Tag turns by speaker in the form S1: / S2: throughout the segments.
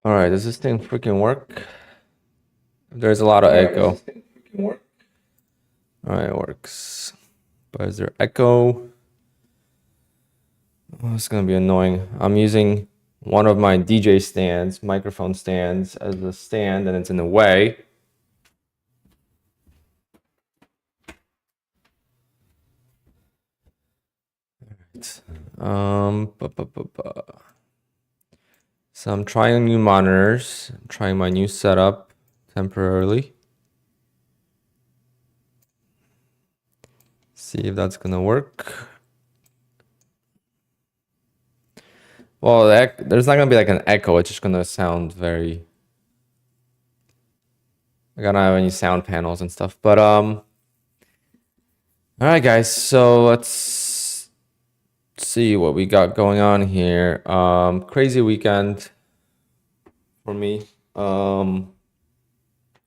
S1: All right, does this thing freaking work? There's a lot of echo. All right, it works. But is there echo? Oh, it's gonna be annoying. I'm using one of my DJ stands, microphone stands, as a stand, and it's in the way. So I'm trying new monitors. I'm trying my new setup temporarily. See if that's gonna work. Well, there's not gonna be like an echo. It's just gonna sound very. I don't have any sound panels and stuff, but All right, guys. So let's see what we got going on here. Crazy weekend for me.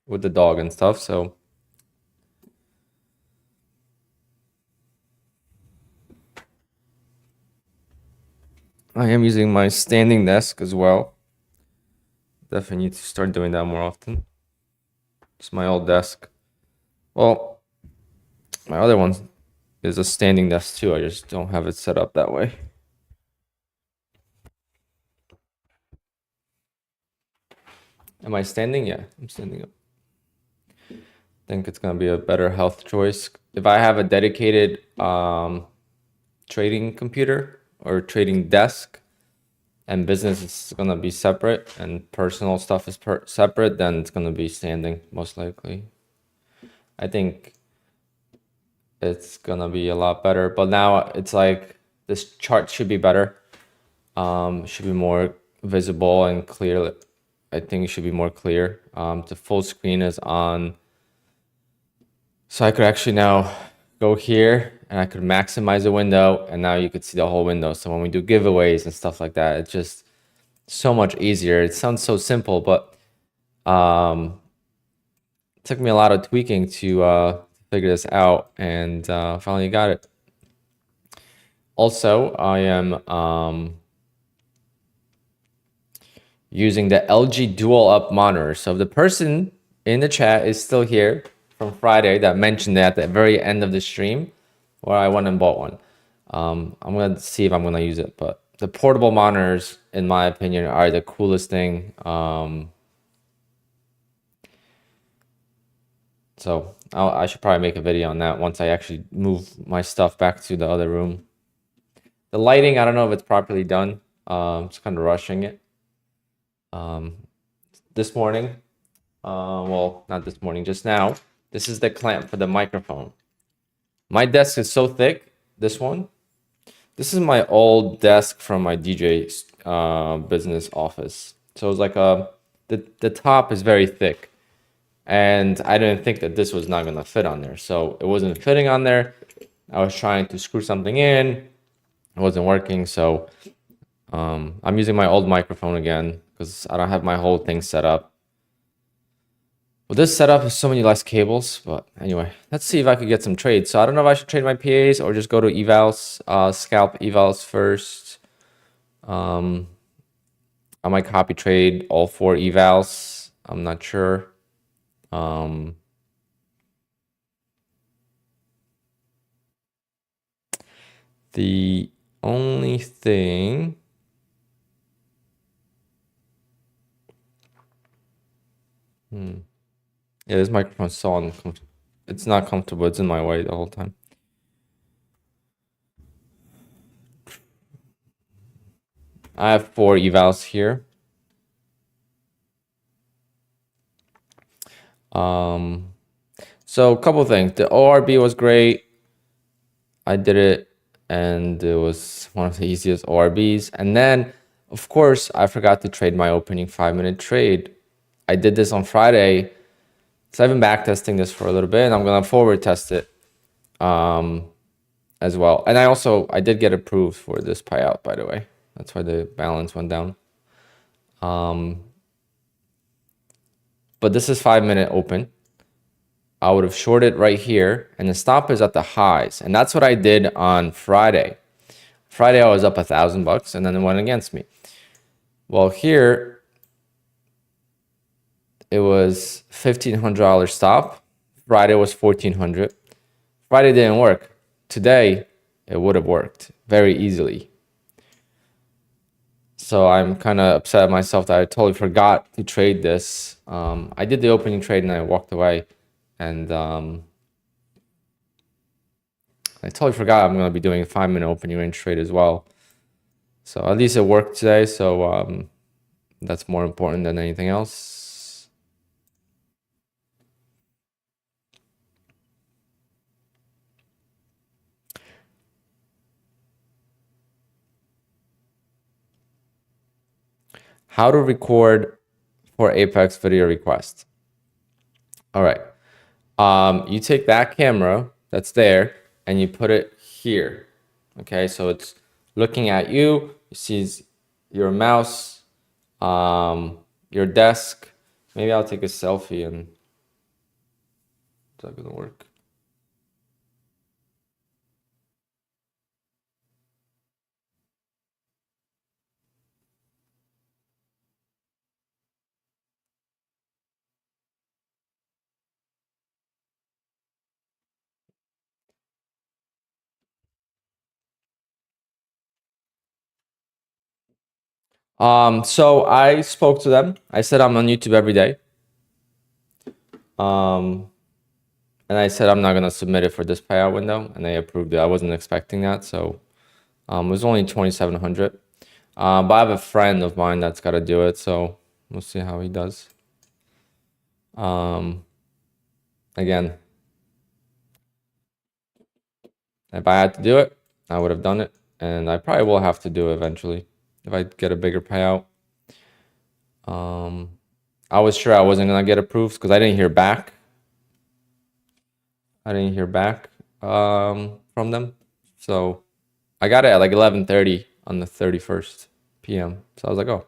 S1: With the dog and stuff. So I am using my standing desk as well. Definitely need to start doing that more often. It's my old desk. Well, my other one is a standing desk too. I just don't have it set up that way. Am I standing? Yeah, I'm standing up. I think it's gonna be a better health choice. If I have a dedicated trading computer or trading desk, and business is gonna be separate, and personal stuff is separate, then it's gonna be standing most likely. I think it's gonna be a lot better. But now it's like this chart should be better. Should be more visible and clear. I think it should be more clear. The full screen is on. So I could actually now go here and I could maximize the window, and now you could see the whole window. So when we do giveaways and stuff like that, it's just so much easier. It sounds so simple, but it took me a lot of tweaking to figure this out, and finally got it. Also, I am using the LG dual up monitor. So the person in the chat is still here from Friday that mentioned it at the very end of the stream, where I went and bought one. I'm gonna see if I'm gonna use it, but the portable monitors, in my opinion, are the coolest thing. So I should probably make a video on that once I actually move my stuff back to the other room. The lighting, I don't know if it's properly done. Just kind of rushing it. This morning, well, not this morning, just now, this is the clamp for the microphone. My desk is so thick, this one. This is my old desk from my DJ business office. So it's like the top is very thick. And I didn't think that this was not gonna fit on there. So it wasn't fitting on there. I was trying to screw something in. It wasn't working. So I'm using my old microphone again because I don't have my whole thing set up. Well, this setup has so many less cables, but anyway, let's see if I could get some trades. So I don't know if I should trade my PAs or just go to evals, scalp evals first. I might copy trade all 4 evals. I'm not sure. The only thing yeah, this microphone's so uncomfortable. It's not comfortable. It's in my way the whole time. I have 4 evals here. So a couple things. The ORB was great. I did it, and it was one of the easiest ORBs. And then, of course, I forgot to trade my opening 5-minute trade. I did this on Friday. So I've been back testing this for a little bit, and I'm gonna forward test it as well. And I did get approved for this payout, by the way. That's why the balance went down. But this is 5-minute open. I would have shorted right here, and the stop is at the highs, and that's what I did on Friday. Friday I was up $1,000, and then it went against me. Well, here it was $1,500 stop. Friday was 1,400. Friday didn't work. Today, it would have worked very easily. So I'm kind of upset at myself that I totally forgot to trade this. I did the opening trade and I walked away, and I totally forgot I'm going to be doing a 5-minute opening range trade as well. So at least it worked today. So that's more important than anything else. How to record for Apex video request. All right. You take that camera that's there and you put it here. Okay, so it's looking at you. It sees your mouse, your desk. Maybe I'll take a selfie and is that gonna work? So I spoke to them. I said I'm on YouTube every day. And I said I'm not gonna submit it for this payout window, and they approved it. I wasn't expecting that, so it was only 2,700. But I have a friend of mine that's got to do it, so we'll see how he does. Again, if I had to do it, I would have done it, and I probably will have to do it eventually if I get a bigger payout. I was sure I wasn't gonna get approved because I didn't hear back. From them, so I got it at like 11:30 on the 31st p.m. So I was like, oh.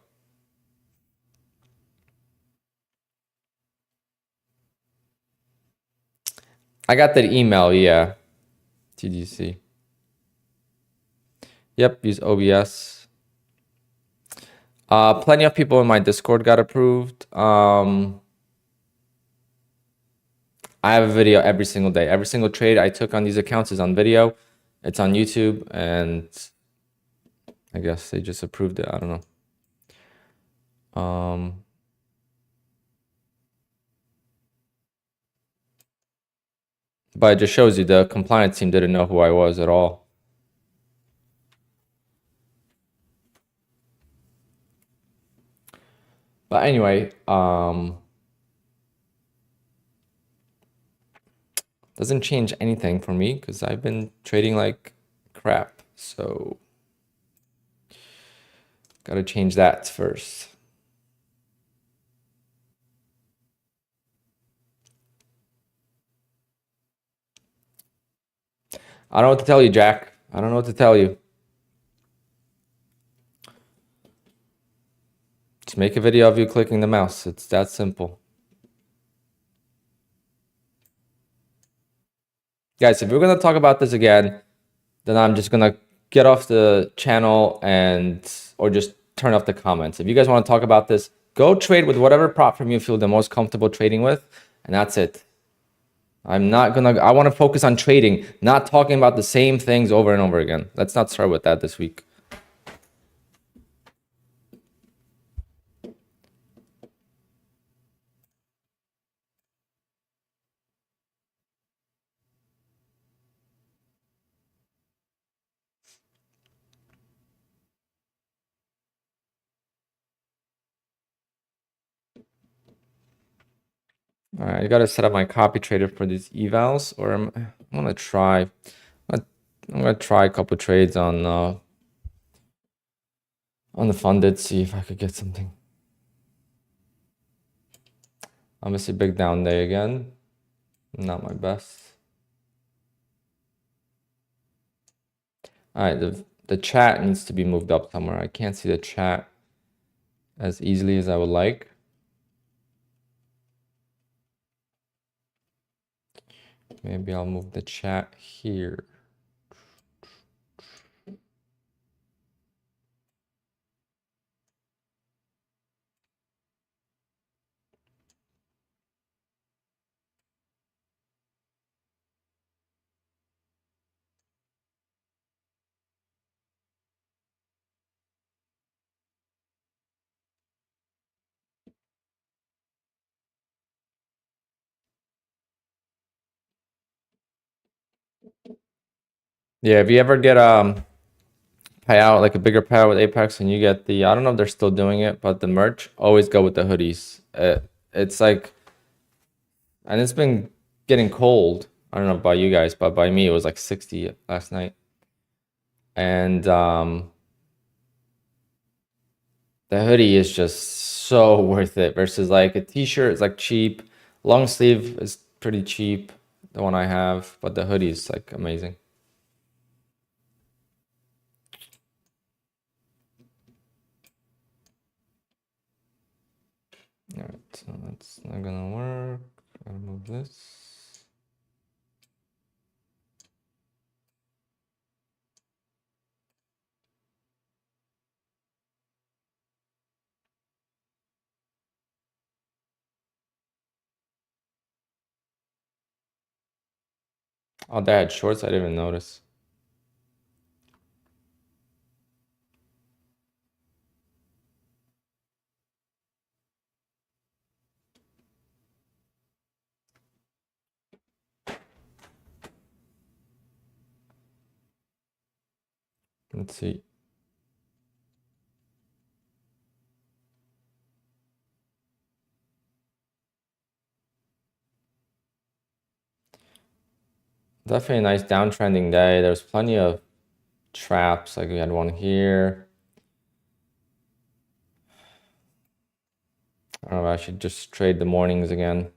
S1: I got that email, yeah. TDC. Yep, use OBS. Plenty of people in my Discord got approved. I have a video every single day. Every single trade I took on these accounts is on video. It's on YouTube, and I guess they just approved it. I don't know. But it just shows you the compliance team didn't know who I was at all. But anyway, doesn't change anything for me because I've been trading like crap. So gotta change that first. I don't know what to tell you, Jack. I don't know what to tell you. Just make a video of you clicking the mouse. It's that simple. Guys, if we're gonna talk about this again, then I'm just gonna get off the channel or just turn off the comments. If you guys want to talk about this, go trade with whatever prop firm you feel the most comfortable trading with, and that's it. I want to focus on trading, not talking about the same things over and over again. Let's not start with that this week. All right, I gotta set up my copy trader for these evals, or I'm gonna try. I'm gonna try a couple trades on the funded, see if I could get something. Obviously, big down day again. Not my best. All right, the chat needs to be moved up somewhere. I can't see the chat as easily as I would like. Maybe I'll move the chat here. Yeah, if you ever get payout, like a bigger payout with Apex, and you get the, I don't know if they're still doing it, but the merch, always go with the hoodies. It's like, and it's been getting cold. I don't know about you guys, but by me it was like 60 last night. And the hoodie is just so worth it versus like a t-shirt is like cheap. Long sleeve is pretty cheap, the one I have, but the hoodie is like amazing. All right, so that's not gonna work. Gotta move this. Oh, they had shorts. I didn't even notice. Let's see. Definitely a nice downtrending day. There's plenty of traps. Like we had one here. I don't know. I should just trade the mornings again.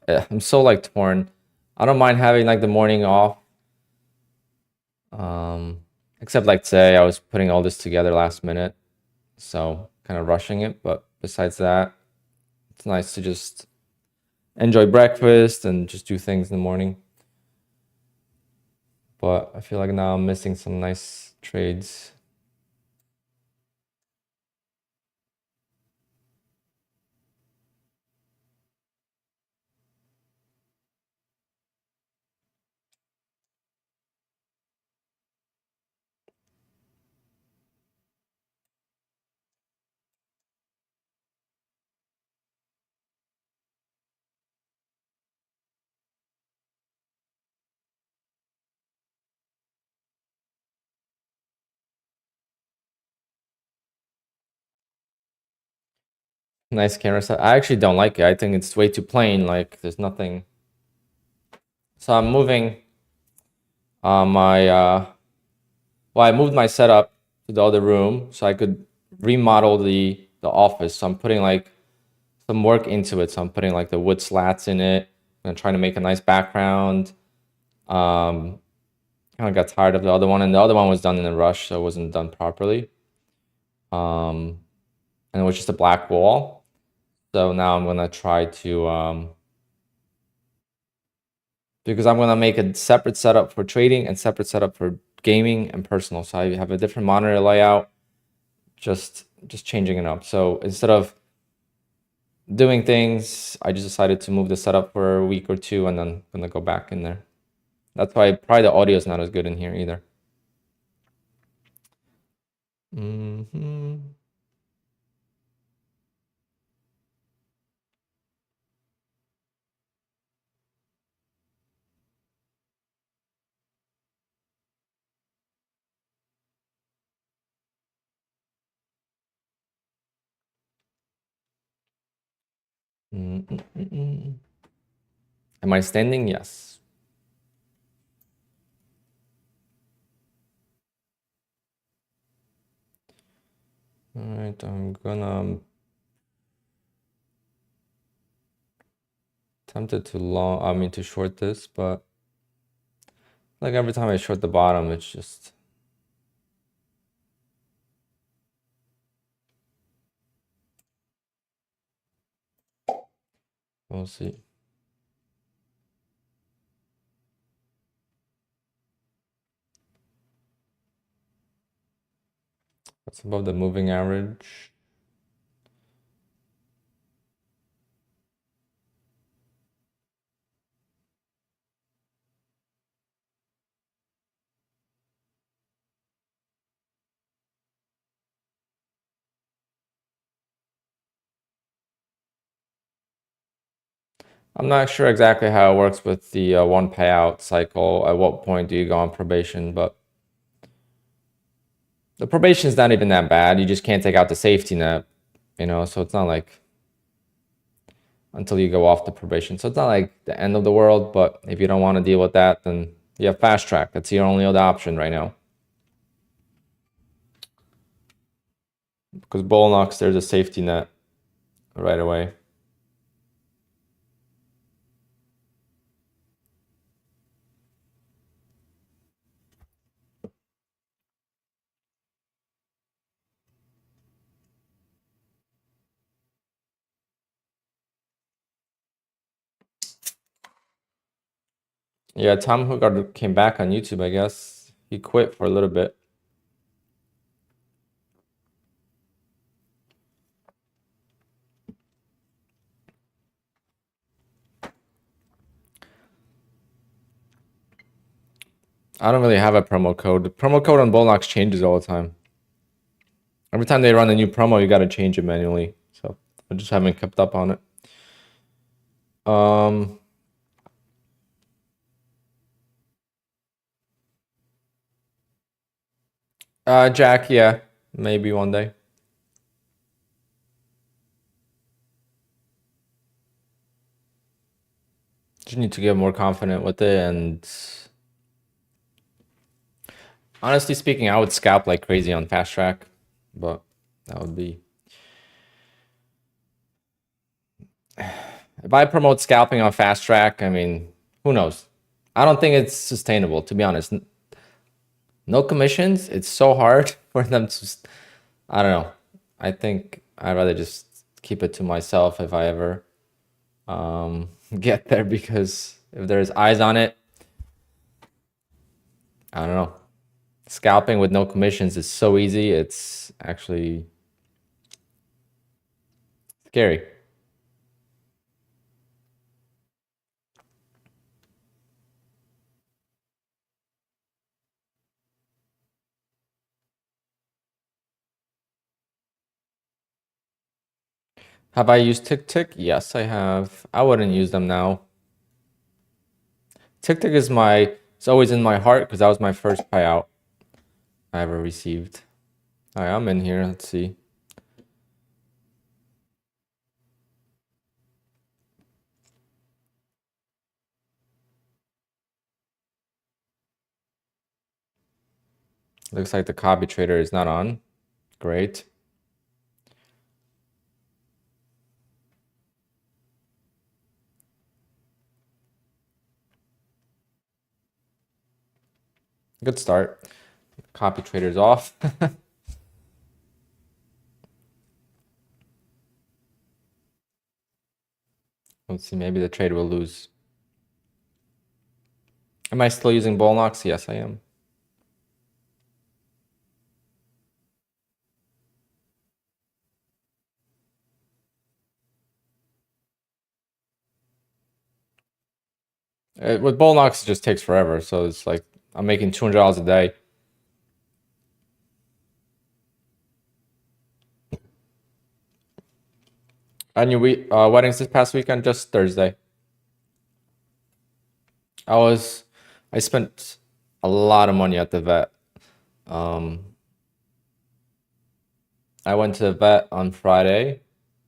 S1: I'm so like torn. I don't mind having like the morning off. Except like today, I was putting all this together last minute, so kind of rushing it. But besides that, it's nice to just enjoy breakfast and just do things in the morning. But I feel like now I'm missing some nice trades. Nice camera set. I actually don't like it. I think it's way too plain. Like there's nothing. So I'm moving my well, I moved my setup to the other room so I could remodel the office. So I'm putting like some work into it. So I'm putting like the wood slats in it and trying to make a nice background. Um, kind of got tired of the other one, and the other one was done in a rush, so it wasn't done properly. Um, and it was just a black wall. So now I'm gonna try to because I'm gonna make a separate setup for trading and separate setup for gaming and personal. So I have a different monitor layout, just changing it up. So instead of doing things, I just decided to move the setup for a week or two, and then I'm gonna go back in there. That's why probably the audio is not as good in here either. Mm-hmm. Mm-mm-mm-mm. Am I standing? Yes. All right, I'm gonna tempted to long, I mean to short this, but like every time I short the bottom, it's just we'll see. That's above the moving average. I'm not sure exactly how it works with the one payout cycle. At what point do you go on probation? But the probation is not even that bad. You just can't take out the safety net, you know, so it's not like until you go off the probation. So it's not like the end of the world, but if you don't want to deal with that, then you have fast track. That's your only other option right now. Because bull knocks, there's a safety net right away. Yeah, Tom Hogarth came back on YouTube, I guess. He quit for a little bit. I don't really have a promo code. The promo code on Bullnox changes all the time. Every time they run a new promo, you got to change it manually. So I just haven't kept up on it. Jack, yeah, maybe one day. Just need to get more confident with it. And honestly speaking, I would scalp like crazy on fast track, but that would be. If I promote scalping on fast track, I mean, who knows? I don't think it's sustainable, to be honest. No commissions, it's so hard for them to, I don't know. I think I'd rather just keep it to myself if I ever get there, because if there's eyes on it, I don't know. Scalping with no commissions is so easy. It's actually scary. Have I used TickTick? Yes, I have. I wouldn't use them now. TickTick is it's always in my heart because that was my first payout I ever received. All right, I'm in here. Let's see. Looks like the copy trader is not on. Great. Good start. Copy trader's off. Let's see, maybe the trade will lose. Am I still using Bullnox? Yes, I am. With Bullnox, it just takes forever. So it's like I'm making $200 a day. And your weddings this past weekend, just Thursday. I spent a lot of money at the vet. I went to the vet on Friday.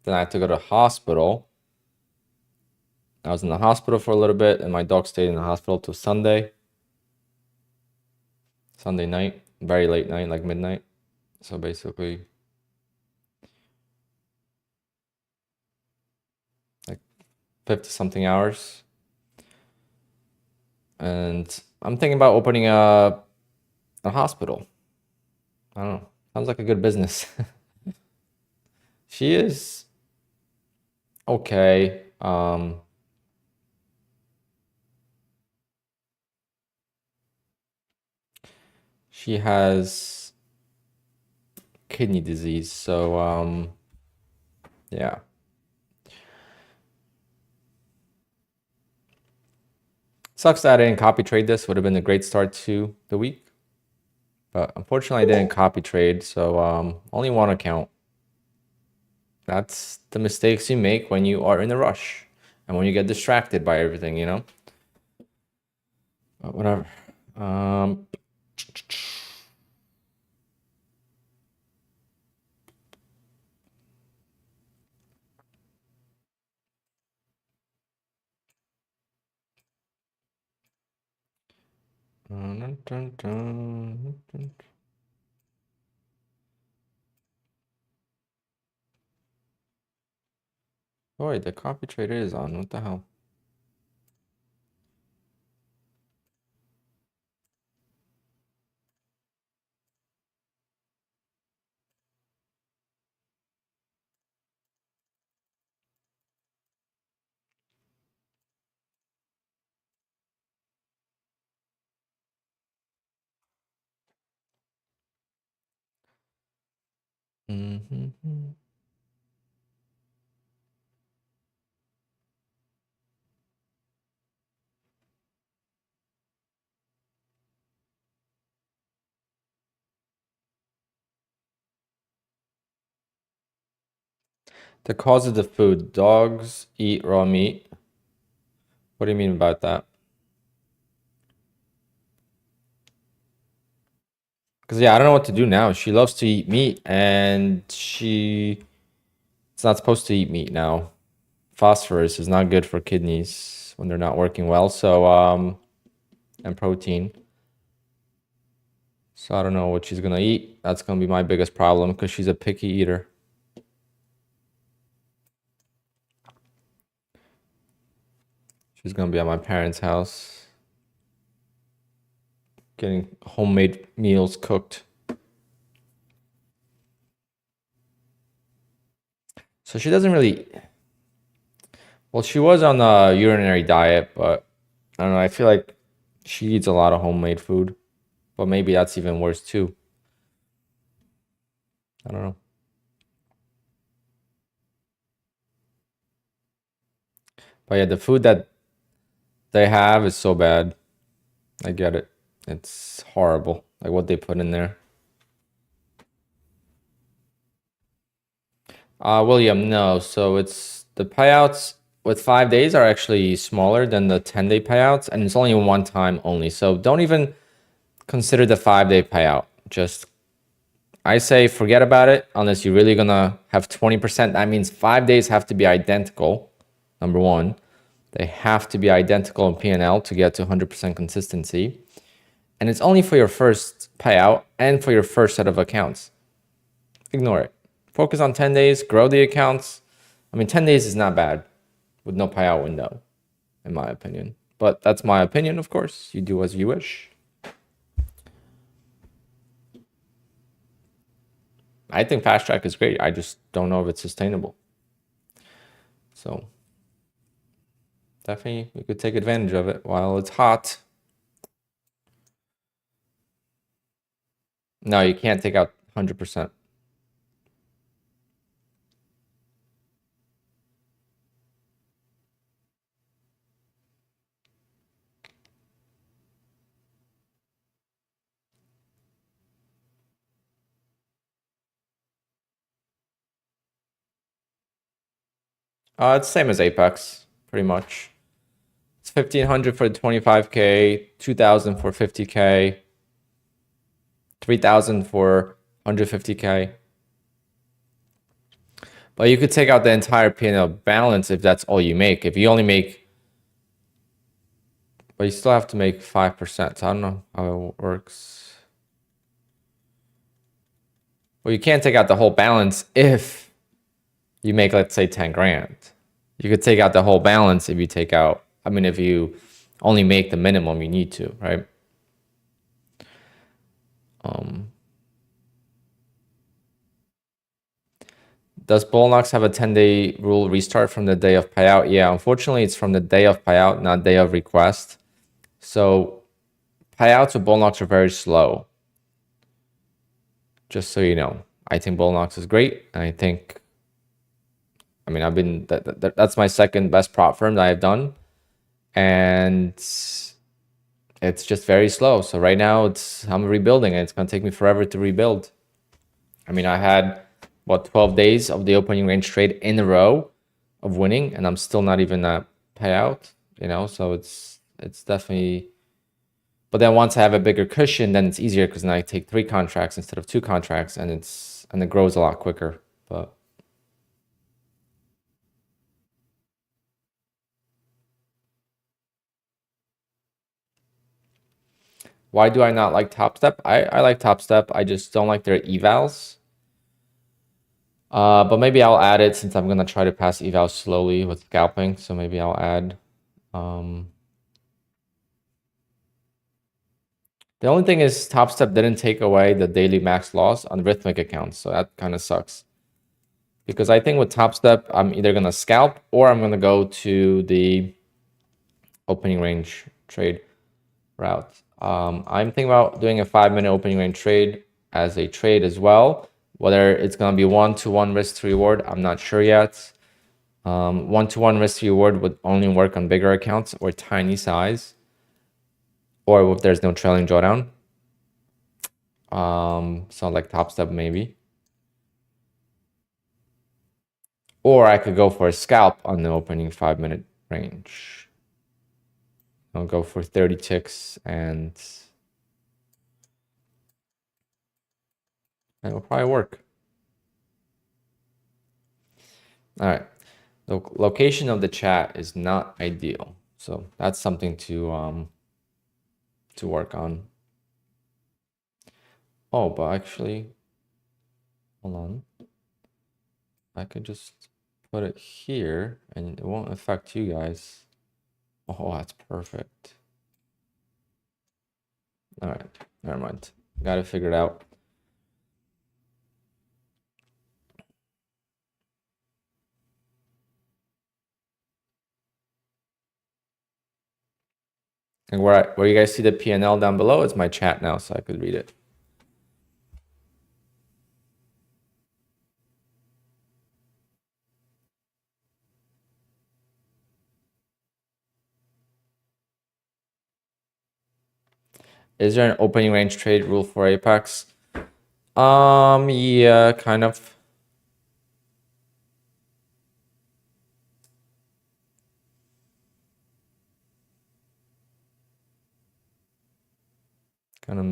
S1: Then I had to go to the hospital. I was in the hospital for a little bit, and my dog stayed in the hospital till Sunday night, very late night, like midnight. So basically, like 50 something hours. And I'm thinking about opening a hospital. I don't know. Sounds like a good business. She is okay. She has kidney disease, so yeah. Sucks that I didn't copy trade this. Would have been a great start to the week. But unfortunately, I didn't copy trade, so only one account. That's the mistakes you make when you are in a rush. and when you get distracted by everything, you know. But whatever. Dun, dun, dun, dun. Oh wait, the copy trader is on. What the hell? Mm-hmm. The cause of the food. Dogs eat raw meat. What do you mean about that? Because yeah, I don't know what to do now. She loves to eat meat, and she's not supposed to eat meat now. Phosphorus is not good for kidneys when they're not working well. So and protein. So I don't know what she's gonna eat. That's gonna be my biggest problem because she's a picky eater. She's gonna be at my parents' house getting homemade meals cooked. So she doesn't really. Well, she was on a urinary diet, but I don't know. I feel like she eats a lot of homemade food, but maybe that's even worse too. I don't know. But yeah, the food that they have is so bad. I get it. It's horrible. Like what they put in there. William, no. So it's the payouts with 5 days are actually smaller than the 10-day payouts, and it's only one time only. So don't even consider the 5-day payout. Just I say forget about it unless you're really gonna have 20%. That means 5 days have to be identical. Number one, they have to be identical in P&L to get to 100% consistency. And it's only for your first payout and for your first set of accounts. Ignore it. Focus on 10 days, grow the accounts. I mean, 10 days is not bad with no payout window, in my opinion. But that's my opinion, of course. You do as you wish. I think fast track is great. I just don't know if it's sustainable. So definitely we could take advantage of it while it's hot. No, you can't take out 100%. It's the same as Apex, pretty much. It's 1,500 for the 25K, 2,000 for 50K, 3,000 for 150K. But you could take out the entire P&L balance if that's all you make. If you only make, but you still have to make 5%. So I don't know how it works. Well, you can't take out the whole balance if you make, let's say, 10 grand. You could take out the whole balance if you take out, I mean, if you only make the minimum you need to, right? Does Bullnox have a 10-day rule restart from the day of payout? Yeah, unfortunately, it's from the day of payout, not day of request. So payouts with Bullnox are very slow. Just so you know, I think Bullnox is great. And I mean, I've been, that's my second best prop firm that I've done. And it's just very slow. So right now I'm rebuilding and it's going to take me forever to rebuild. I mean, I had, 12 days of the opening range trade in a row of winning, and I'm still not even at payout, you know, so it's definitely, but then once I have a bigger cushion, then it's easier because now I take 3 contracts instead of 2 contracts, and it grows a lot quicker. But why do I not like Top Step? I like Top Step. I just don't like their evals. But maybe I'll add it since I'm gonna try to pass evals slowly with scalping. So maybe I'll add. The only thing is Top Step didn't take away the daily max loss on rhythmic accounts, so that kind of sucks. Because I think with Top Step, I'm either gonna scalp or I'm gonna go to the opening range trade route. I'm thinking about doing a 5-minute opening range trade as a trade as well. Whether it's gonna be 1-to-1 risk to reward, I'm not sure yet. 1-to-1 risk to reward would only work on bigger accounts or tiny size, or if there's no trailing drawdown. So like Top Step maybe. Or I could go for a scalp on the opening 5-minute range. I'll go for 30 ticks and it'll probably work. All right. The location of the chat is not ideal. So that's something to work on. Oh, but actually, hold on. I could just put it here and it won't affect you guys. Oh, that's perfect. All right, never mind. Got to figure it out. And where you guys see the P&L down below, it's my chat now, so I could read it. Is there an opening range trade rule for Apex? Yeah, kind of. Kind of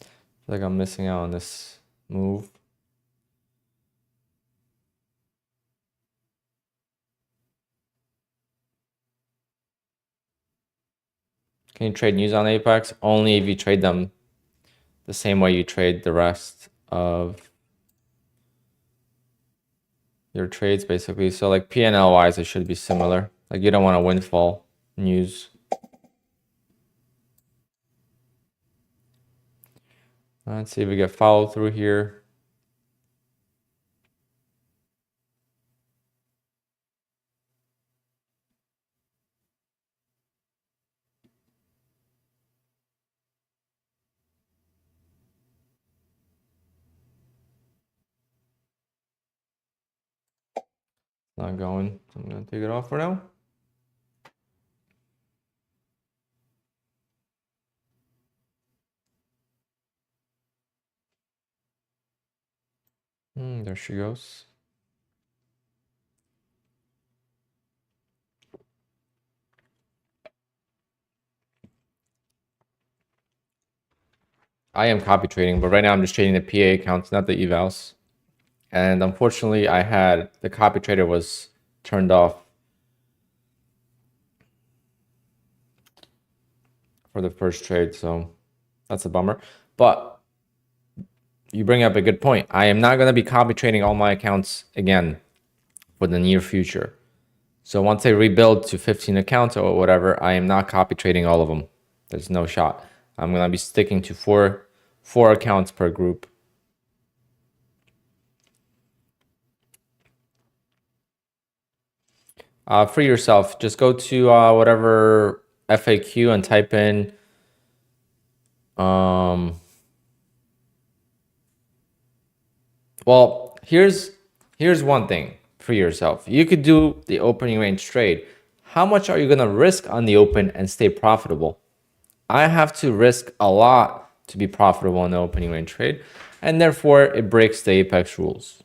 S1: feel like I'm missing out on this move. Can you trade news on Apex? Only if you trade them the same way you trade the rest of your trades, basically. So like P&L wise, it should be similar. Like you don't want a windfall news. Let's see if we get followed through here. Not going. So I'm gonna take it off for now. There she goes. I am copy trading, but right now I'm just trading the PA accounts, not the evals. And unfortunately, I had the copy trader was turned off for the first trade, so that's a bummer. But you bring up a good point. I am not going to be copy trading all my accounts again for the near future. So once I rebuild to 15 accounts or whatever, I am not copy trading all of them. There's no shot. I'm going to be sticking to four accounts per group. For yourself, just go to whatever FAQ and type in well, here's one thing for yourself. You could do the opening range trade. How much are you going to risk on the open and stay profitable? I have to risk a lot to be profitable on the opening range trade, and therefore it breaks the Apex rules.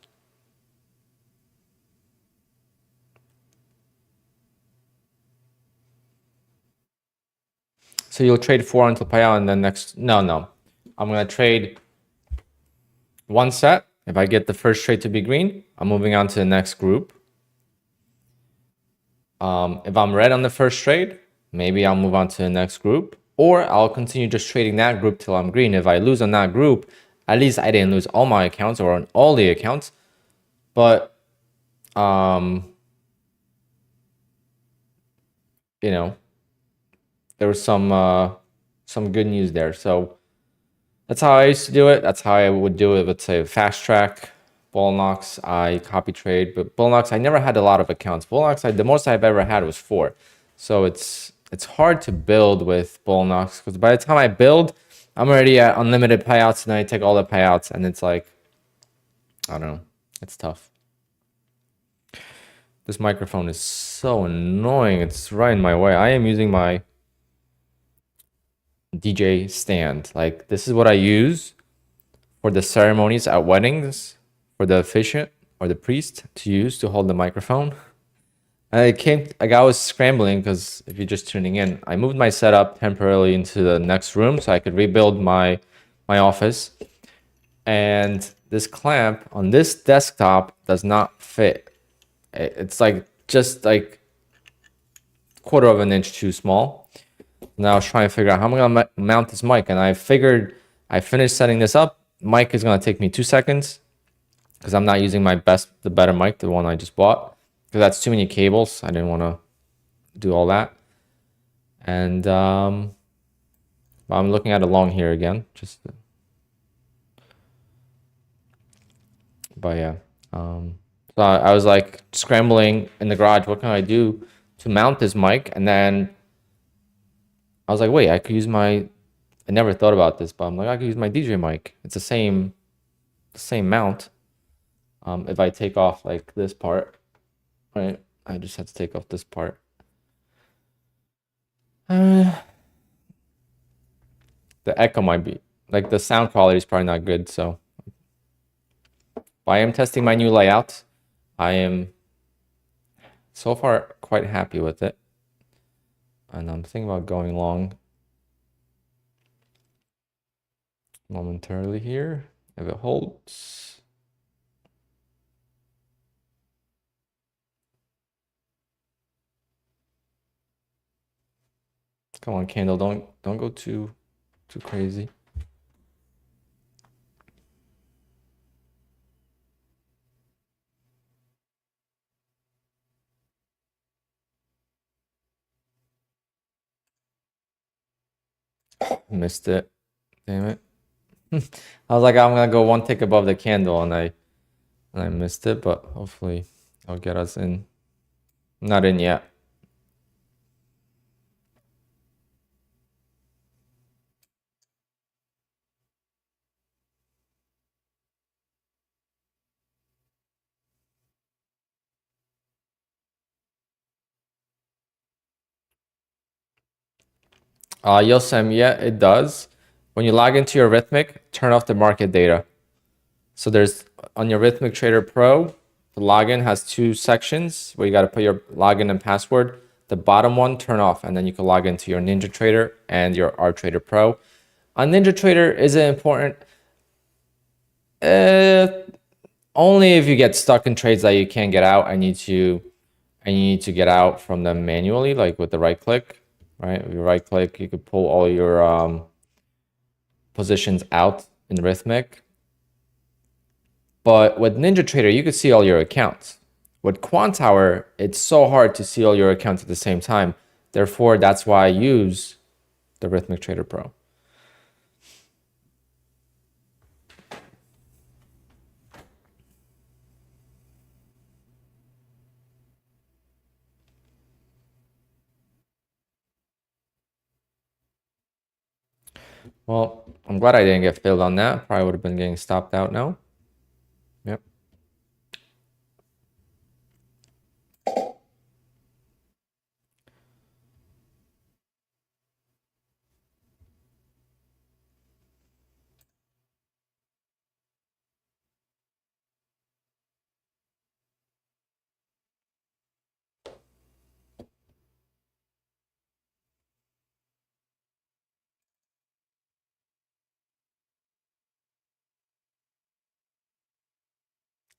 S1: So you'll trade 4 until payout, and then next, no. I'm gonna trade one set. If I get the first trade to be green, I'm moving on to the next group. If I'm red on the first trade, maybe I'll move on to the next group, or I'll continue just trading that group till I'm green. If I lose on that group, at least I didn't lose all my accounts or on all the accounts. But you know, there was some good news there. So that's how I used to do it. That's how I would do it with, say, Fast Track, Bullnox. I copy trade, but Bullnox, I never had a lot of accounts. Bullnox, the most I've ever had was 4. So it's hard to build with Bullnox because by the time I build, I'm already at unlimited payouts, and then I take all the payouts, and it's like, I don't know, it's tough. This microphone is so annoying. It's right in my way. I am using my DJ stand. Like, this is what I use for the ceremonies at weddings, for the officiant or the priest to use to hold the microphone. And I was scrambling because if you're just tuning in, I moved my setup temporarily into the next room so I could rebuild my office. And this clamp on this desktop does not fit. It's like just like quarter of an inch too small. Now I was trying to figure out how I'm gonna mount this mic, and I figured I finished setting this up. Mic is gonna take me 2 seconds because I'm not using the better mic, the one I just bought, because that's too many cables. I didn't want to do all that. And I'm looking at it long here again, but yeah. So I was like scrambling in the garage. What can I do to mount this mic? And then I was like, wait, I could use my. I never thought about this, but I'm like, I could use my DJ mic. It's the same mount. If I take off like this part, right? I just have to take off this part. The echo might be like the sound quality is probably not good. So, but I am testing my new layout. I am so far quite happy with it, and I'm thinking about going long momentarily here if it holds. Come on, candle, don't go too crazy. Missed it. Damn it. I was like, I'm gonna go one tick above the candle, and I missed it, but hopefully I'll get us in. Not in yet. Yosem, yeah, it does. When you log into your Rhythmic, turn off the market data. So there's on your Rhythmic Trader Pro, the login has 2 sections where you got to put your login and password. The bottom one, turn off, and then you can log into your Ninja Trader and your R Trader Pro. On Ninja Trader, is it important? Only if you get stuck in trades that you can't get out and you need to get out from them manually, like with the right click, right? If you right click, you could pull all your positions out in Rhythmic. But with Ninja Trader, you could see all your accounts. With QUANTOWER, it's so hard to see all your accounts at the same time. Therefore, that's why I use the Rhythmic Trader Pro. Well, I'm glad I didn't get failed on that. Probably would have been getting stopped out now. Yep.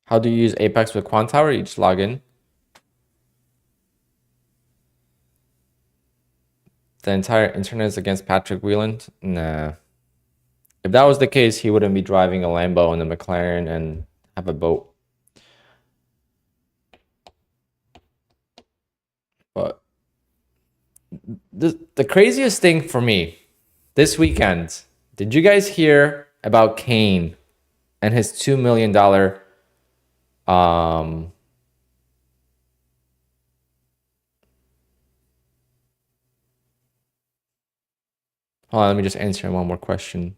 S1: How do you use Apex with QUANTOWER? You just log in. The entire internet is against Patrick Wheeland? Nah. If that was the case, he wouldn't be driving a Lambo and a McLaren and have a boat. But the craziest thing for me this weekend, did you guys hear about Kane and his $2 million hold on, let me just answer one more question.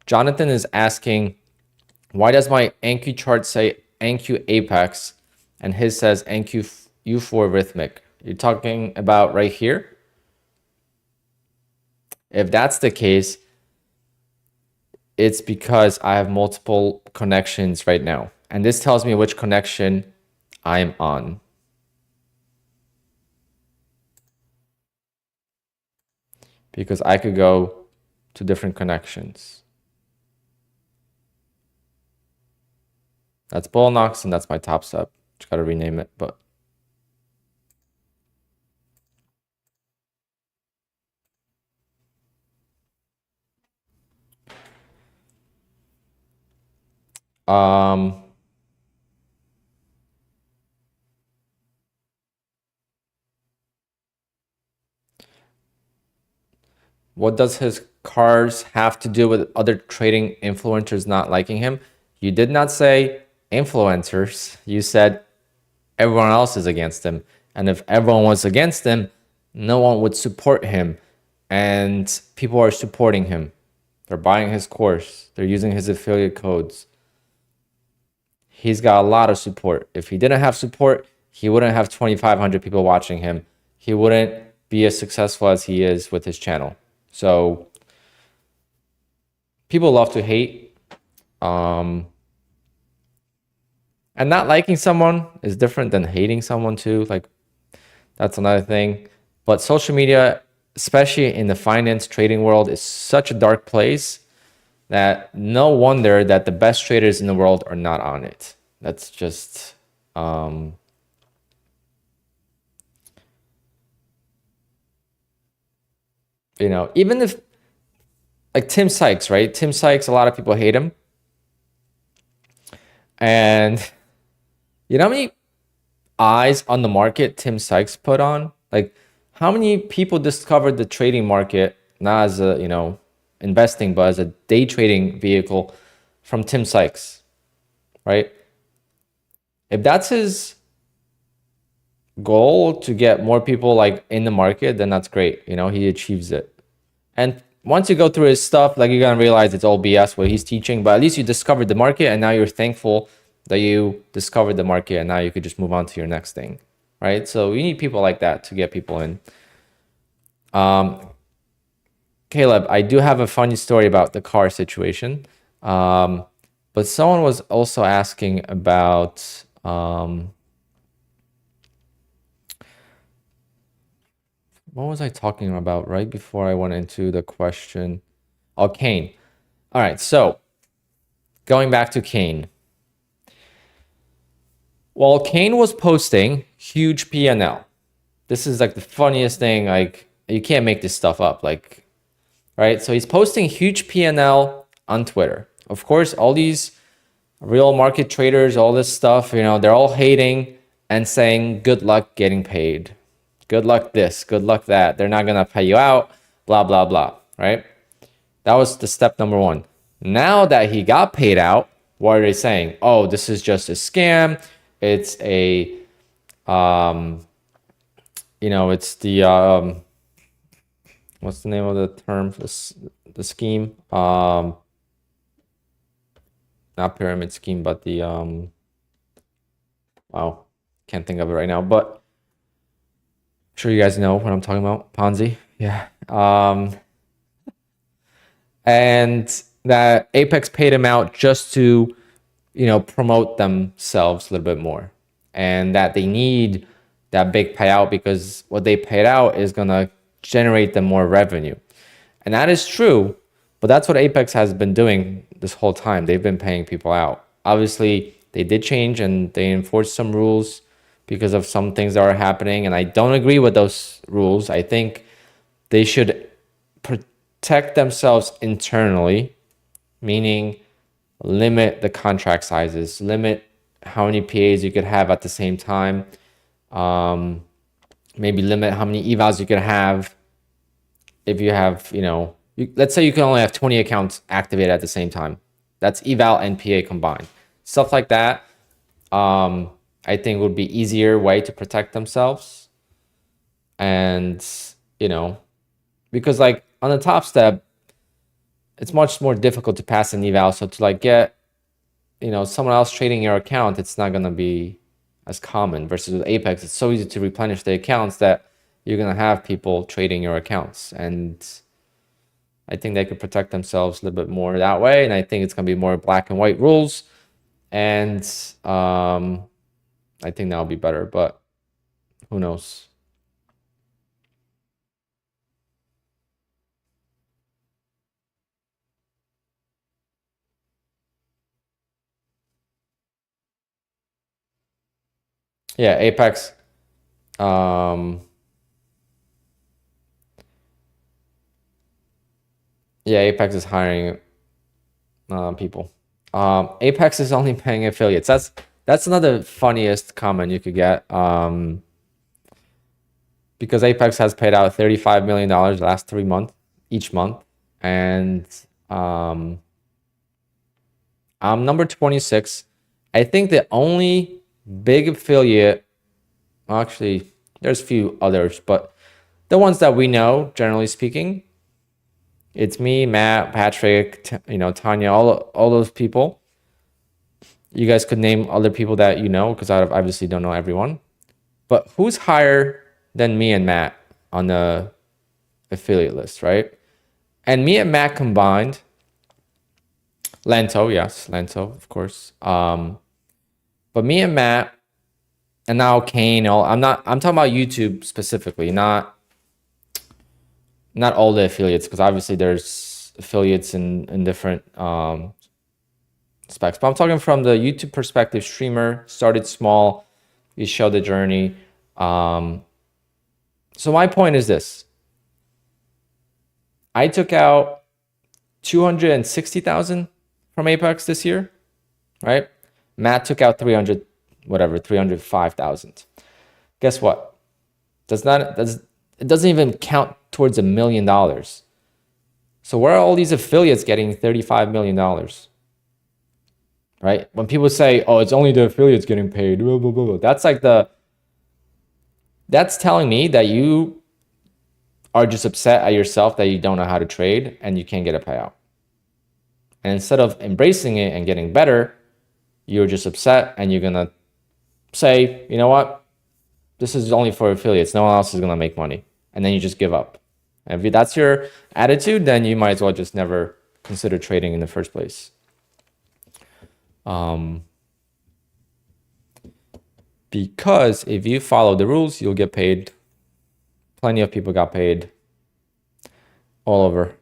S1: Jonathan is asking, why does my NQ chart say NQ Apex and his says NQ U4 Rhythmic? You're talking about right here? If that's the case, it's because I have multiple connections right now. And this tells me which connection I'm on. Because I could go to different connections. That's Bullnox and that's my top sub. Just gotta rename it, but what does his cars have to do with other trading influencers not liking him? You did not say influencers. You said everyone else is against him. And if everyone was against him, no one would support him. And people are supporting him. They're buying his course. They're using his affiliate codes. He's got a lot of support. If he didn't have support, he wouldn't have 2,500 people watching him. He wouldn't be as successful as he is with his channel. So people love to hate. And not liking someone is different than hating someone too. Like, that's another thing. But social media, especially in the finance trading world, is such a dark place that no wonder that the best traders in the world are not on it. That's just you know, even if like Tim Sykes, right? Tim Sykes, a lot of people hate him. And you know how many eyes on the market Tim Sykes put on? Like, how many people discovered the trading market, not as a, you know, investing, but as a day trading vehicle from Tim Sykes, right? If that's his goal to get more people like in the market, then that's great. You know, he achieves it. And once you go through his stuff, like, you're gonna realize it's all BS what he's teaching, but at least you discovered the market and now you're thankful that you discovered the market and now you could just move on to your next thing, right? So you need people like that to get people in. Caleb, I do have a funny story about the car situation. But someone was also asking about what was I talking about right before I went into the question? Oh, Kane. All right, so going back to Kane. Well, Kane was posting huge P&L. This is like the funniest thing. Like, you can't make this stuff up. Like, right? So he's posting huge P&L on Twitter. Of course, all these real market traders, all this stuff, you know, they're all hating and saying, good luck getting paid. Good luck this, good luck that. They're not going to pay you out, blah, blah, blah, right? That was the step number one. Now that he got paid out, what are they saying? Oh, this is just a scam. It's a, you know, it's the, what's the name of the term? The scheme? Not pyramid scheme, but the, wow, can't think of it right now, but I'm sure you guys know what I'm talking about. Ponzi. Yeah. And that Apex paid him out just to, you know, promote themselves a little bit more, and that they need that big payout because what they paid out is going to generate them more revenue. And that is true, But that's what Apex has been doing this whole time. They've been paying people out. Obviously, they did change and they enforced some rules because of some things that are happening. And I don't agree with those rules. I think they should protect themselves internally, meaning limit the contract sizes, limit how many PAs you could have at the same time, maybe limit how many evals you could have. If you have, let's say you can only have 20 accounts activated at the same time. That's eval and PA combined. Stuff like that, I think would be easier way to protect themselves. And, because like on the top step, it's much more difficult to pass an eval. So to like get, someone else trading your account, it's not going to be as common versus with Apex. It's so easy to replenish the accounts that you're going to have people trading your accounts. And I think they could protect themselves a little bit more that way. And I think it's going to be more black and white rules. And I think that'll be better, but who knows? Yeah, Apex. Yeah, Apex is hiring people. Apex is only paying affiliates. That's another funniest comment you could get. Because Apex has paid out $35 million the last 3 months, each month. And I'm number 26. I think the only big affiliate, actually, there's a few others, but the ones that we know, generally speaking, it's me, Matt, Patrick, Tanya, all those people. You guys could name other people that you know, because I obviously don't know everyone. But who's higher than me and Matt on the affiliate list, right? And me and Matt combined, Lento, yes, Lento, of course. But me and Matt, and now Kane, I'm talking about YouTube specifically, not all the affiliates, because obviously there's affiliates in different specs. But I'm talking from the YouTube perspective. Streamer, started small, you show the journey. So my point is this: I took out 260,000 from Apex this year, right? Matt took out 305,000. Guess what? It doesn't even count towards $1 million. So where are all these affiliates getting $35 million? Right? When people say, "Oh, it's only the affiliates getting paid," blah, blah, blah, that's telling me that you are just upset at yourself that you don't know how to trade and you can't get a payout. And instead of embracing it and getting better, you're just upset and you're gonna say, "You know what? This is only for affiliates. No one else is gonna make money." And then you just give up. And if that's your attitude, then you might as well just never consider trading in the first place. Because if you follow the rules, you'll get paid. Plenty of people got paid all over.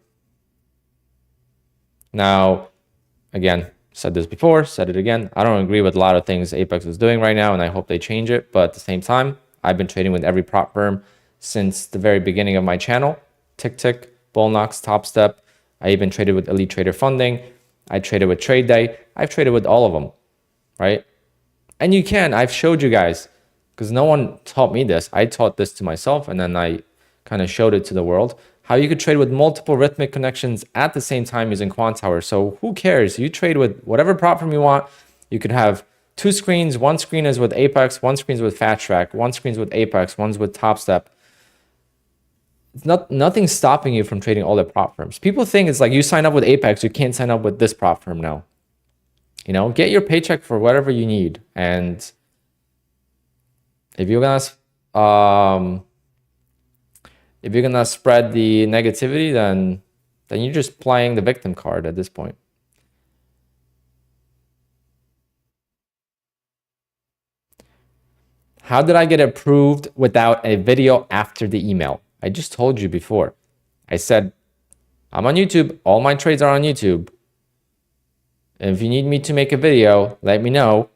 S1: Now, again, said this before, said it again. I don't agree with a lot of things Apex is doing right now, and I hope they change it. But at the same time, I've been trading with every prop firm since the very beginning of my channel. Tick, Bullnox, Top Step. I even traded with Elite Trader Funding. I traded with Trade Day. I've traded with all of them, right? And you can. I've showed you guys, because no one taught me this. I taught this to myself, and then I kind of showed it to the world, how you could trade with multiple rhythmic connections at the same time using QUANTOWER. So who cares? You trade with whatever prop firm you want. You could have 2 screens. One screen is with Apex, one screen is with Fast Track, one screen is with Apex, one's with Top Step. It's nothing's stopping you from trading all the prop firms. People think it's like you sign up with Apex, you can't sign up with this prop firm now. Get your paycheck for whatever you need. And if you're gonna spread the negativity, then you're just playing the victim card at this point. How did I get approved without a video after the email? I just told you before. I said I'm on YouTube. All my trades are on YouTube. And if you need me to make a video, let me know.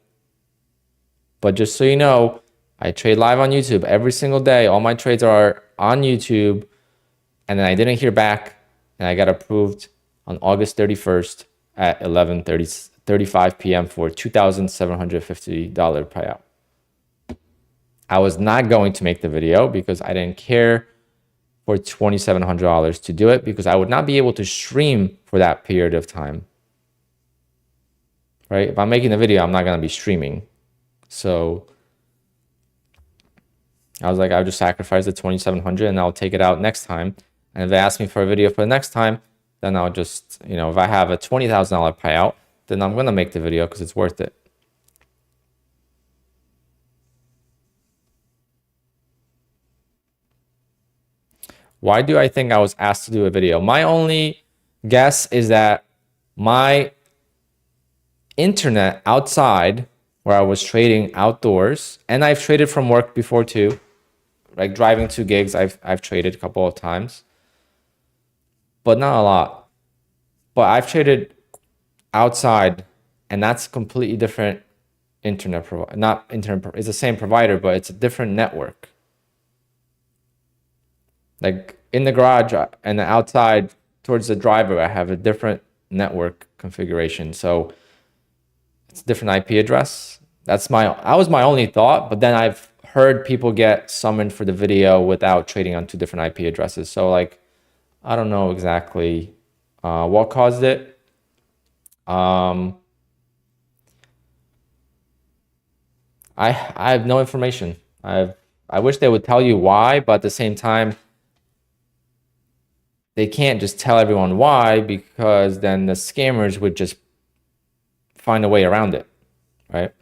S1: But just so you know, I trade live on YouTube every single day. All my trades are on YouTube. And then I didn't hear back, and I got approved on August 31st at 11:35 p.m. for $2,750 payout. I was not going to make the video because I didn't care for $2,700 to do it, because I would not be able to stream for that period of time. Right? If I'm making the video, I'm not going to be streaming. So I was like, I'll just sacrifice the $2,700 and I'll take it out next time. And if they ask me for a video for the next time, then I'll just, if I have a $20,000 payout, then I'm going to make the video because it's worth it. Why do I think I was asked to do a video? My only guess is that my internet outside, where I was trading outdoors, and I've traded from work before too, like driving 2 gigs, I've traded a couple of times, but not a lot. But I've traded outside, and that's completely different internet provider. Not internet, it's the same provider, but it's a different network. Like in the garage and outside towards the driver, I have a different network configuration. So it's a different IP address. That was my only thought, but then I've heard people get summoned for the video without trading on 2 different IP addresses. So like, I don't know exactly what caused it. I have no information. I wish they would tell you why, but at the same time, they can't just tell everyone why, because then the scammers would just find a way around it, right?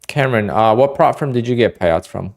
S1: Cameron, what prop firm did you get payouts from?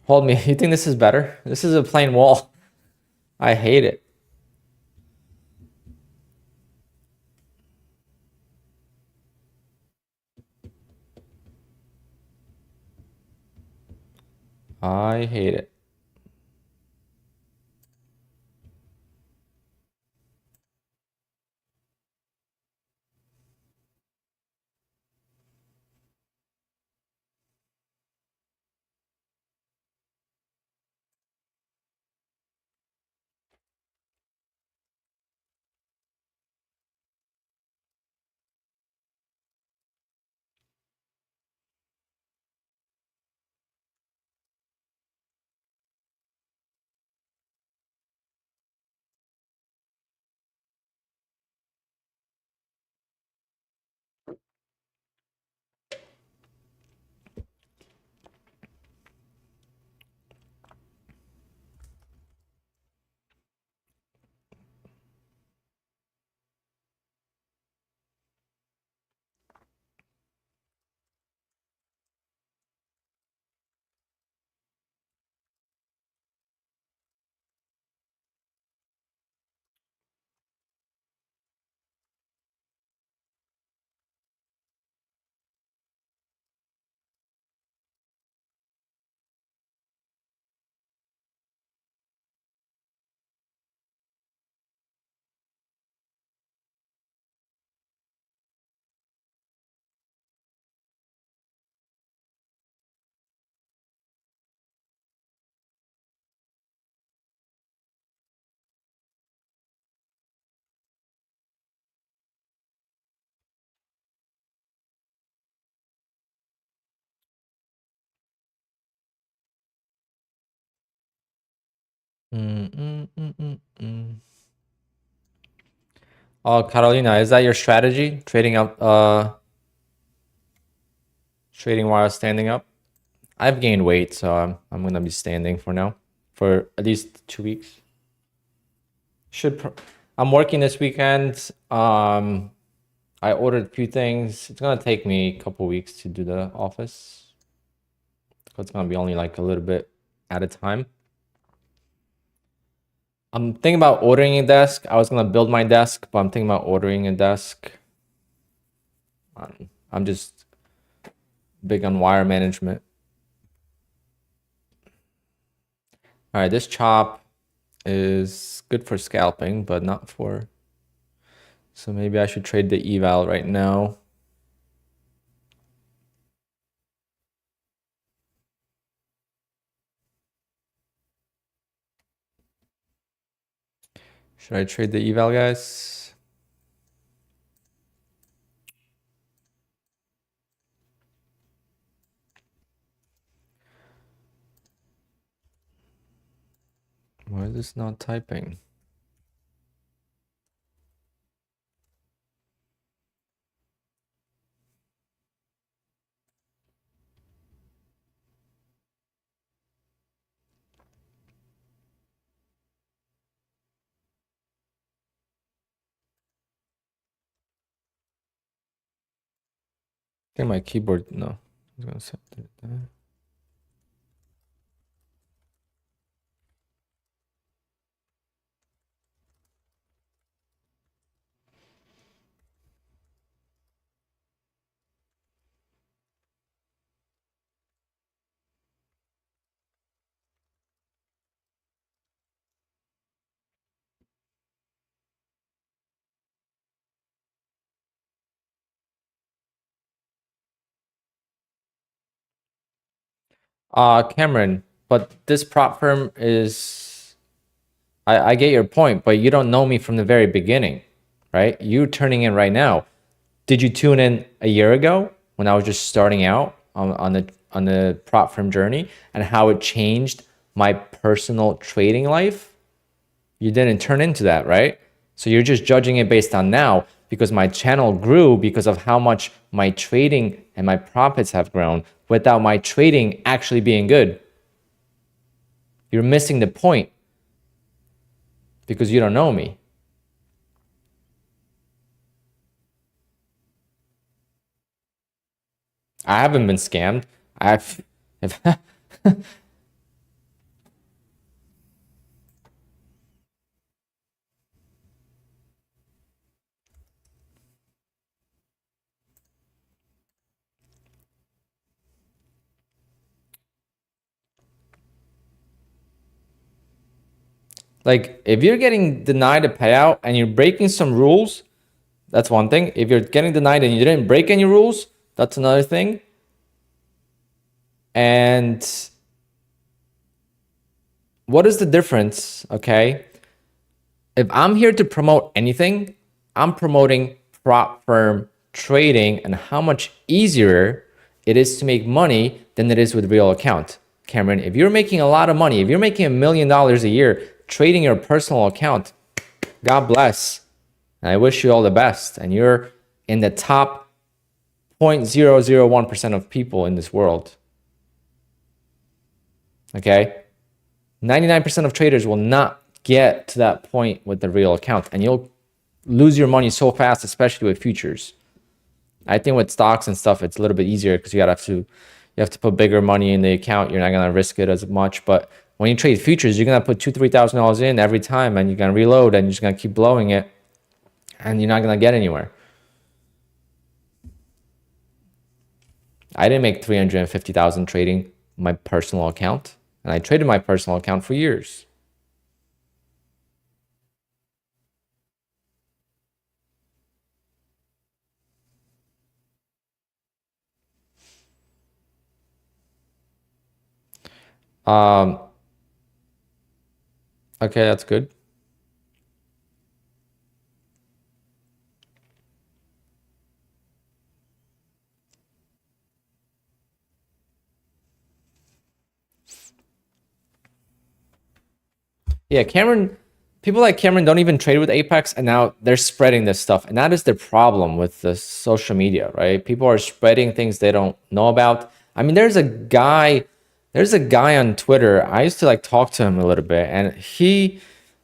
S1: Hold me. You think this is better? This is a plain wall. I hate it. I hate it. Oh, Carolina, is that your strategy? Trading up, trading while standing up? I've gained weight, so I'm gonna be standing for now for at least 2 weeks. I'm working this weekend. I ordered a few things. It's gonna take me a couple weeks to do the office. It's gonna be only like a little bit at a time. I'm thinking about ordering a desk. I was gonna build my desk, but I'm thinking about ordering a desk. I'm just big on wire management. All right, this chop is good for scalping, but not for... So maybe I should trade the eval right now. Should I trade the eval, guys? Why is this not typing? I think my keyboard, no. I was gonna set it there. Cameron, but this prop firm is... I get your point, but you don't know me from the very beginning, right? You turning in right now. Did you tune in a year ago when I was just starting out on the prop firm journey and how it changed my personal trading life? You didn't turn into that, right? So you're just judging it based on now because my channel grew because of how much my trading and my profits have grown without my trading actually being good. You're missing the point because you don't know me. I haven't been scammed. I've like, if you're getting denied a payout and you're breaking some rules, that's one thing. If you're getting denied and you didn't break any rules, that's another thing. And what is the difference, okay? If I'm here to promote anything, I'm promoting prop firm trading and how much easier it is to make money than it is with real account. Cameron, if you're making a lot of money, if you're making $1 million a year trading your personal account, God bless. And I wish you all the best. And you're in the top 0.001% of people in this world. Okay? 99% of traders will not get to that point with the real account, and you'll lose your money so fast, especially with futures. I think with stocks and stuff, it's a little bit easier because you have to put bigger money in the account. You're not gonna risk it as much. But when you trade futures, you're gonna put $2,000-3,000 in every time, and you're gonna reload, and you're just gonna keep blowing it, and you're not gonna get anywhere. I didn't make 350,000 trading my personal account, and I traded my personal account for years. Um, okay, that's good. Yeah, Cameron, people like Cameron don't even trade with Apex, and now they're spreading this stuff. And that is the problem with the social media, right? People are spreading things they don't know about. I mean, there's a guy on Twitter. I used to like talk to him a little bit, and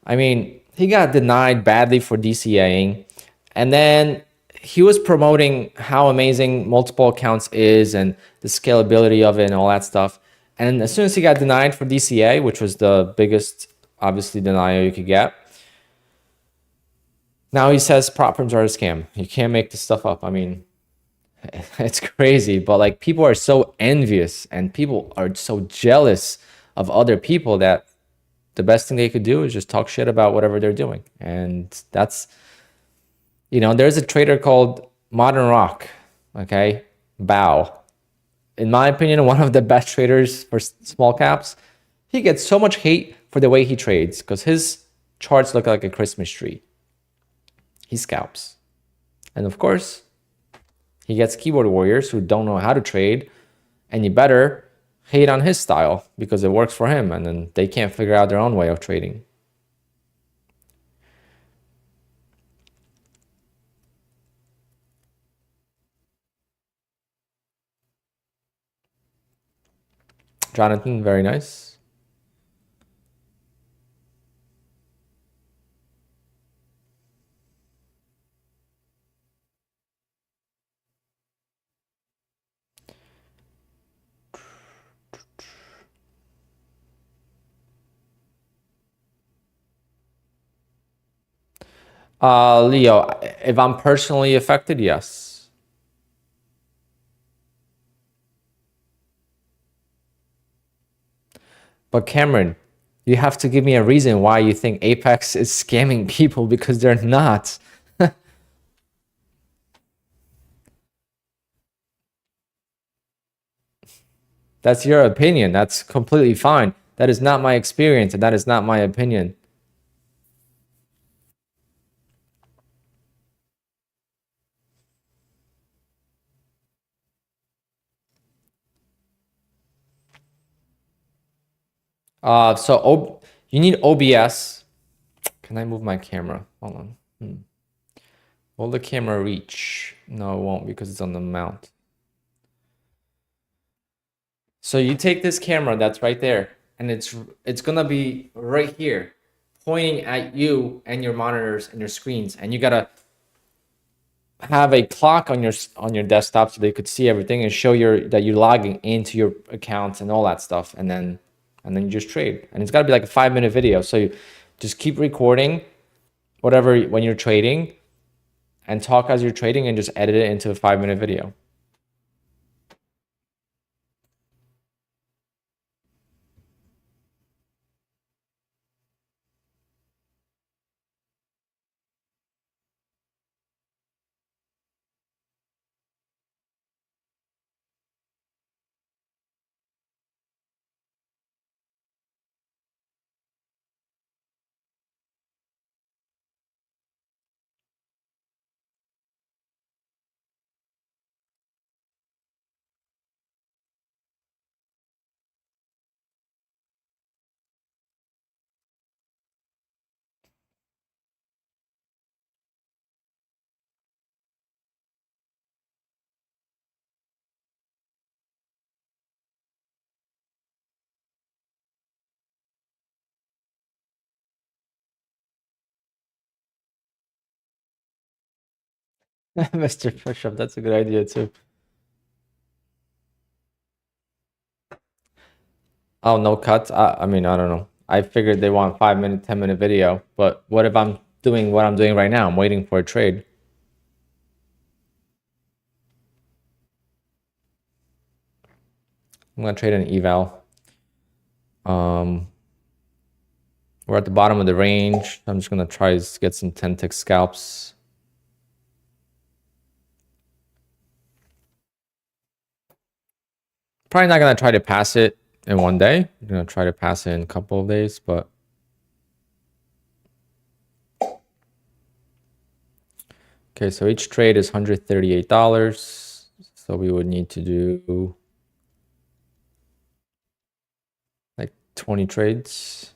S1: I mean, he got denied badly for DCAing, and then he was promoting how amazing multiple accounts is and the scalability of it and all that stuff. And as soon as he got denied for DCA, which was the biggest, obviously, denial you could get, now he says prop firms are a scam. You can't make this stuff up. I mean, it's crazy, but like people are so envious and people are so jealous of other people that the best thing they could do is just talk shit about whatever they're doing. And that's, there's a trader called Modern Rock, okay? Bow. In my opinion, one of the best traders for small caps. He gets so much hate for the way he trades because his charts look like a Christmas tree. He scalps. And of course, he gets keyboard warriors who don't know how to trade, and you better hate on his style because it works for him, and then they can't figure out their own way of trading. Jonathan, very nice. Leo, if I'm personally affected, yes. But Cameron, you have to give me a reason why you think Apex is scamming people because they're not. That's your opinion. That's completely fine. That is not my experience, and that is not my opinion. You need OBS. Can I move my camera? Hold on. Will the camera reach? No, it won't because it's on the mount. So you take this camera that's right there, and it's gonna be right here, pointing at you and your monitors and your screens, and you gotta have a clock on your desktop so they could see everything and show that you're logging into your accounts and all that stuff, and then you just trade. And it's got to be like a 5-minute video, so you just keep recording whatever when you're trading and talk as you're trading and just edit it into a 5-minute video. Mr. Pushup, that's a good idea too. Oh, no cuts. I mean, I don't know. I figured they want 5-minute, 10-minute video, but what if I'm doing what I'm doing right now? I'm waiting for a trade. I'm gonna trade an eval. We're at the bottom of the range. I'm just gonna try to get some 10-tick scalps. Probably not gonna try to pass it in one day. I'm gonna try to pass it in a couple of days, but okay, so each trade is $138. So we would need to do like 20 trades.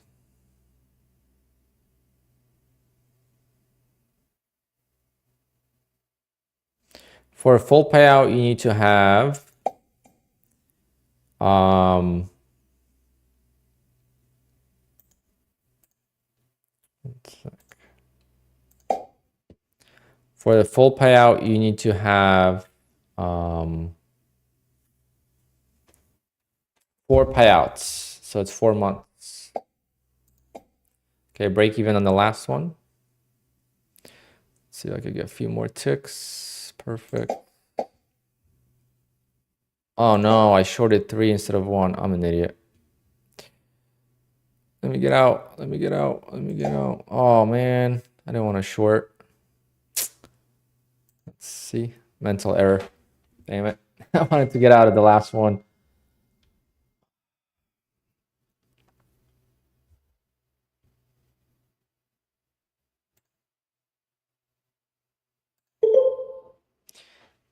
S1: For a full payout, you need to have um, for the full payout, you need to have 4 payouts. So it's 4 months. Okay, break even on the last one. Let's see if I could get a few more ticks. Perfect. Oh no, I shorted 3 instead of 1. I'm an idiot. Let me get out. Let me get out. Let me get out. Oh man, I didn't want to short. Let's see. Mental error. Damn it. I wanted to get out of the last one.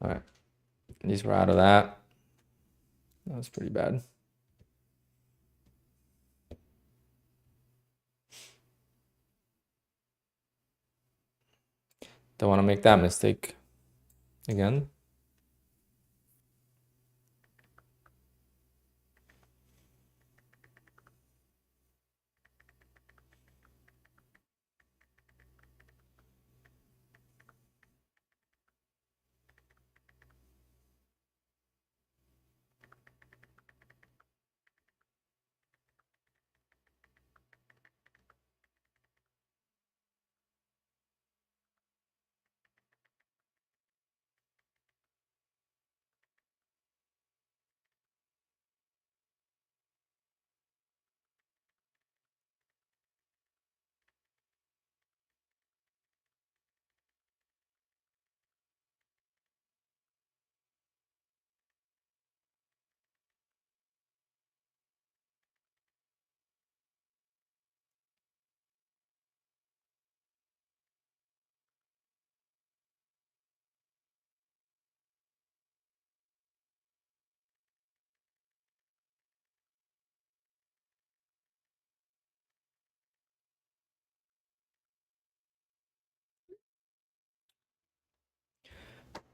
S1: All right. At least we're out of that. That was pretty bad. Don't want to make that mistake again.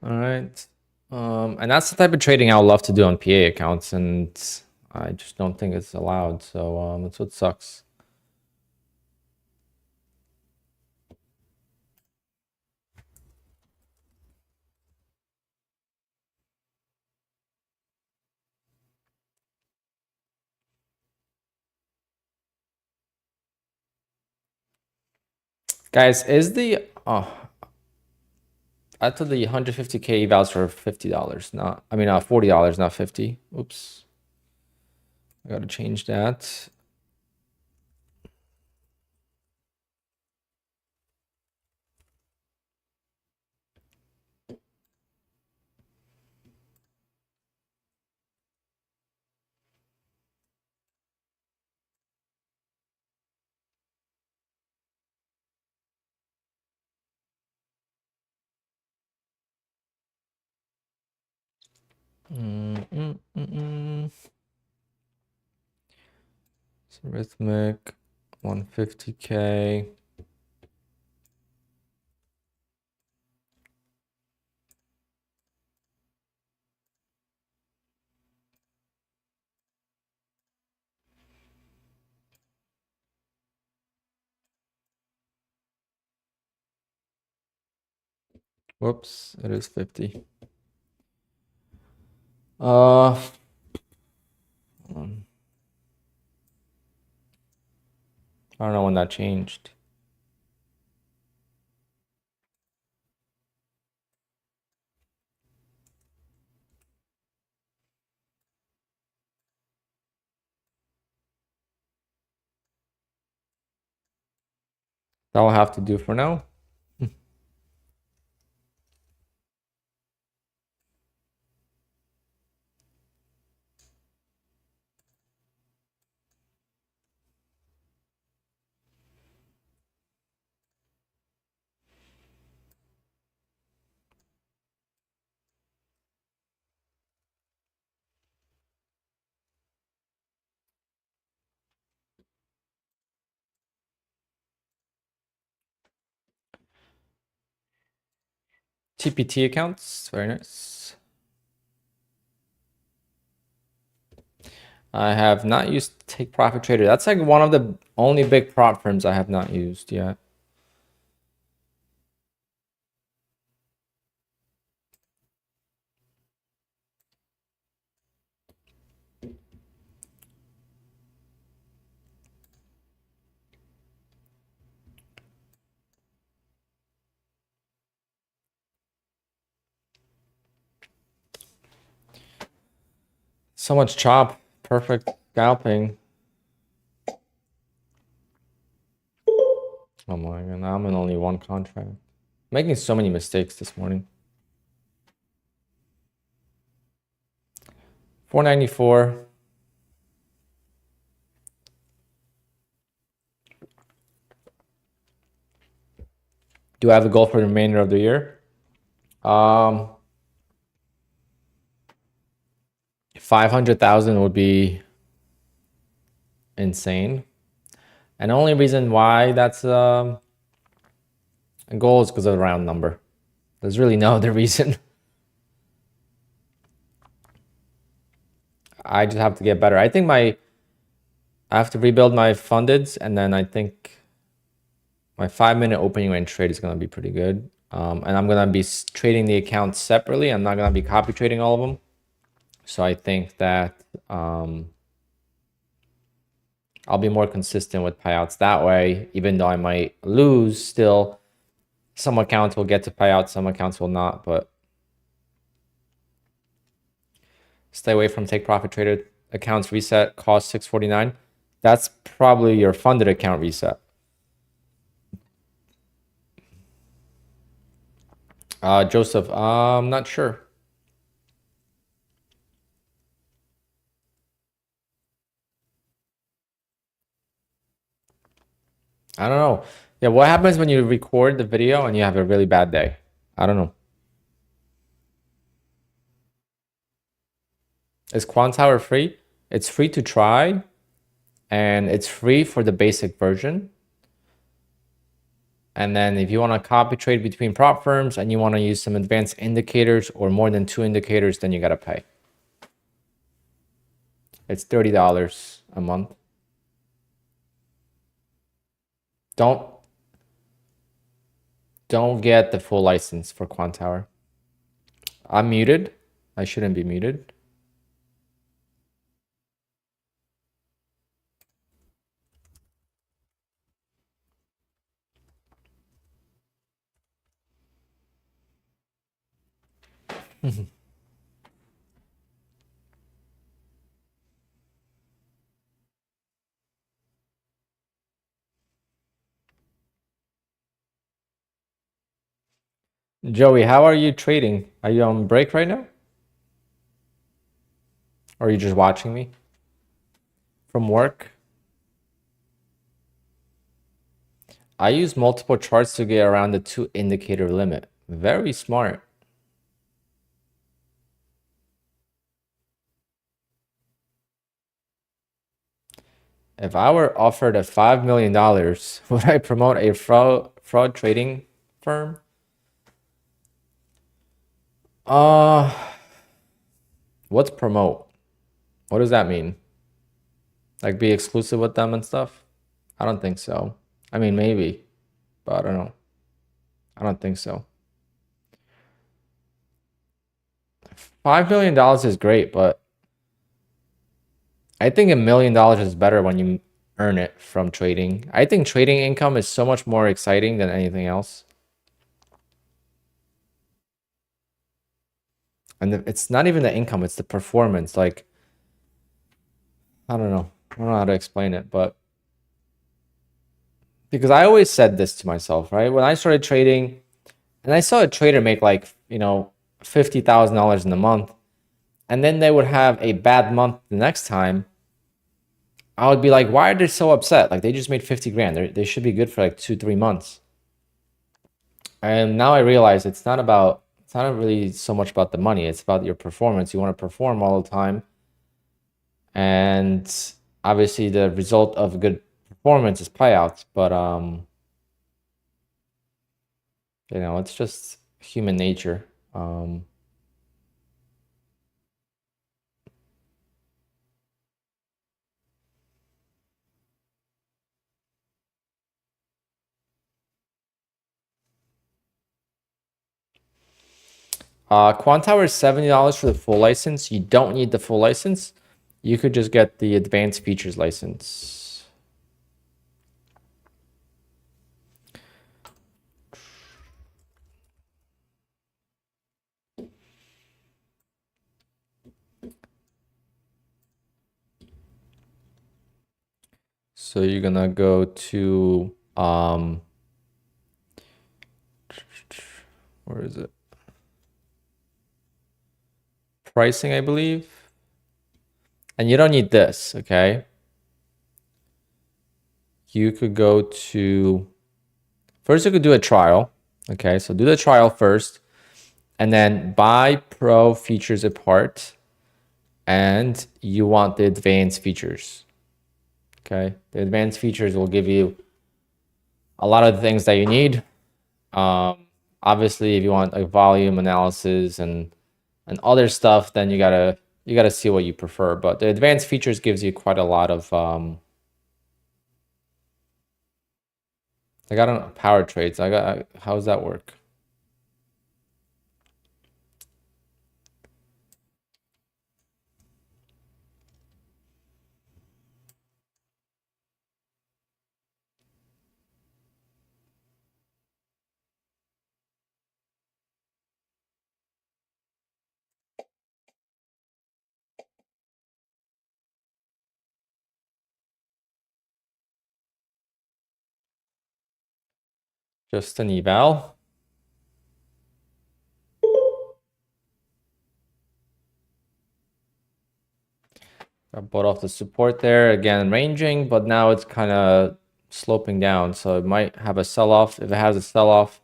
S1: All right. And that's the type of trading I would love to do on PA accounts, and I just don't think it's allowed. So that's what sucks. Guys, is the I thought the 150K evals for $50, not I mean $40, not 50. Oops. I gotta change that. It's Rhythmic 150K. Whoops, it is 50. I don't know when that changed. That'll have to do for now. TPT accounts, very nice. I have not used Take Profit Trader. That's like one of the only big prop firms I have not used yet. So much chop, perfect scalping. Oh my god, now I'm in only one contract. Making so many mistakes this morning. 494. Do I have a goal for the remainder of the year? 500,000 would be insane. And the only reason why that's a goal is because of the round number. There's really no other reason. I just have to get better. I think I have to rebuild my fundeds, and then I think my 5-minute opening range trade is going to be pretty good. And I'm going to be trading the accounts separately. I'm not going to be copy trading all of them. So I think that I'll be more consistent with payouts that way. Even though I might lose, still some accounts will get to payouts, some accounts will not. But stay away from Take Profit Trader accounts. Reset cost 649. That's probably your funded account reset. Joseph, I'm not sure. I don't know. Yeah, what happens when you record the video and you have a really bad day? I don't know. Is QUANTOWER free? It's free to try, and it's free for the basic version. And then if you want to copy trade between prop firms and you want to use some advanced indicators or more than 2 indicators, then you got to pay. It's $30 a month. Don't get the full license for QUANTOWER. I'm muted. I shouldn't be muted. Joey, how are you trading? Are you on break right now? Or are you just watching me from work? I use multiple charts to get around the 2 indicator limit. Very smart. If I were offered a $5 million, would I promote a fraud trading firm? What's promote? What does that mean? Like be exclusive with them and stuff? I don't think so. I mean, maybe, but I don't know. I don't think so. $5 million is great, but I think $1 million is better when you earn it from trading. I think trading income is so much more exciting than anything else. And it's not even the income, it's the performance. Like, I don't know. I don't know how to explain it, but because I always said this to myself, right? When I started trading and I saw a trader make like, $50,000 in a month, and then they would have a bad month the next time, I would be like, why are they so upset? Like they just made 50 grand. They should be good for like 2-3 months. And now I realize it's not really so much about the money. It's about your performance. You want to perform all the time. And obviously the result of good performance is payouts. But, it's just human nature. QUANTOWER is $70 for the full license. You don't need the full license. You could just get the advanced features license. So you're gonna go to where is it? Pricing, I believe. And you don't need this, okay? You could go to, first you could do a trial. Okay, so do the trial first and then buy pro features apart and you want the advanced features. Okay, the advanced features will give you a lot of the things that you need. Obviously, if you want like volume analysis and other stuff, then you gotta see what you prefer. But the advanced features gives you quite a lot of I got on power trades. How does that work? Just an eval. I bought off the support there again, ranging, but now it's kind of sloping down, so it might have a sell-off. If it has a sell-off,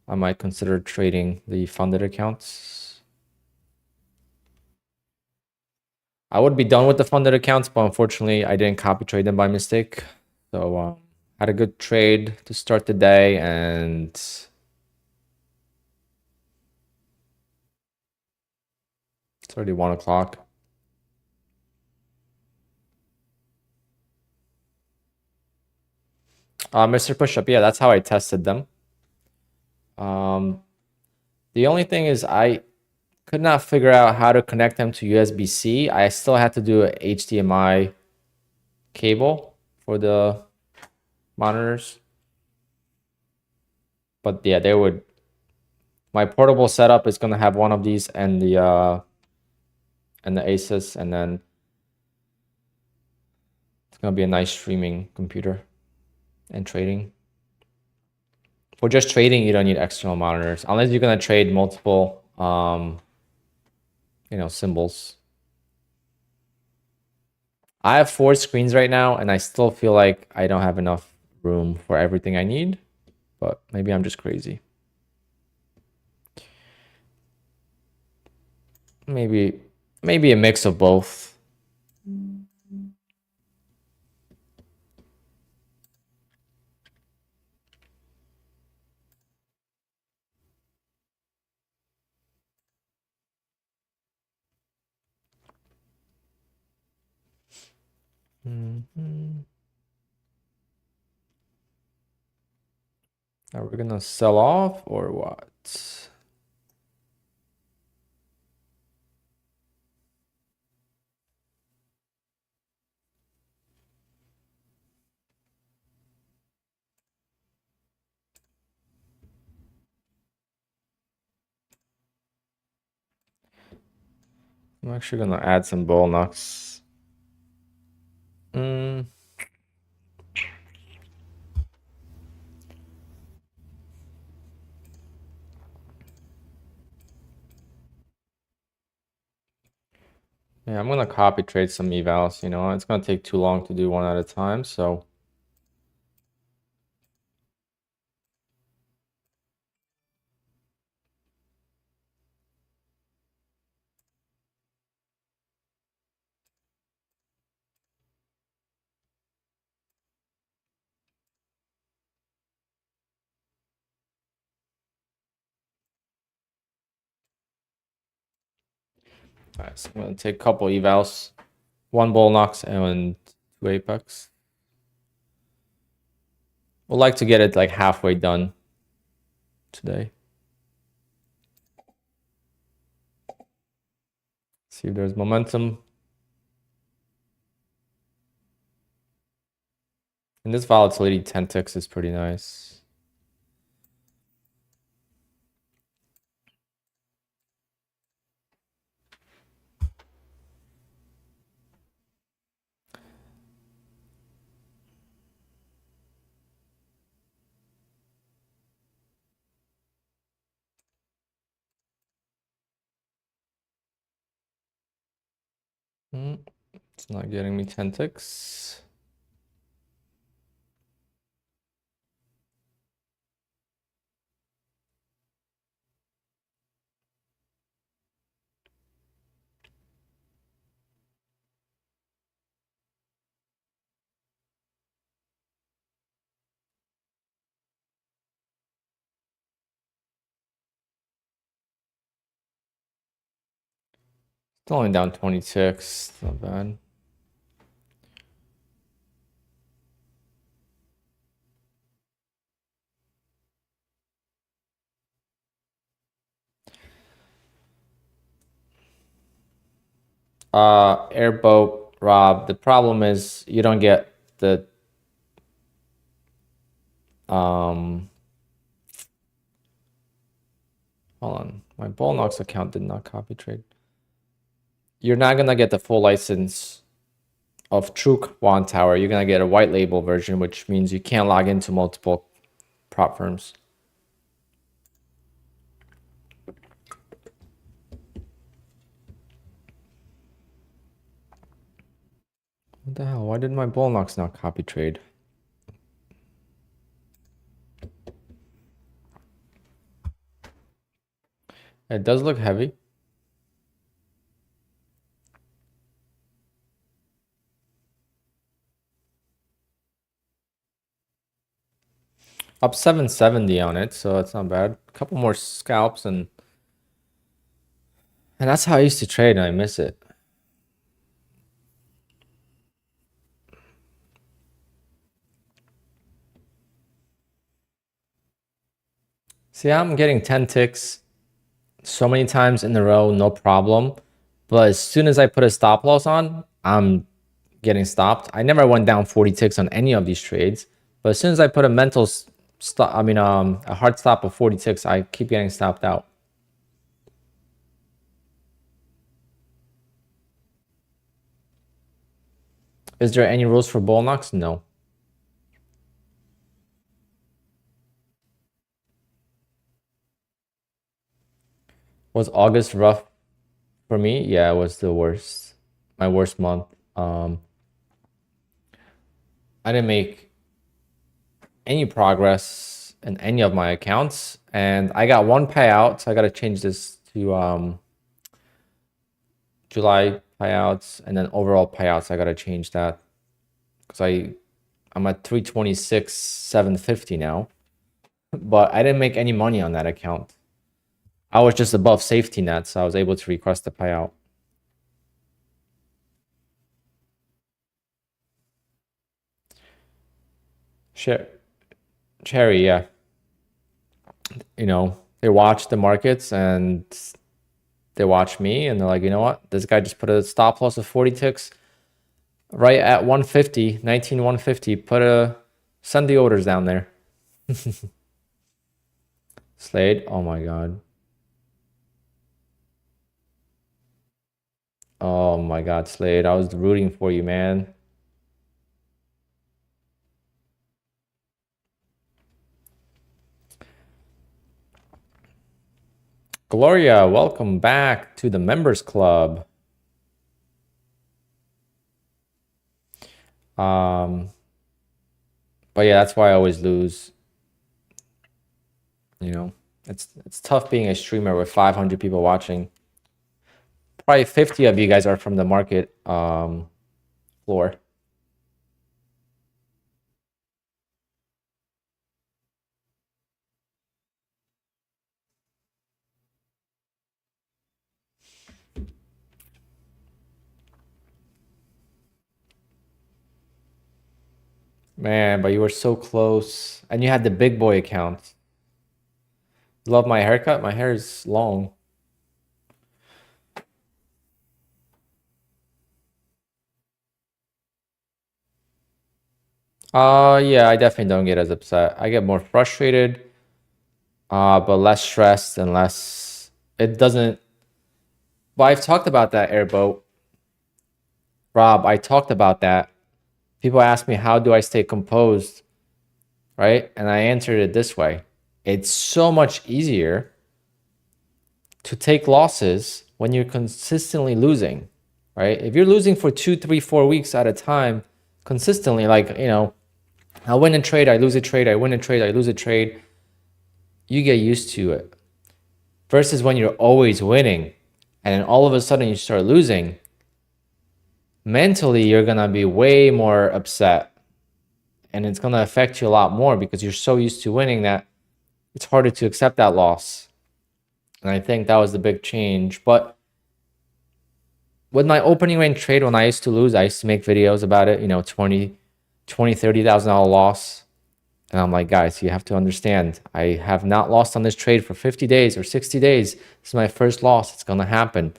S1: I might consider trading the funded accounts. I would be done with the funded accounts, but unfortunately, I didn't copy trade them by mistake. So had a good trade to start the day, and it's already 1 o'clock. Mr. Pushup, yeah, that's how I tested them. The only thing is I could not figure out how to connect them to USB-C. I still had to do a HDMI cable for the monitors. But yeah, they would. My portable setup is gonna have one of these and the Asus, and then it's gonna be a nice streaming computer and trading. For just trading, you don't need external monitors unless you're gonna trade multiple symbols. I have 4 screens right now, and I still feel like I don't have enough room for everything I need, but maybe I'm just crazy. Maybe a mix of both. Are we gonna sell off or what? I'm actually gonna add some bull knocks. Yeah, I'm gonna copy trade some evals. It's gonna take too long to do one at a time, so All right, so I'm gonna take a couple evals, 1 bull knocks and 2 apex. We'd like to get it like halfway done today. See if there's momentum. And this volatility 10 ticks is pretty nice. It's not getting me 10 ticks. It's only down 20 ticks. Not bad. Airboat, Rob. The problem is you don't get the hold on. My Bull Knox account did not copy trade. You're not gonna get the full license of true QUANTOWER. You're gonna get a white label version, which means you can't log into multiple prop firms. What the hell? Why did my Bull Knox not copy trade? It does look heavy. Up 770 on it, so it's not bad. A couple more scalps and that's how I used to trade and I miss it. See, I'm getting 10 ticks so many times in a row, no problem. But as soon as I put a stop loss on, I'm getting stopped. I never went down 40 ticks on any of these trades. But as soon as I put a mental stop, a hard stop of 40 ticks, I keep getting stopped out. Is there any rules for bull knocks? No. Was August rough for me? Yeah, it was the worst. My worst month. I didn't make any progress in any of my accounts, and I got one payout, so I got to change this to July payouts, and then overall payouts. I got to change that because I'm at 326 750 now, but I didn't make any money on that account. I was just above safety net, so I was able to request the payout. Cherry, yeah. You know, they watch the markets and they watch me and they're like, you know what? This guy just put a stop loss of 40 ticks right at 150, 19150. Send the orders down there. Slade, oh my god. Oh my god, Slade. I was rooting for you, man. Gloria, welcome back to the members club. But yeah, that's why I always lose. You know, it's tough being a streamer with 500 people watching. Probably 50 of you guys are from the market floor. Man, but you were so close. And you had the big boy account. Love my haircut? My hair is long. Yeah, I definitely don't get as upset. I get more frustrated, but less stressed and less. It doesn't. Well, I've talked about that airboat, Rob. I talked about that. People ask me, how do I stay composed, right? And I answered it this way: it's so much easier to take losses when you're consistently losing, right? If you're losing for 2, 3, 4 weeks at a time, consistently, like, I win a trade, I lose a trade, I win a trade, I lose a trade, you get used to it. Versus when you're always winning and then all of a sudden you start losing, mentally you're gonna be way more upset and it's gonna affect you a lot more because you're so used to winning that it's harder to accept that loss. And I think that was the big change. But with my opening range trade, when I used to lose, I used to make videos about it, 20, $30,000 loss. And I'm like, guys, you have to understand, I have not lost on this trade for 50 days or 60 days. This is my first loss. It's going to happen.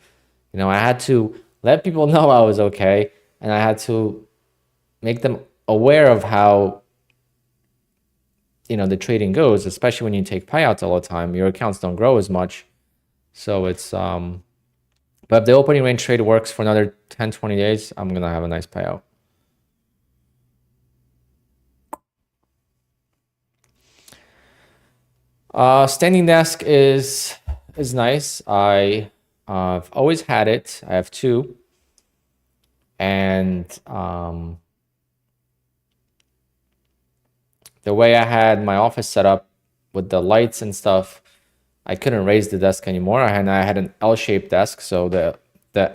S1: I had to let people know I was okay. And I had to make them aware of how, the trading goes, especially when you take payouts all the time. Your accounts don't grow as much. So but if the opening range trade works for another 10, 20 days, I'm going to have a nice payout. Standing desk is nice. I've always had it. I have two, and the way I had my office set up with the lights and stuff, I couldn't raise the desk anymore. I had an L-shaped desk, so the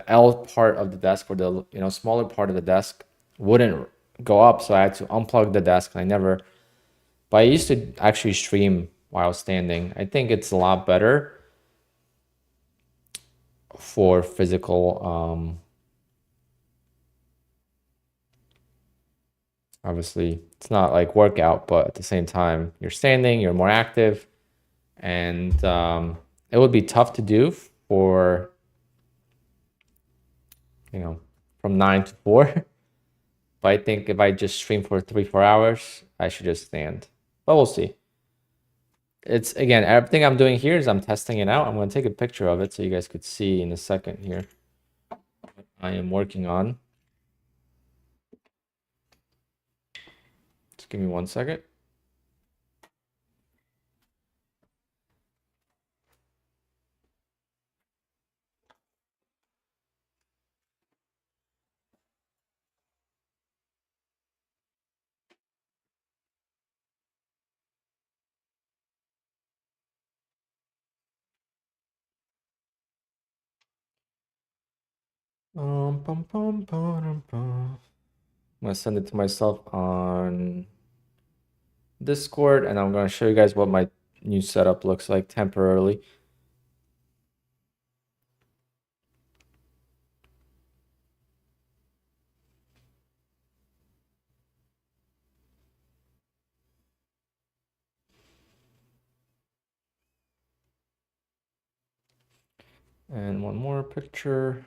S1: L part of the desk, or the smaller part of the desk, wouldn't go up. So I had to unplug the desk. I never, but I used to actually stream while standing. I think it's a lot better for physical. Obviously, it's not like workout, but at the same time, you're standing, you're more active, and it would be tough to do for from 9 to 4. But I think if I just stream for 3, 4 hours, I should just stand. But we'll see. It's, again, everything I'm doing here is I'm testing it out. I'm going to take a picture of it so you guys could see in a second here. I am working on. Just give me 1 second. I'm going to send it to myself on Discord, and I'm going to show you guys what my new setup looks like temporarily. And one more picture.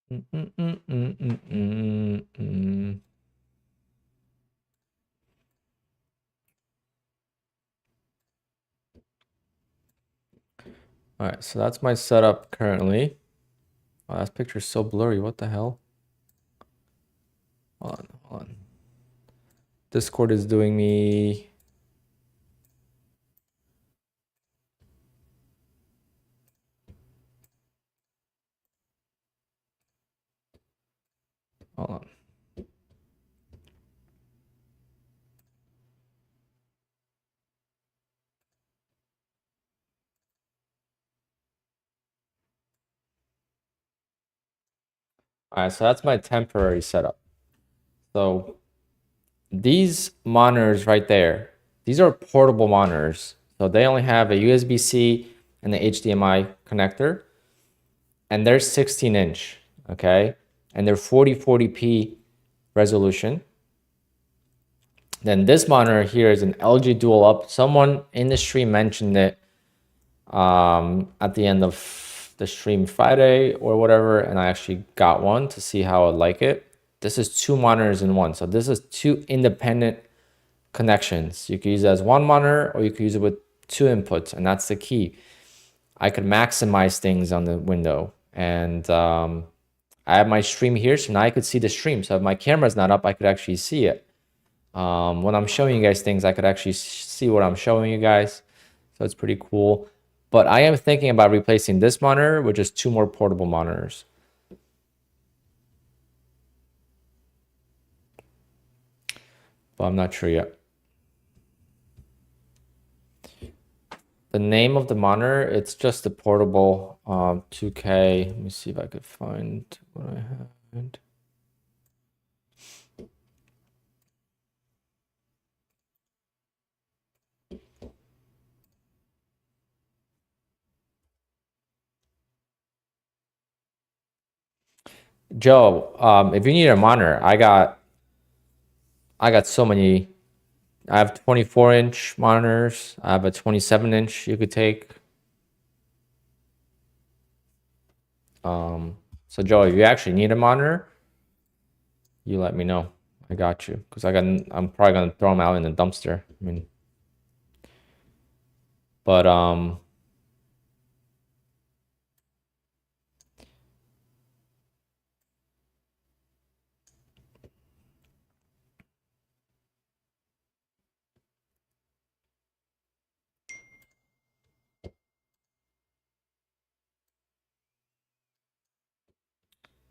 S1: All right, so that's my setup currently. Oh, that picture's so blurry. What the hell? Hold on, hold on. Discord is doing me. Hold on. All right, so that's my temporary setup. So these monitors right there, these are portable monitors. So they only have a USB-C and the HDMI connector, and they're 16-inch, okay? And they're 4040p resolution. Then this monitor here is an LG dual up. Someone in the stream mentioned it at the end of the stream Friday or whatever, and I actually got one to see how I like it. This is two monitors in one. So this is two independent connections. You can use it as one monitor or you can use it with two inputs, and that's the key. I could maximize things on the window, and I have my stream here, so now I could see the stream. So if my camera's not up, I could actually see it. When I'm showing you guys things, I could actually see what I'm showing you guys. So it's pretty cool. But I am thinking about replacing this monitor with just two more portable monitors. But I'm not sure yet. The name of the monitor, it's just a portable 2K. Let me see if I could find what I had. Joe, if you need a monitor, I got so many. I have 24-inch monitors. I have a 27-inch you could take. So Joe, if you actually need a monitor, you let me know. I got you, because I'm probably gonna throw them out in the dumpster. I mean, but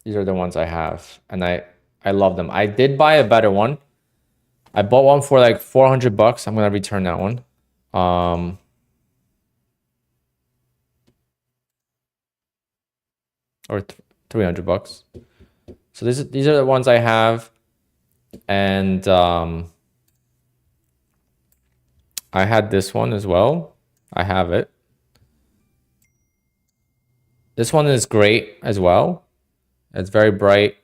S1: these are the ones I have, and I love them. I did buy a better one. I bought one for like 400 bucks. I'm gonna return that one. Or 300 bucks. So these are the ones I have, and I had this one as well. I have it. This one is great as well. It's very bright,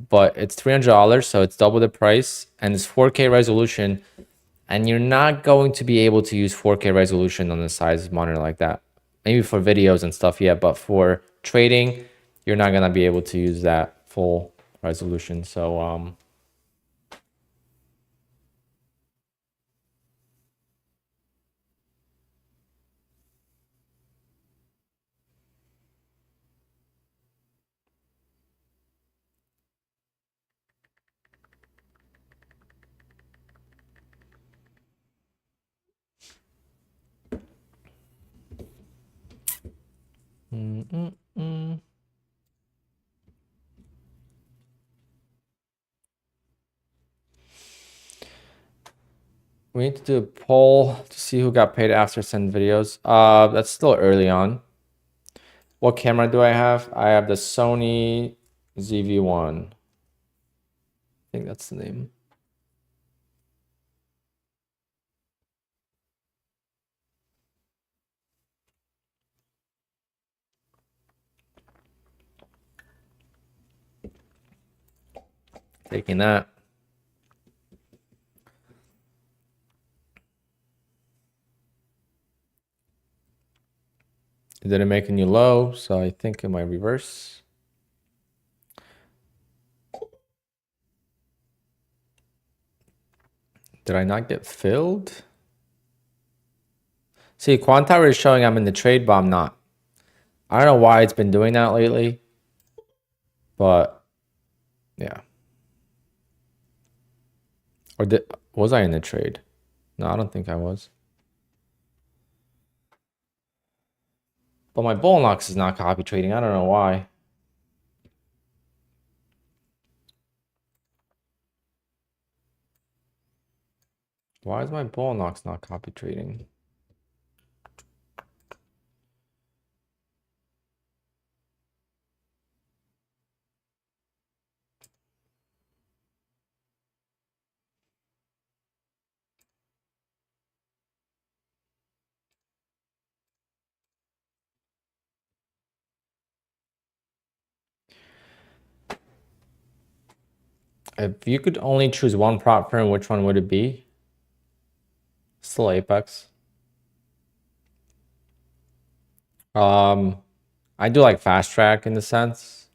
S1: but it's $300, so it's double the price, and it's 4K resolution. And you're not going to be able to use 4K resolution on a size monitor like that. Maybe for videos and stuff, yeah, but for trading, you're not gonna be able to use that full resolution. So we need to do a poll to see who got paid after send videos. That's still early on. What camera do I have? I have the Sony ZV-1. I think that's the name. Taking that. It didn't make a new low, so I think it might reverse. Did I not get filled? See, QUANTOWER is showing I'm in the trade, but I'm not. I don't know why it's been doing that lately, but yeah. Or was I in the trade? No, I don't think I was. But my Bullnox is not copy trading. I don't know why. Why is my Bullnox not copy trading? If you could only choose one prop firm, which one would it be? Still Apex. I do like fast track in the sense.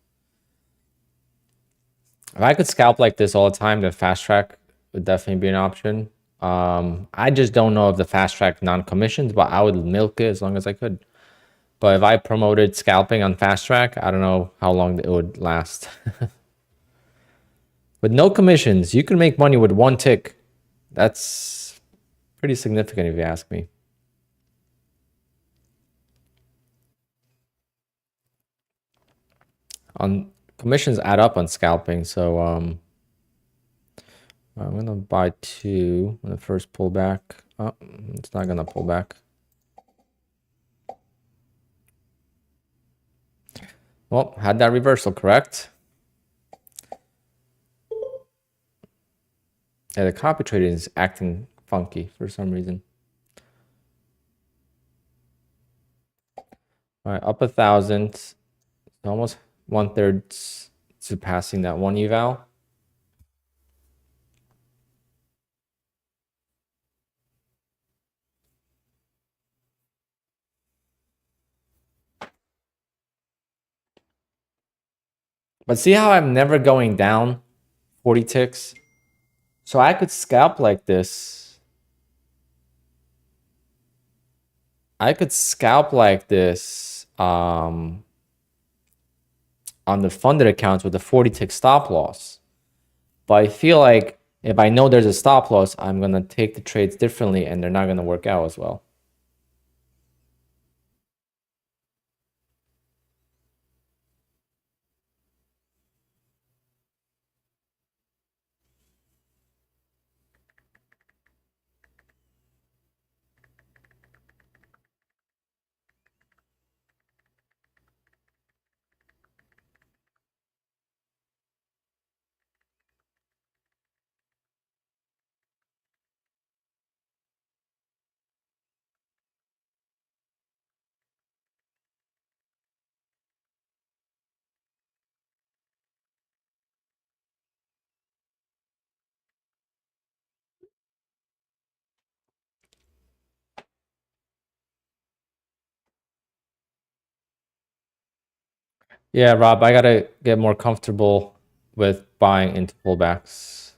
S1: If I could scalp like this all the time, then fast track would definitely be an option. I just don't know if the fast track non-commissions, but I would milk it as long as I could. But if I promoted scalping on fast track, I don't know how long it would last. With no commissions, you can make money with one tick. That's pretty significant if you ask me. On commissions add up on scalping, so I'm gonna buy 2 on the first pullback. Oh, it's not gonna pull back. Well, had that reversal, correct? Yeah, the copy trading is acting funky for some reason. All right, up 1,000, almost 1/3 surpassing that one eval. But see how I'm never going down 40 ticks? So I could scalp like this. I could scalp like this on the funded accounts with a 40 tick stop loss. But I feel like if I know there's a stop loss, I'm going to take the trades differently and they're not going to work out as well. Yeah, Rob, I got to get more comfortable with buying into pullbacks.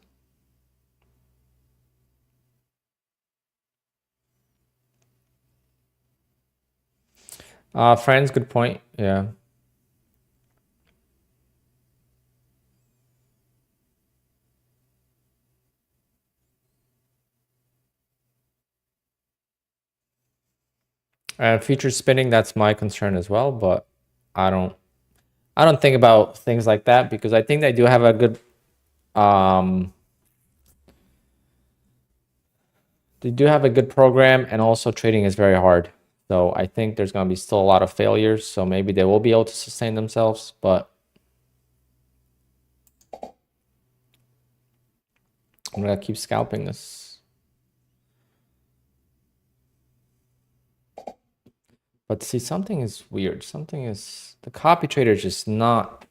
S1: Friends, good point. Yeah. Future spinning, that's my concern as well, but I don't think about things like that because I think they do have a good program, and also trading is very hard. So I think there's going to be still a lot of failures, so maybe they will be able to sustain themselves, but I'm going to keep scalping this. But see, something is weird. The copy trader is just not.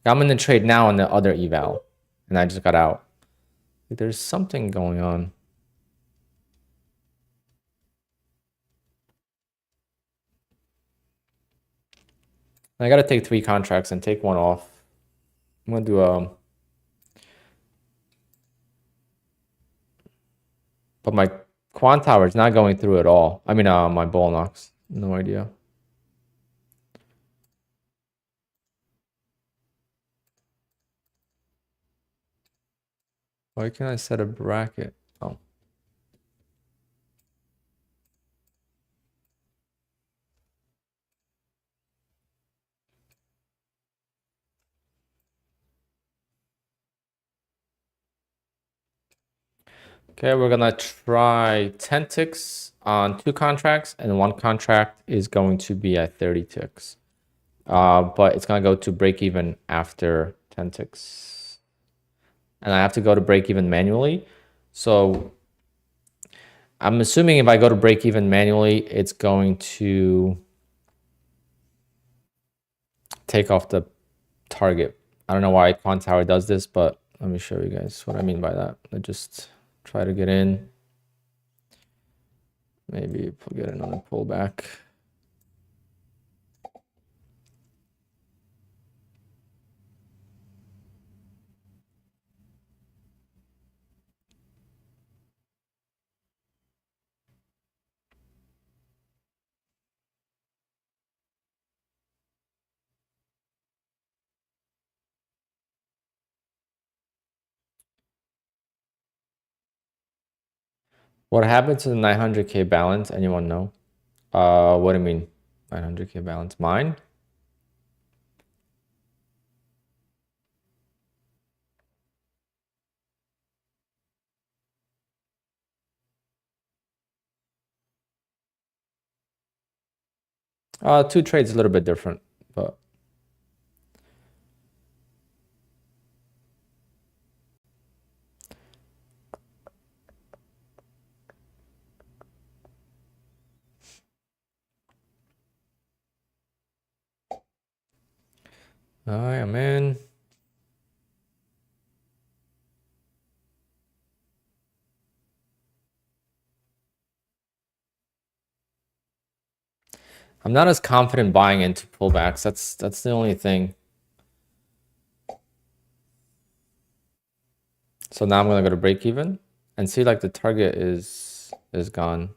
S1: I'm in the trade now on the other eval, and I just got out. There's something going on. I got to take 3 contracts and take one off. I'm going to do But my QUANTOWER is not going through at all. I mean, my ball knocks. No idea. Why can't I set a bracket? Oh. Okay, we're gonna try 10 ticks on 2 contracts, and 1 contract is going to be at 30 ticks. But it's gonna go to break even after 10 ticks. And I have to go to break even manually. So I'm assuming if I go to break even manually, it's going to take off the target. I don't know why QUANTOWER does this, but let me show you guys what I mean by that. I just try to get in. Maybe get another pullback. What happened to the 900K balance? Anyone know? What do you mean? 900K balance? Mine? Two trades a little bit different, but I am in. I'm not as confident buying into pullbacks. That's the only thing. So now I'm gonna go to break even and see like the target is gone.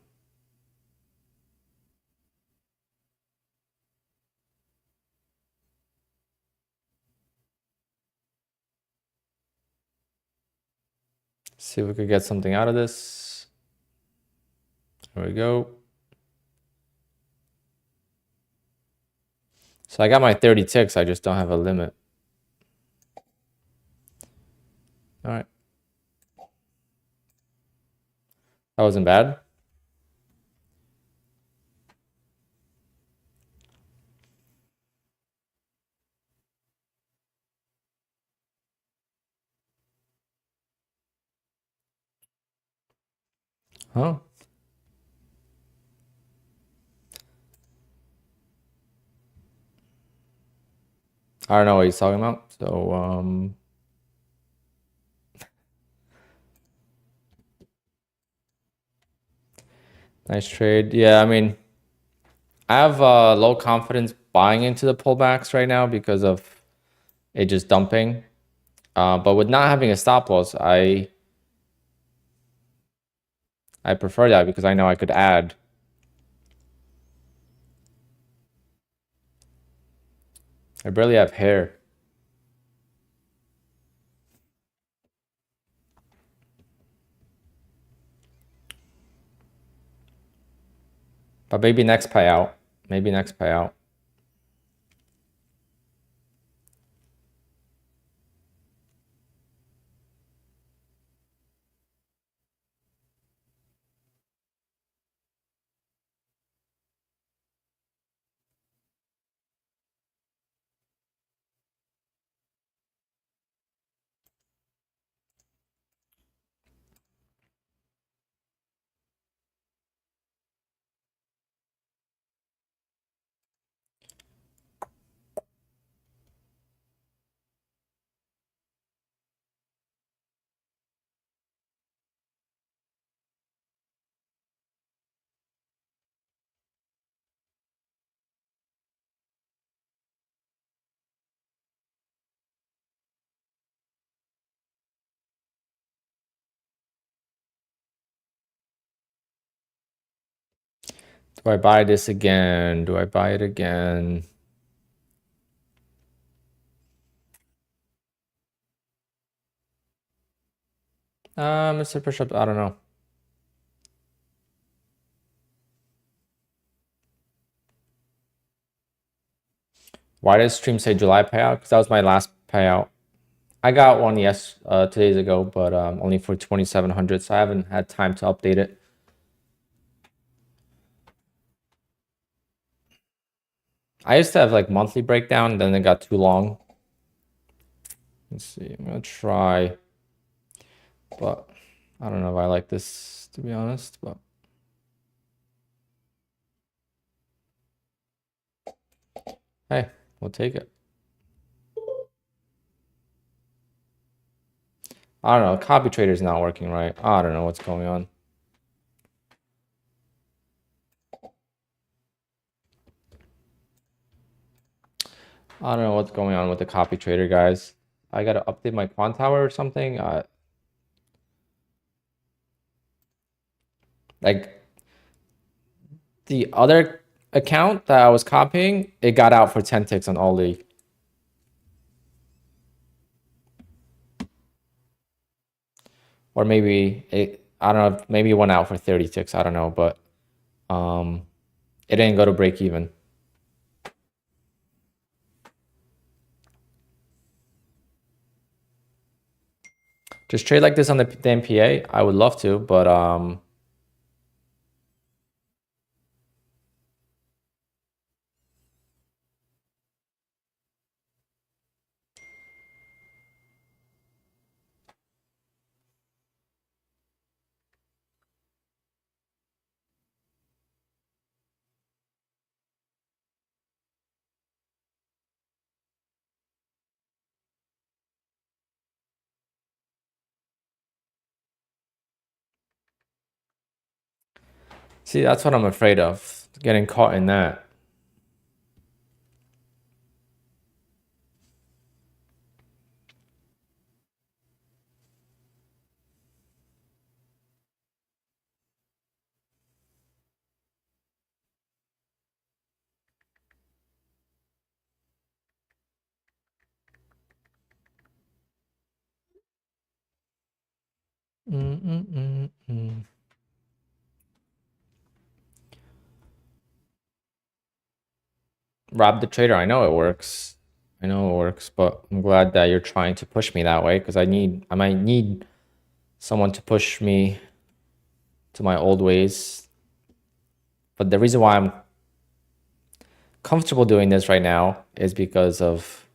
S1: See if we could get something out of this. There we go. So I got my 30 ticks. I just don't have a limit. All right. That wasn't bad. Huh? I don't know what he's talking about. So, nice trade. Yeah, I mean, I have low confidence buying into the pullbacks right now because of it just dumping. But with not having a stop loss, I prefer that because I know I could add. I barely have hair. But maybe next payout. Maybe next payout. Do I buy this again? Do I buy it again? Mr. Push-Up, I don't know. Why does stream say July payout? Because that was my last payout. I got one 2 days ago, but only for 2,700, so I haven't had time to update it. I used to have like monthly breakdown, then it got too long. Let's see, I'm gonna try, but I don't know if I like this, to be honest, but hey, we'll take it. I don't know, copy trader's not working right. I don't know what's going on. I don't know what's going on with the copy trader, guys. I gotta update my QUANTOWER or something. Like the other account that I was copying, it got out for 10 ticks on all league. Or maybe it, I don't know, maybe it went out for 30 ticks. I don't know, but it didn't go to break even. Just trade like this on the MPA. I would love to, but see, that's what I'm afraid of, getting caught in that. Rob the trader. I know it works. I know it works, but I'm glad that you're trying to push me that way because I might need someone to push me to my old ways. But the reason why I'm comfortable doing this right now is because of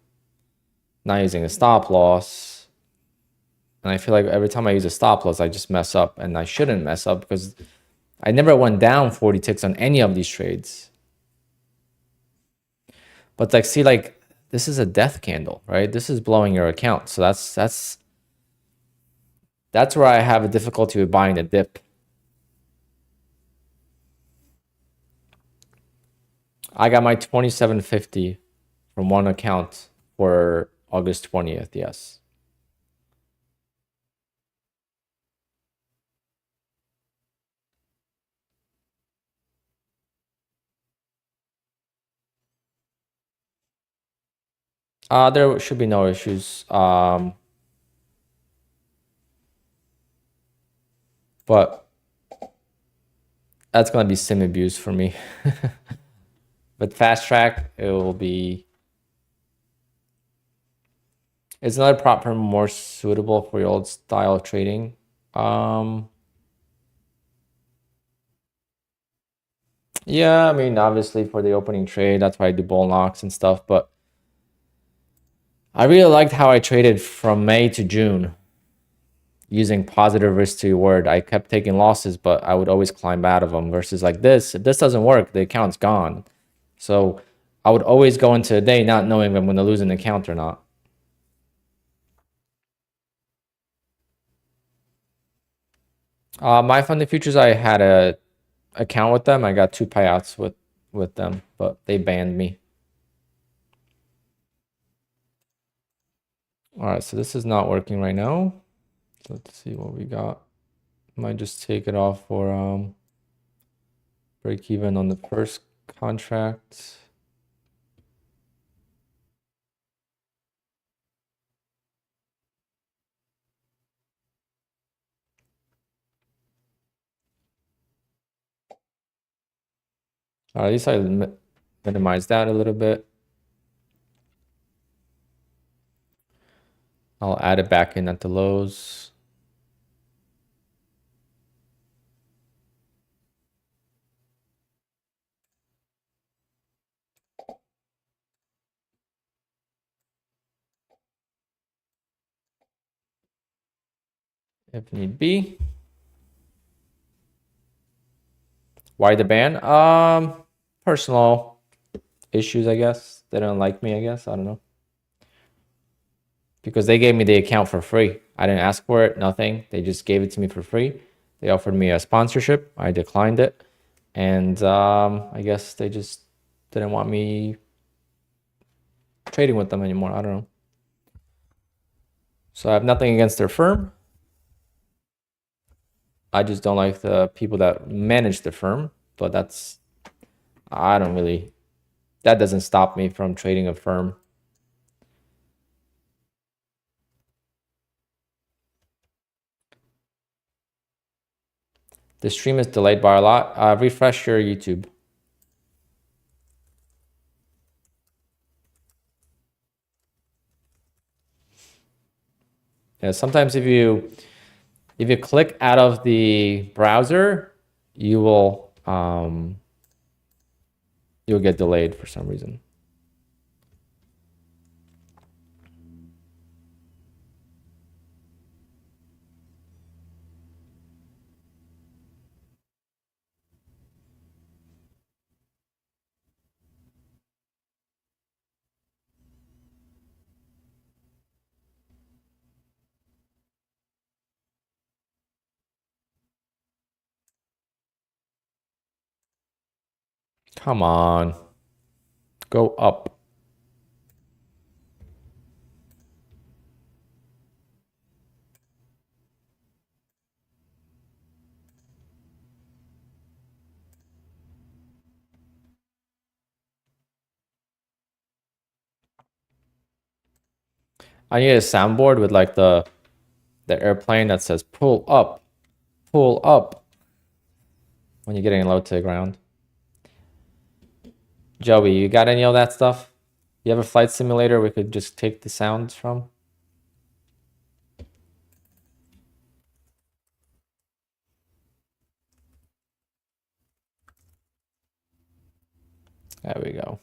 S1: not using a stop loss. And I feel like every time I use a stop loss, I just mess up, and I shouldn't mess up because I never went down 40 ticks on any of these trades. But like, see, like this is a death candle, right? This is blowing your account. So that's where I have a difficulty with buying the dip. I got my 2750 from one account for August 20th, yes. There should be no issues. But that's gonna be sim abuse for me. But fast track, it will be. It's another prop more suitable for your old style of trading. Yeah, I mean, obviously for the opening trade, that's why I do bull knocks and stuff. But I really liked how I traded from May to June using positive risk to reward. I kept taking losses, but I would always climb out of them versus like this. If this doesn't work, the account's gone. So I would always go into a day not knowing if I'm going to lose an account or not. My funded futures, I had a account with them. I got 2 payouts with them, but they banned me. All right, so this is not working right now. So let's see what we got. Might just take it off for Break even on the first contract. At least I minimize that a little bit. I'll add it back in at the lows. If need be. Why the ban? Personal issues, I guess. They don't like me, I guess. I don't know. Because they gave me the account for free. I didn't ask for it, nothing. They just gave it to me for free. They offered me a sponsorship. I declined it. And I guess they just didn't want me trading with them anymore. I don't know. So I have nothing against their firm. I just don't like the people that manage the firm. But that's, I don't really, that doesn't stop me from trading a firm. The stream is delayed by a lot. Refresh your YouTube. Yeah, sometimes if you click out of the browser, you will you'll get delayed for some reason. Come on. Go up. I need a soundboard with like the airplane that says pull up when you're getting low to the ground. Joey, you got any of that stuff? You have a flight simulator we could just take the sounds from? There we go.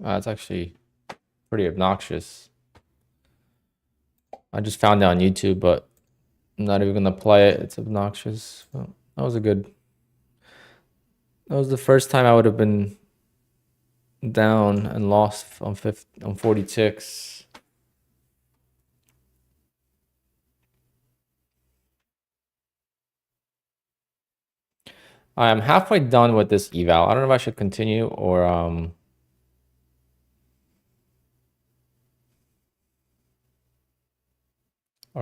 S1: It's actually pretty obnoxious. I just found it on YouTube, but I'm not even gonna play it. It's obnoxious. Well, that was the first time I would have been down and lost on 40 ticks. I'm halfway done with this eval. I don't know if I should continue or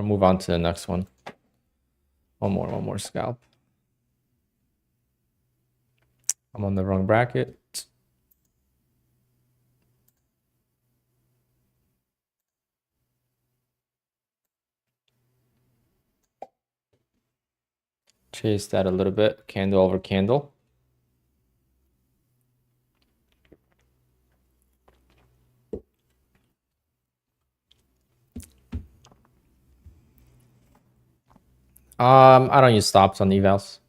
S1: move on to the next one. One more scalp. I'm on the wrong bracket. Chase that a little bit, candle over candle. I don't use stops on evals.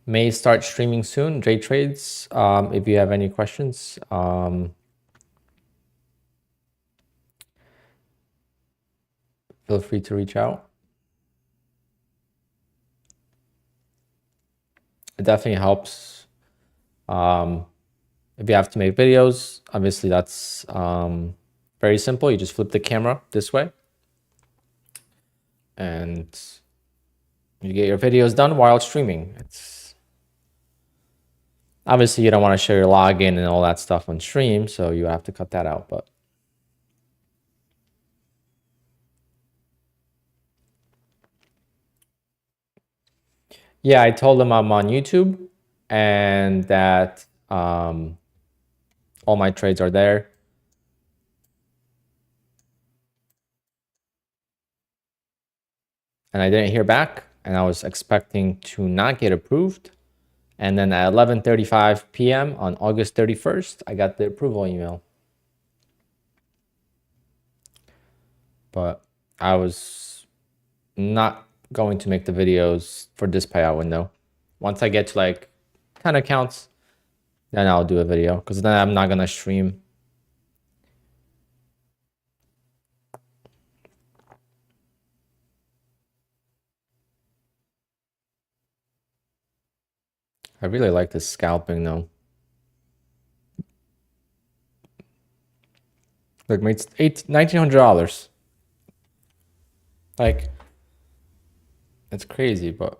S1: May start streaming soon. J Trades. If you have any questions, feel free to reach out. It definitely helps. If you have to make videos, obviously that's Very simple. You just flip the camera this way and you get your videos done while streaming. It's obviously you don't want to show your login and all that stuff on stream, so you have to cut that out, but yeah, I told them I'm on YouTube and that all my trades are there. And I didn't hear back, and I was expecting to not get approved. And then at 11:35 p.m. on August 31st, I got the approval email. But I was not going to make the videos for this payout window. Once I get to like 10 accounts, then I'll do a video, because then I'm not gonna stream. I really like this scalping though. Like, made $1,900. Like, it's crazy, but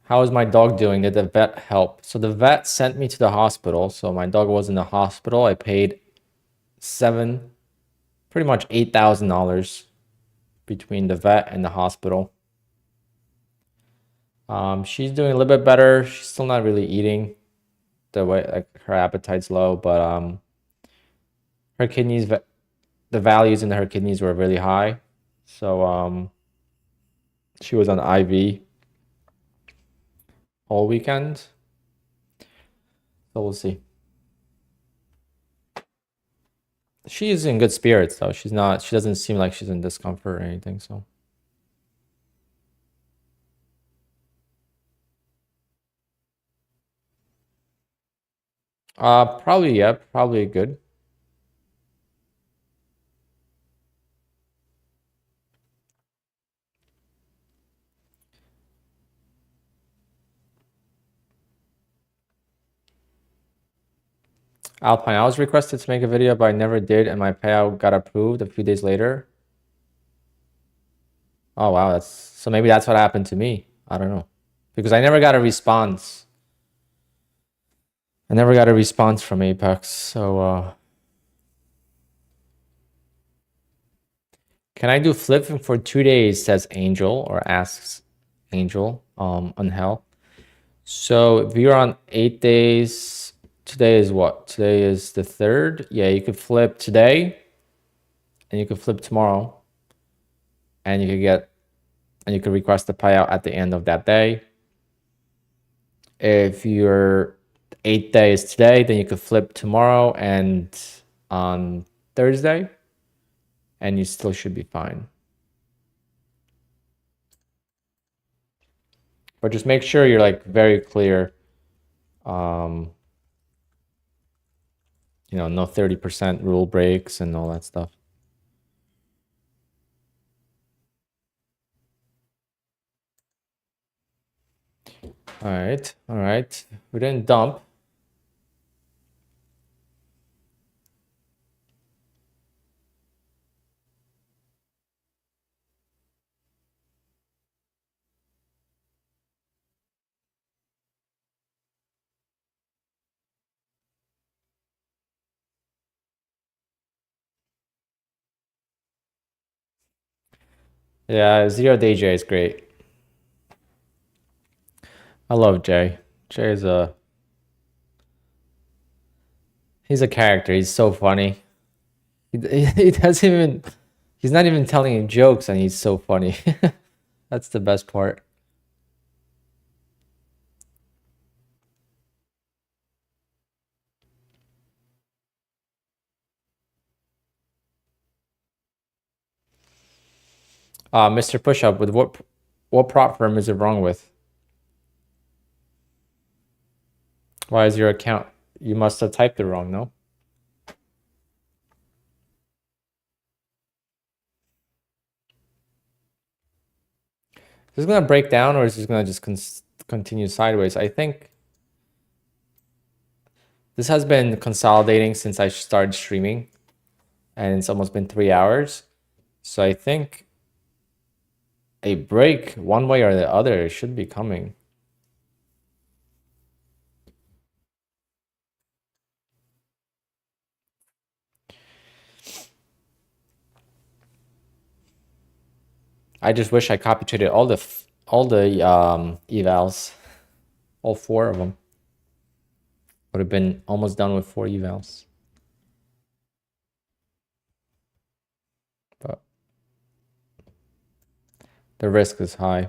S1: how is my dog doing? Did the vet help? So the vet sent me to the hospital. So my dog was in the hospital. I paid pretty much $8,000 between the vet and the hospital. She's doing a little bit better. She's still not really eating the way, like her appetite's low, but her kidneys, the values in her kidneys were really high. So she was on IV all weekend. So we'll see. She is in good spirits though. She doesn't seem like she's in discomfort or anything, so. Probably, yeah, probably good. Alpine, I was requested to make a video, but I never did, and my payout got approved a few days later. Oh wow, so maybe that's what happened to me. I don't know, because I never got a response. I never got a response from Apex, so can I do flipping for 2 days, says Angel, or asks Angel, on Hell. So if you're on 8 days, today is what? Today is the 3rd. Yeah, you could flip today and you could flip tomorrow, and you could request the payout at the end of that day. If you're 8 days today, then you could flip tomorrow and on Thursday, and you still should be fine. But just make sure you're like very clear. No 30% rule breaks and all that stuff. All right. We didn't dump. Yeah, 0 day J is great. I love Jay. Jay is he's a character. He's so funny. He doesn't even, he's not even telling you jokes, and he's so funny. That's the best part. Mr. Pushup, with what prop firm is it wrong with? Why is your account? You must have typed it wrong, no? Is this gonna break down, or is this gonna just continue sideways? I think This has been consolidating since I started streaming, and it's almost been 3 hours. So I think a break one way or the other should be coming. I just wish I copy traded all the evals, all 4 of them. Would have been almost done with 4 evals. But the risk is high.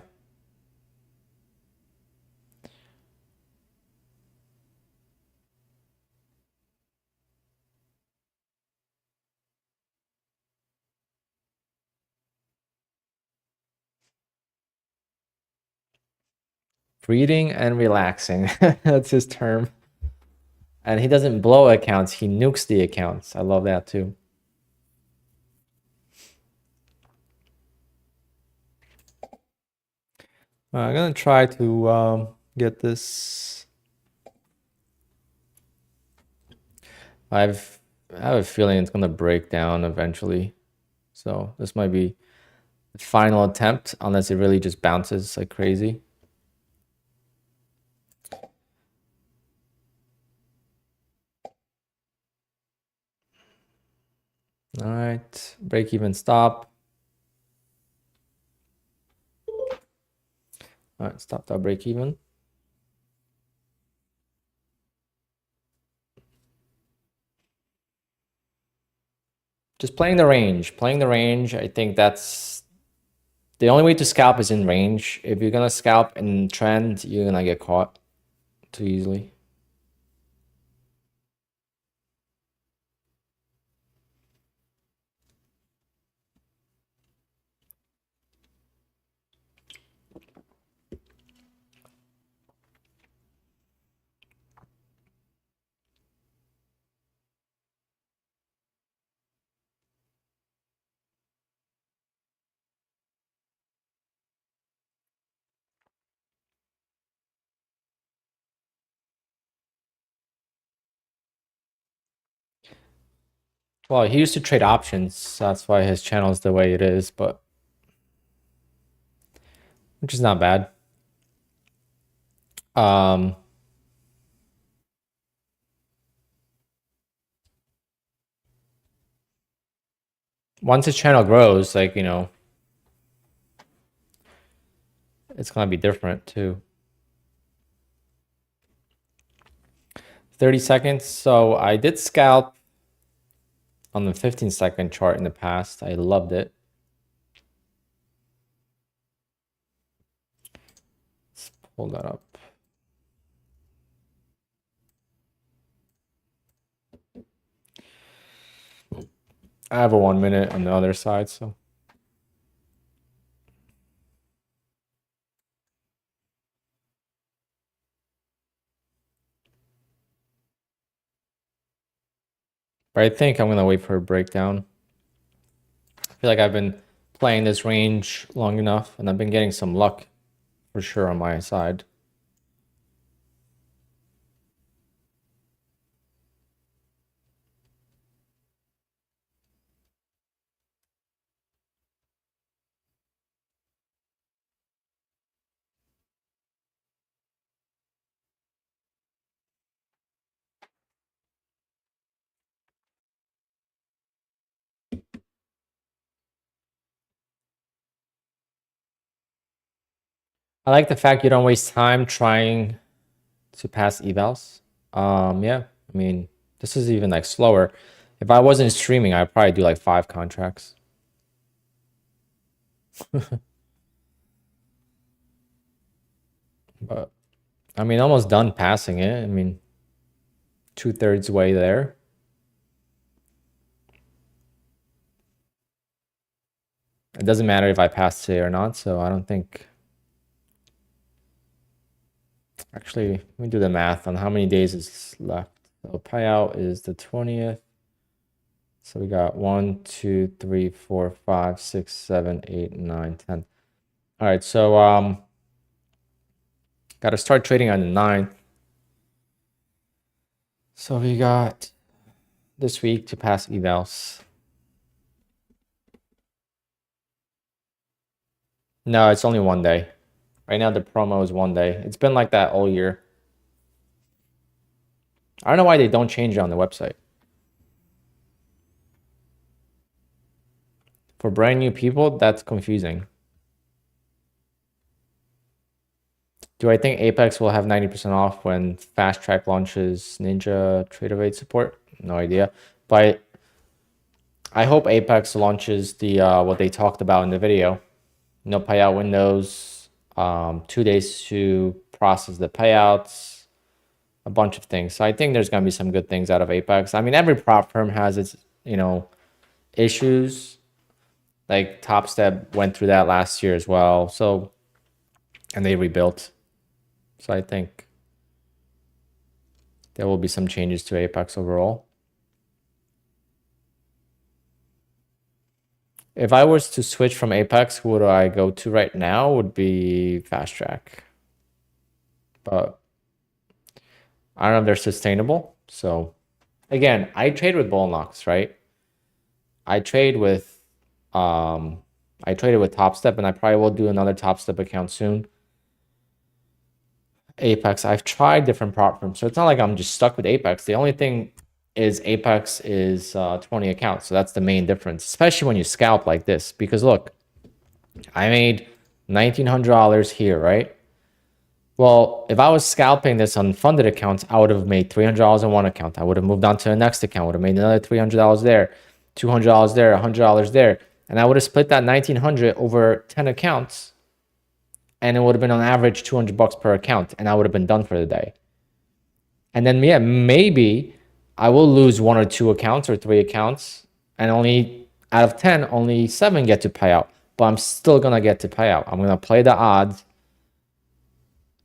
S1: Breathing and relaxing. That's his term. And he doesn't blow accounts, he nukes the accounts. I love that too. I'm gonna try to get this. I have a feeling it's gonna break down eventually. So this might be the final attempt, unless it really just bounces like crazy. All right, break even, stop. All right, stop that break even. Just playing the range. Playing the range, I think that's the only way to scalp is in range. If you're gonna scalp in trend, you're gonna get caught too easily. Well, he used to trade options, so that's why his channel is the way it is, but which is not bad. Once his channel grows, like, you know, it's gonna be different too. 30 seconds. So I did scalp on the 15-second chart in the past. I loved it. Let's pull that up. I have a 1 minute on the other side, so. But I think I'm gonna wait for a breakdown. I feel like I've been playing this range long enough, and I've been getting some luck for sure on my side. I like the fact you don't waste time trying to pass evals. Yeah, I mean, this is even like slower. If I wasn't streaming, I'd probably do like 5 contracts. But I mean, almost done passing it. I mean, 2/3 way there. It doesn't matter if I pass today or not, so I don't think. Actually, let me do the math on how many days is left. So payout is the 20th. So we got 1, 2, 3, 4, 5, 6, 7, 8, 9, 10. All right, so got to start trading on the 9th. So we got this week to pass evals. No, it's only one day. Right now the promo is one day. It's been like that all year. I don't know why they don't change it on the website. For brand new people, that's confusing. Do I think Apex will have 90% off when Fast Track launches Ninja Trade of 8 support? No idea. But I hope Apex launches the what they talked about in the video. No payout windows, 2 days to process the payouts, a bunch of things. So I think there's going to be some good things out of Apex. I mean, every prop firm has its, issues. Like Top Step went through that last year as well. So, and they rebuilt. So I think there will be some changes to Apex overall. If I was to switch from Apex, who would I go to right now? Would be Fast Track. But I don't know if they're sustainable. So again, I trade with Bullnox, right? I trade with I traded with Top Step, and I probably will do another Top Step account soon. Apex, I've tried different prop firms, so it's not like I'm just stuck with Apex. The only thing is Apex is 20 accounts, so that's the main difference, especially when you scalp like this. Because look, I made $1,900 here, right? Well, if I was scalping this on funded accounts, I would have made $300 on one account. I would have moved on to the next account, would have made another $300 there, $200 there, $100 there, and I would have split that 1,900 over 10 accounts, and it would have been on average 200 bucks per account, and I would have been done for the day. And then, yeah, maybe I will lose 1 or 2 accounts or 3 accounts, and only out of 10, only 7 get to pay out. But I'm still gonna get to pay out. I'm gonna play the odds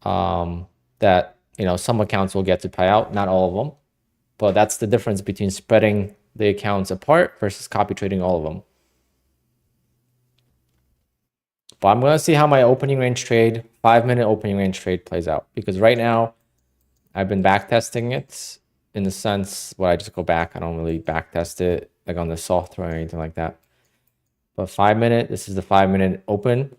S1: that some accounts will get to pay out, not all of them. But that's the difference between spreading the accounts apart versus copy trading all of them. But I'm gonna see how my opening range trade, 5-minute opening range trade plays out, because right now I've been back testing it in the sense where I just go back. I don't really back test it like on the software or anything like that. But 5-minute, this is the 5-minute open.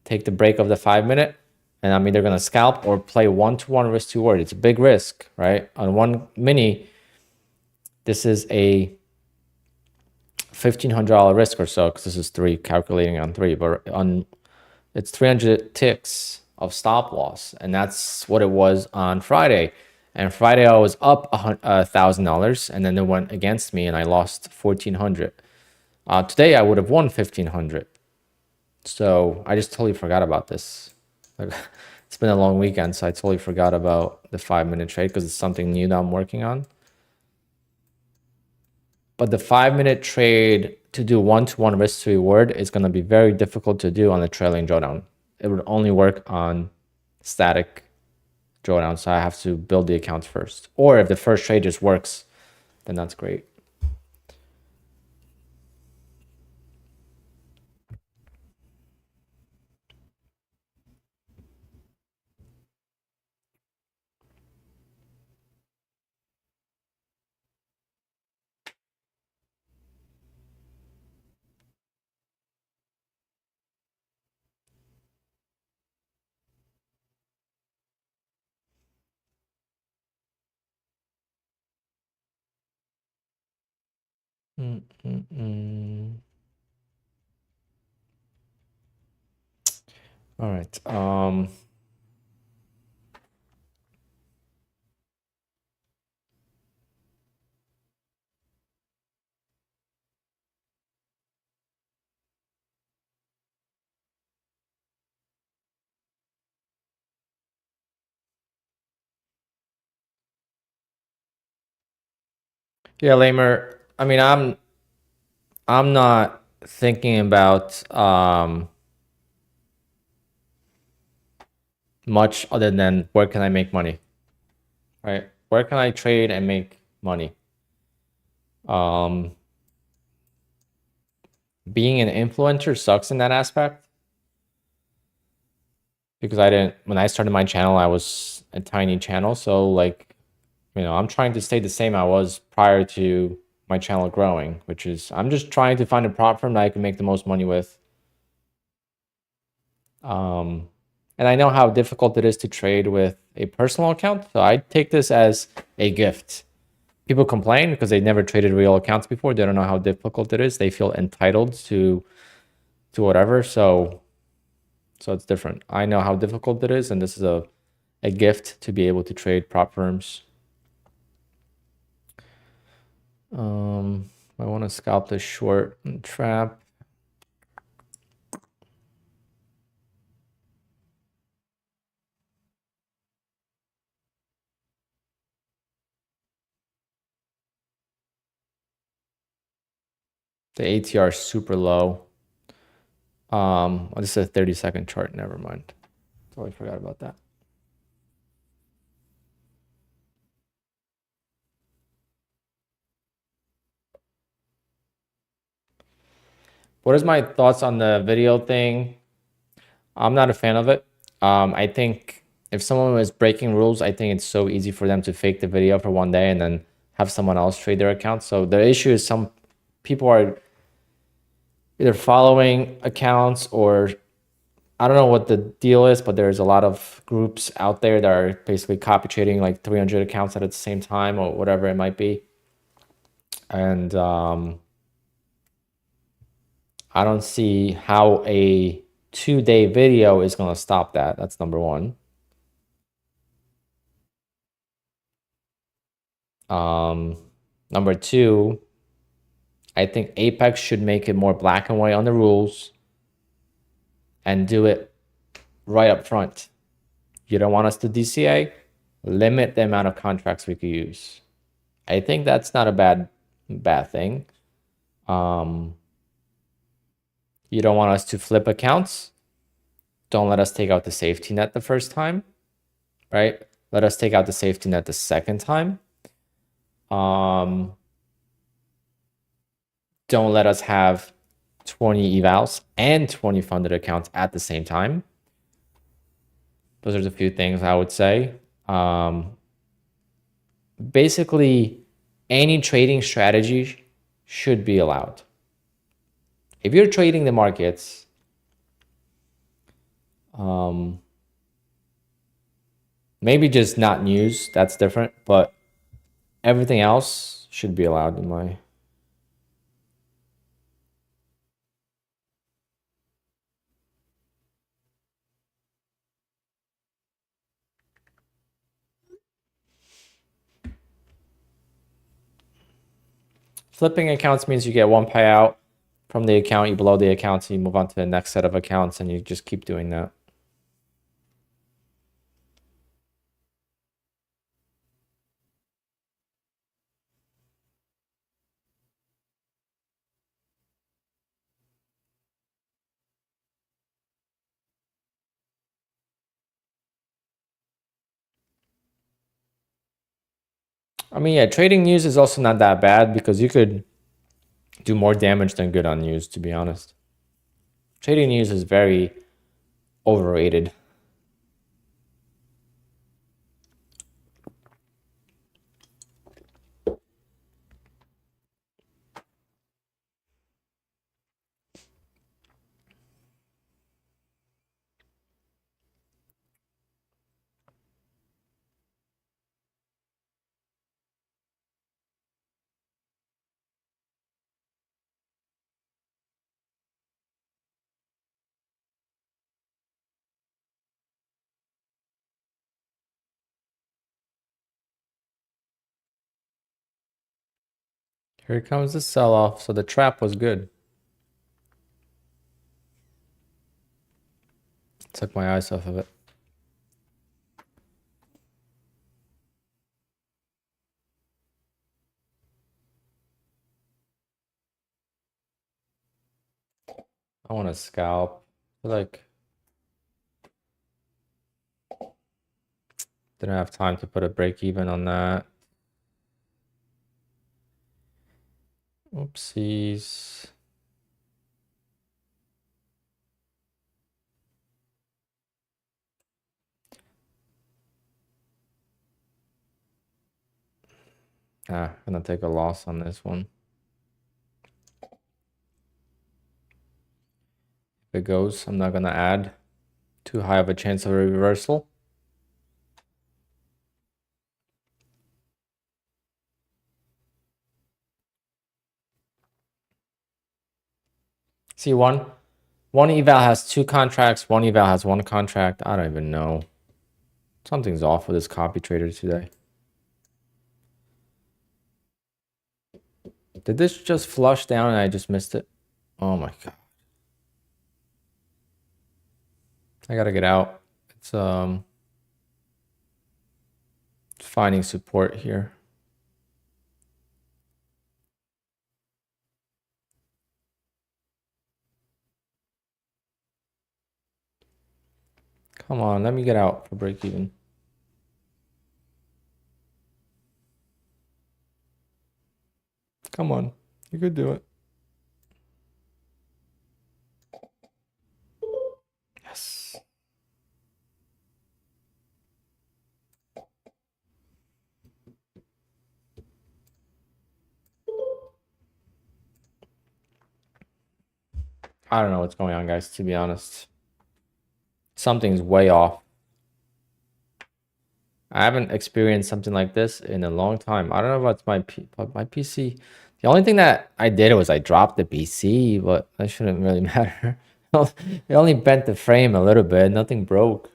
S1: Take the break of the 5-minute, and I'm either gonna scalp or play 1-to-1 risk to reward. It's a big risk, right? On one mini, this is a $1,500 risk or so, because this is 3 calculating on 3, but on it's 300 ticks of stop loss, and that's what it was on Friday. And Friday I was up $1,000, and then it went against me, and I lost 1,400. Today I would have won 1,500. So I just totally forgot about this. It's been a long weekend, so I totally forgot about the 5-minute trade because it's something new that I'm working on. But the 5-minute trade to do 1-to-1 risk to reward is going to be very difficult to do on a trailing drawdown. It would only work on static drawdown, so I have to build the account first. Or if the first trade just works, then that's great. All right. Yeah, Lamer. I mean, I'm not thinking about much other than where can I make money, right? Where can I trade and make money? Being an influencer sucks in that aspect, because when I started my channel, I was a tiny channel, so like I'm trying to stay the same I was prior to my channel growing, which is I'm just trying to find a prop firm that I can make the most money with. And I know how difficult it is to trade with a personal account, so I take this as a gift. People complain because they never traded real accounts before. They don't know how difficult it is. They feel entitled to whatever. So it's different. I know how difficult it is, and this is a gift to be able to trade prop firms. I want to scalp this short and trap. The ATR is super low. This is a 30-second chart. Never mind. Totally forgot about that. What is my thoughts on the video thing? I'm not a fan of it. I think if someone was breaking rules, I think it's so easy for them to fake the video for one day and then have someone else trade their account. So the issue is some people are either following accounts or I don't know what the deal is, but there's a lot of groups out there that are basically copy trading like 300 accounts at the same time or whatever it might be. And I don't see how a 2-day video is going to stop that. That's number one. Number two, I think Apex should make it more black and white on the rules and do it right up front. You don't want us to DCA? Limit the amount of contracts we could use. I think that's not a bad thing. You don't want us to flip accounts? Don't let us take out the safety net the first time, right? Let us take out the safety net the second time. Don't let us have 20 evals and 20 funded accounts at the same time. Those are the few things I would say. Basically, any trading strategy should be allowed. If you're trading the markets, maybe just not news, that's different, but everything else should be allowed in my... Flipping accounts means you get one payout from the account, you blow the account, so you move on to the next set of accounts, and you just keep doing that. I mean, yeah, trading news is also not that bad because you could do more damage than good on news, to be honest. Trading news is very overrated. Here comes the sell-off, so the trap was good. Took my eyes off of it. I want to scalp. Like, didn't have time to put a break even on that. Oopsies. Gonna take a loss on this one. If it goes, I'm not gonna add. Too high of a chance of a reversal. See, one eval has 2 contracts, one eval has 1 contract. I don't even know. Something's off with this copy trader today. Did this just flush down and I just missed it? Oh my god. I gotta get out. It's finding support here. Come on, let me get out for break even. Come on, you could do it. Yes. I don't know what's going on, guys, to be honest. Something's way off. I haven't experienced something like this in a long time. I don't know if it's my PC. The only thing that I did was I dropped the PC, but that shouldn't really matter. It only bent the frame a little bit. Nothing broke.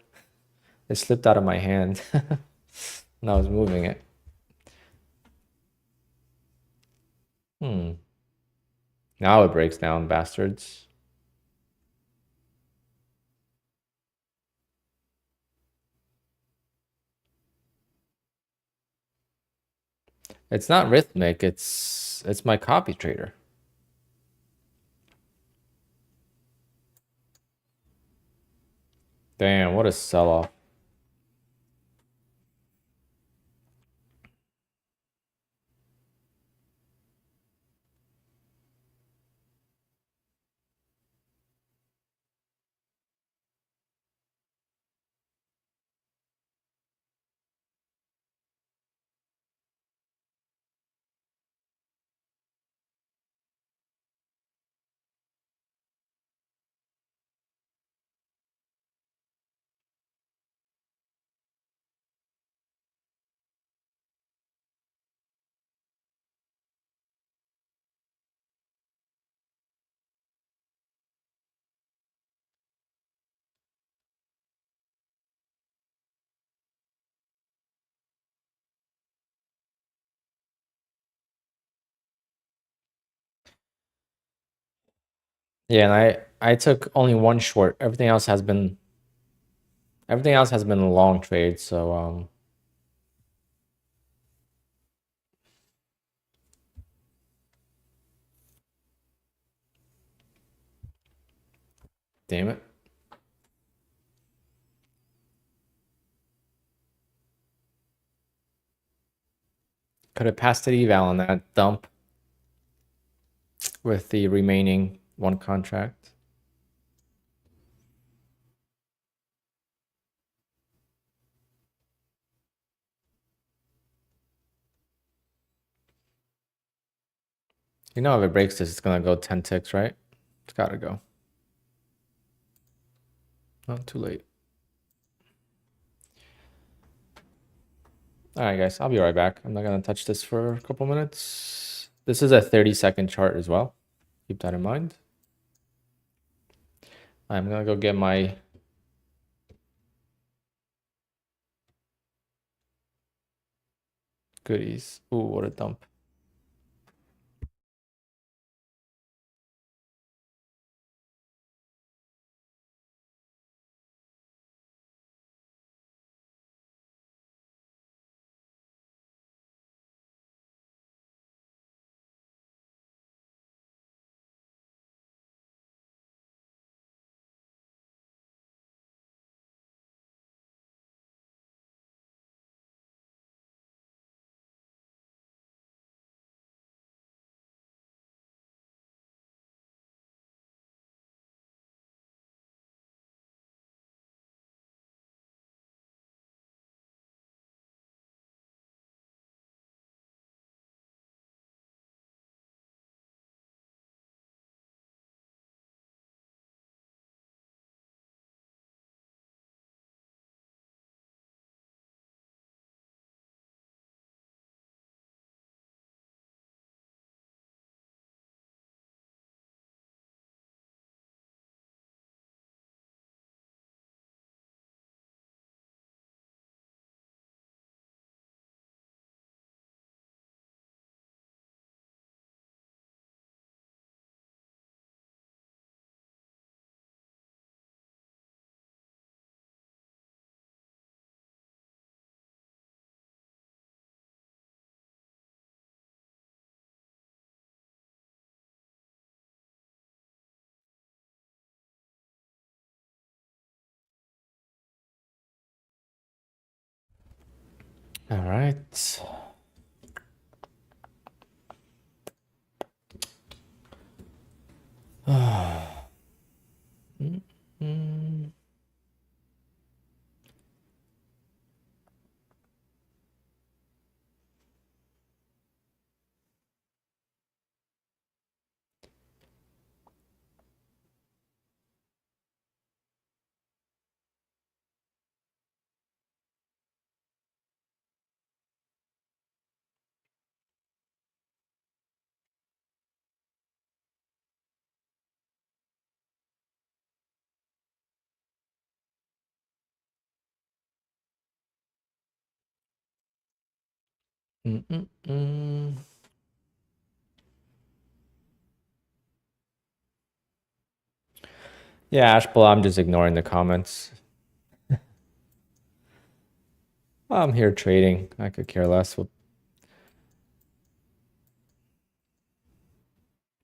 S1: It slipped out of my hand when I was moving it. Now it breaks down, bastards. It's not rhythmic. It's my copy trader. Damn, what a sell-off. Yeah, and I took only one short. Everything else has been a long trade, so damn it. Could have passed the eval on that dump with the remaining 1 contract. You know, if it breaks this, it's gonna go 10 ticks, right? It's gotta go. Not too late. All right, guys, I'll be right back. I'm not gonna touch this for a couple minutes. This is a 30-second chart as well. Keep that in mind. I'm gonna go get my goodies. Ooh, what a dump. All right. Yeah, Ashbel, I'm just ignoring the comments. I'm here trading. I could care less. I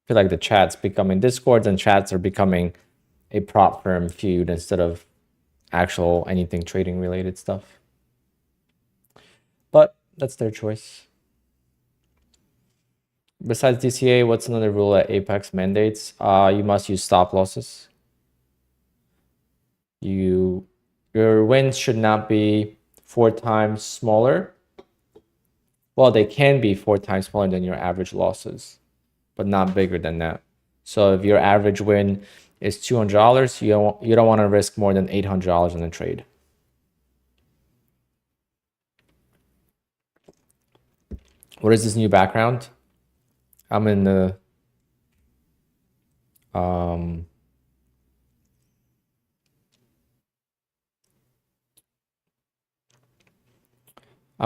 S1: feel like the chats becoming discords and chats are becoming a prop firm feud instead of actual anything trading related stuff. But that's their choice. Besides DCA, what's another rule that Apex mandates? You must use stop losses. Your wins should not be 4 times smaller. Well, they can be 4 times smaller than your average losses, but not bigger than that. So if your average win is $200, you don't want to risk more than $800 in a trade. What is this new background? I'm in the I'm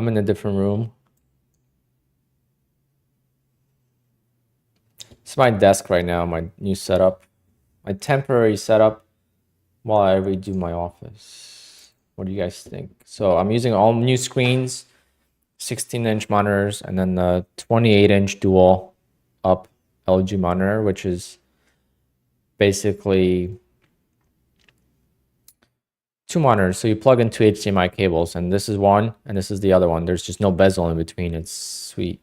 S1: in a different room. It's my desk right now, my new setup. My temporary setup while I redo my office. What do you guys think? So I'm using all new screens, 16-inch monitors, and then the 28-inch dual up LG monitor, which is basically 2 monitors. So you plug in 2 HDMI cables, and this is one, and this is the other one. There's just no bezel in between. It's sweet.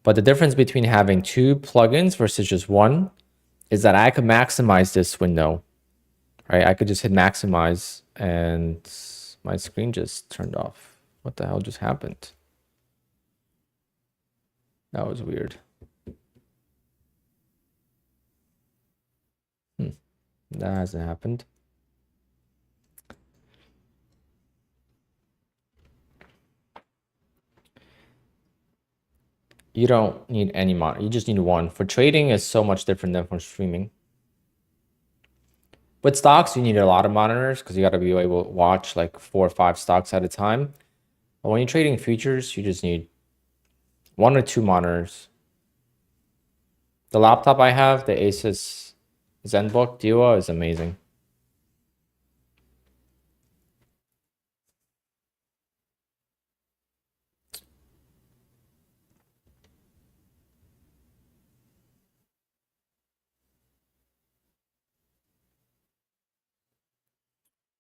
S1: But the difference between having 2 plugins versus just one is that I could maximize this window, right? I could just hit maximize and my screen just turned off. What the hell just happened? That was weird. That hasn't happened. You don't need any monitor. You just need one. For trading is so much different than for streaming. With stocks, you need a lot of monitors because you got to be able to watch like 4 or 5 stocks at a time. But when you're trading futures, you just need 1 or 2 monitors. The laptop I have, the Asus ZenBook Duo, is amazing.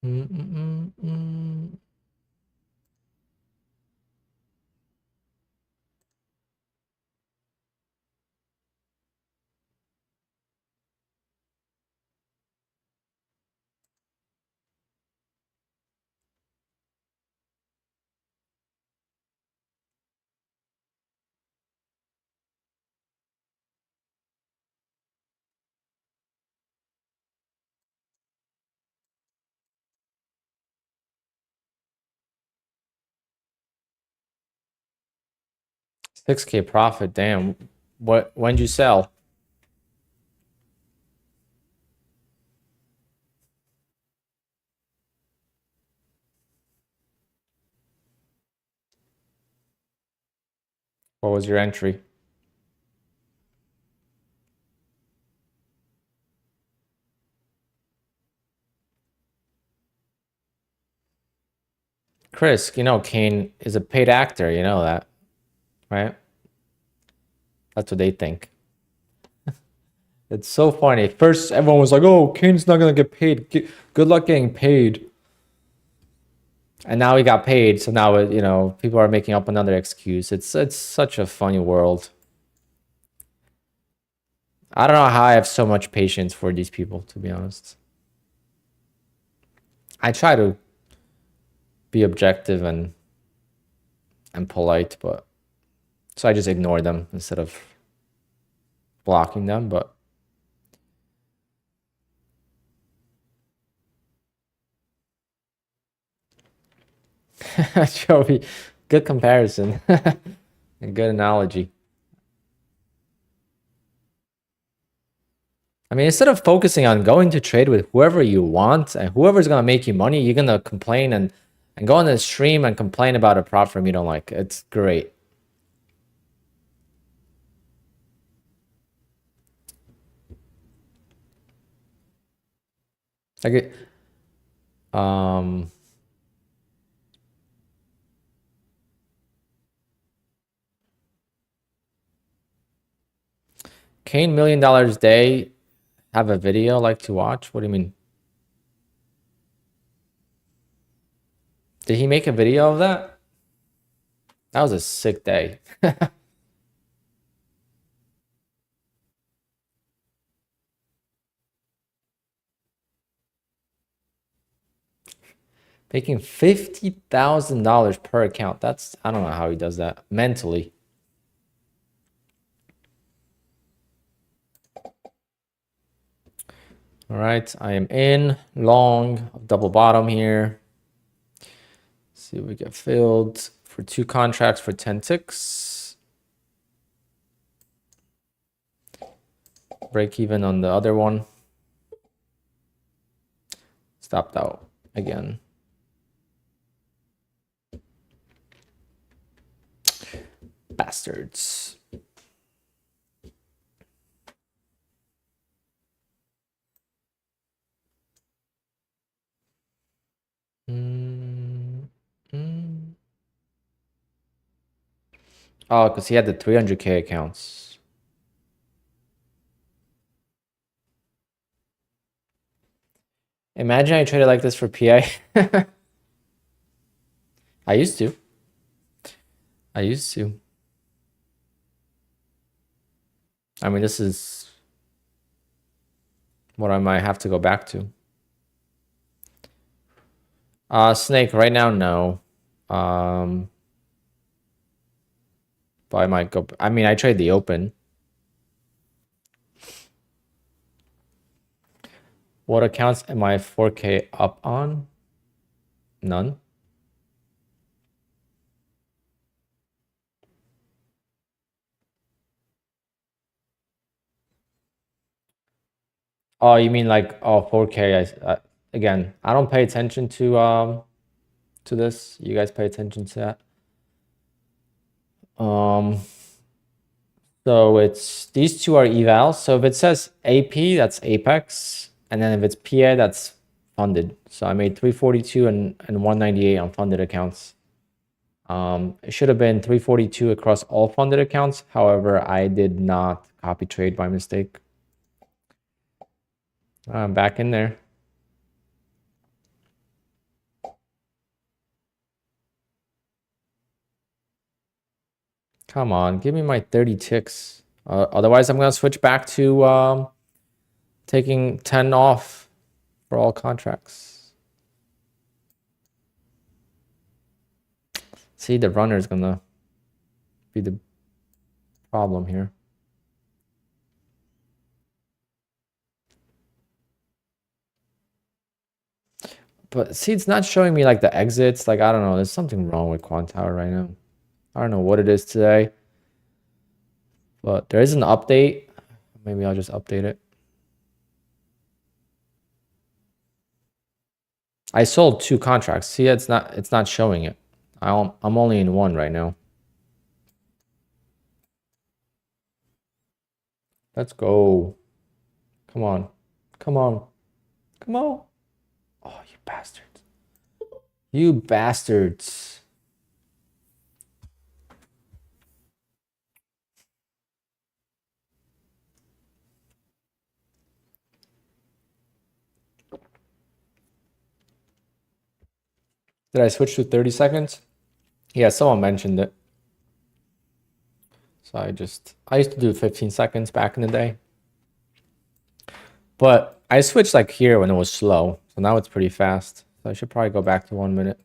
S1: Mm-mm-mm-mm. 6K profit, damn. When'd you sell? What was your entry? Chris, you know Kane is a paid actor, you know that, right? That's what they think. It's so funny. First, everyone was like, "Oh, Kane's not gonna get paid. Good luck getting paid." And now he got paid, so now you know, people are making up another excuse. It's such a funny world. I don't know how I have so much patience for these people, to be honest. I try to be objective and polite, but so I just ignore them instead of blocking them, but Joey, good comparison. A good analogy. I mean, instead of focusing on going to trade with whoever you want and whoever's gonna make you money, you're gonna complain and go on the stream and complain about a prop firm you don't like. It's great. Like Kane $1 million day have a video like to watch? What do you mean? Did he make a video of that? That was a sick day. Making $50,000 per account. That's, I don't know how he does that mentally. All right, I am in long double bottom here. Let's see if we get filled for 2 contracts for 10 ticks. Break even on the other one. Stopped out again. Bastards. Oh, because he had the 300K accounts. Imagine I traded like this for PA. I used to. I used to. I mean, this is what I might have to go back to. Snake, right now, no. But I might go. I mean, I trade the open. What accounts am I 4K up on? None. Oh, you mean like 4K? Again, I don't pay attention to this. You guys pay attention to that. So it's these two are evals. So if it says AP, that's Apex, and then if it's PA, that's funded. So I made 342 and 198 on funded accounts. It should have been 342 across all funded accounts. However, I did not copy trade by mistake. I'm back in there. Come on, give me my 30 ticks. Otherwise, I'm going to switch back to taking 10 off for all contracts. See, the runner is going to be the problem here. But see, it's not showing me like the exits. Like, I don't know. There's something wrong with QUANTOWER right now. I don't know what it is today. But there is an update. Maybe I'll just update it. I sold 2 contracts. See, it's not showing it. I'm only in 1 right now. Let's go. Come on. Come on. Come on. Oh, you bastards. You bastards. Did I switch to 30 seconds? Yeah, someone mentioned it. So I used to do 15 seconds back in the day. But I switched like here when it was slow. So now it's pretty fast. So I should probably go back to 1 minute.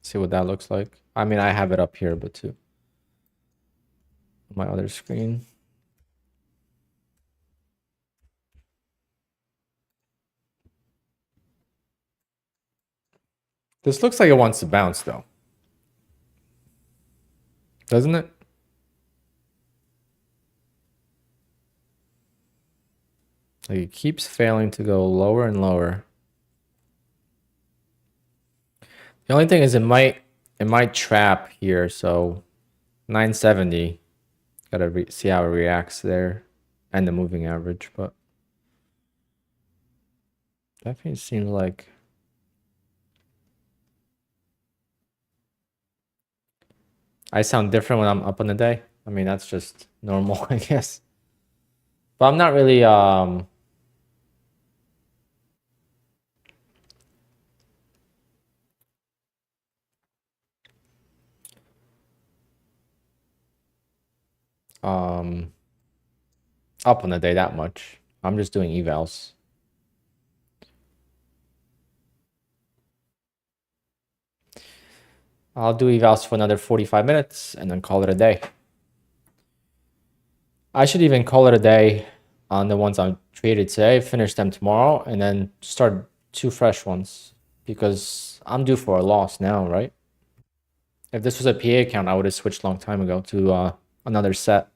S1: See what that looks like. I mean, I have it up here, but too. My other screen. This looks like it wants to bounce though. Doesn't it? Like it keeps failing to go lower and lower. The only thing is it might trap here, so 970. Gotta see how it reacts there, and the moving average, but definitely seems like I sound different when I'm up on the day. I mean, that's just normal, I guess. But I'm not really up on the day that much. I'm just doing evals. I'll do evals for another 45 minutes and then call it a day. I should even call it a day on the ones I traded today, finish them tomorrow, and then start 2 fresh ones because I'm due for a loss now, right? If this was a PA account, I would have switched a long time ago to another set.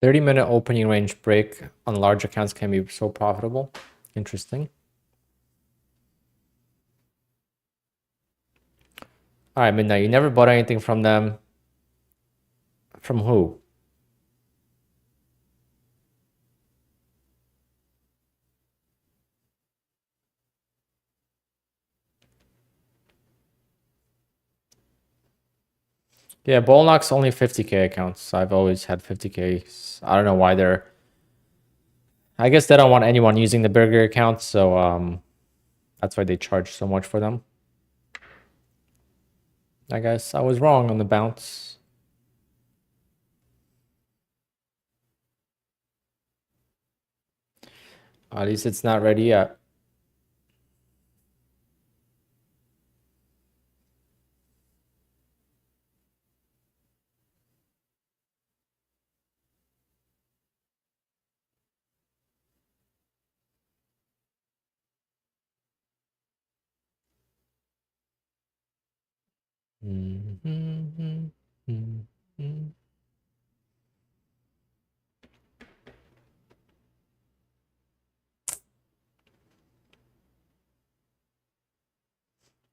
S1: $30-minute opening range break on large accounts can be so profitable. Interesting. All right, Midnight, you never bought anything from them. From who? Yeah, Bolnock's only 50K accounts. I've always had 50K. I don't know why they're... I guess they don't want anyone using the bigger accounts, so that's why they charge so much for them. I guess I was wrong on the bounce. At least it's not ready yet.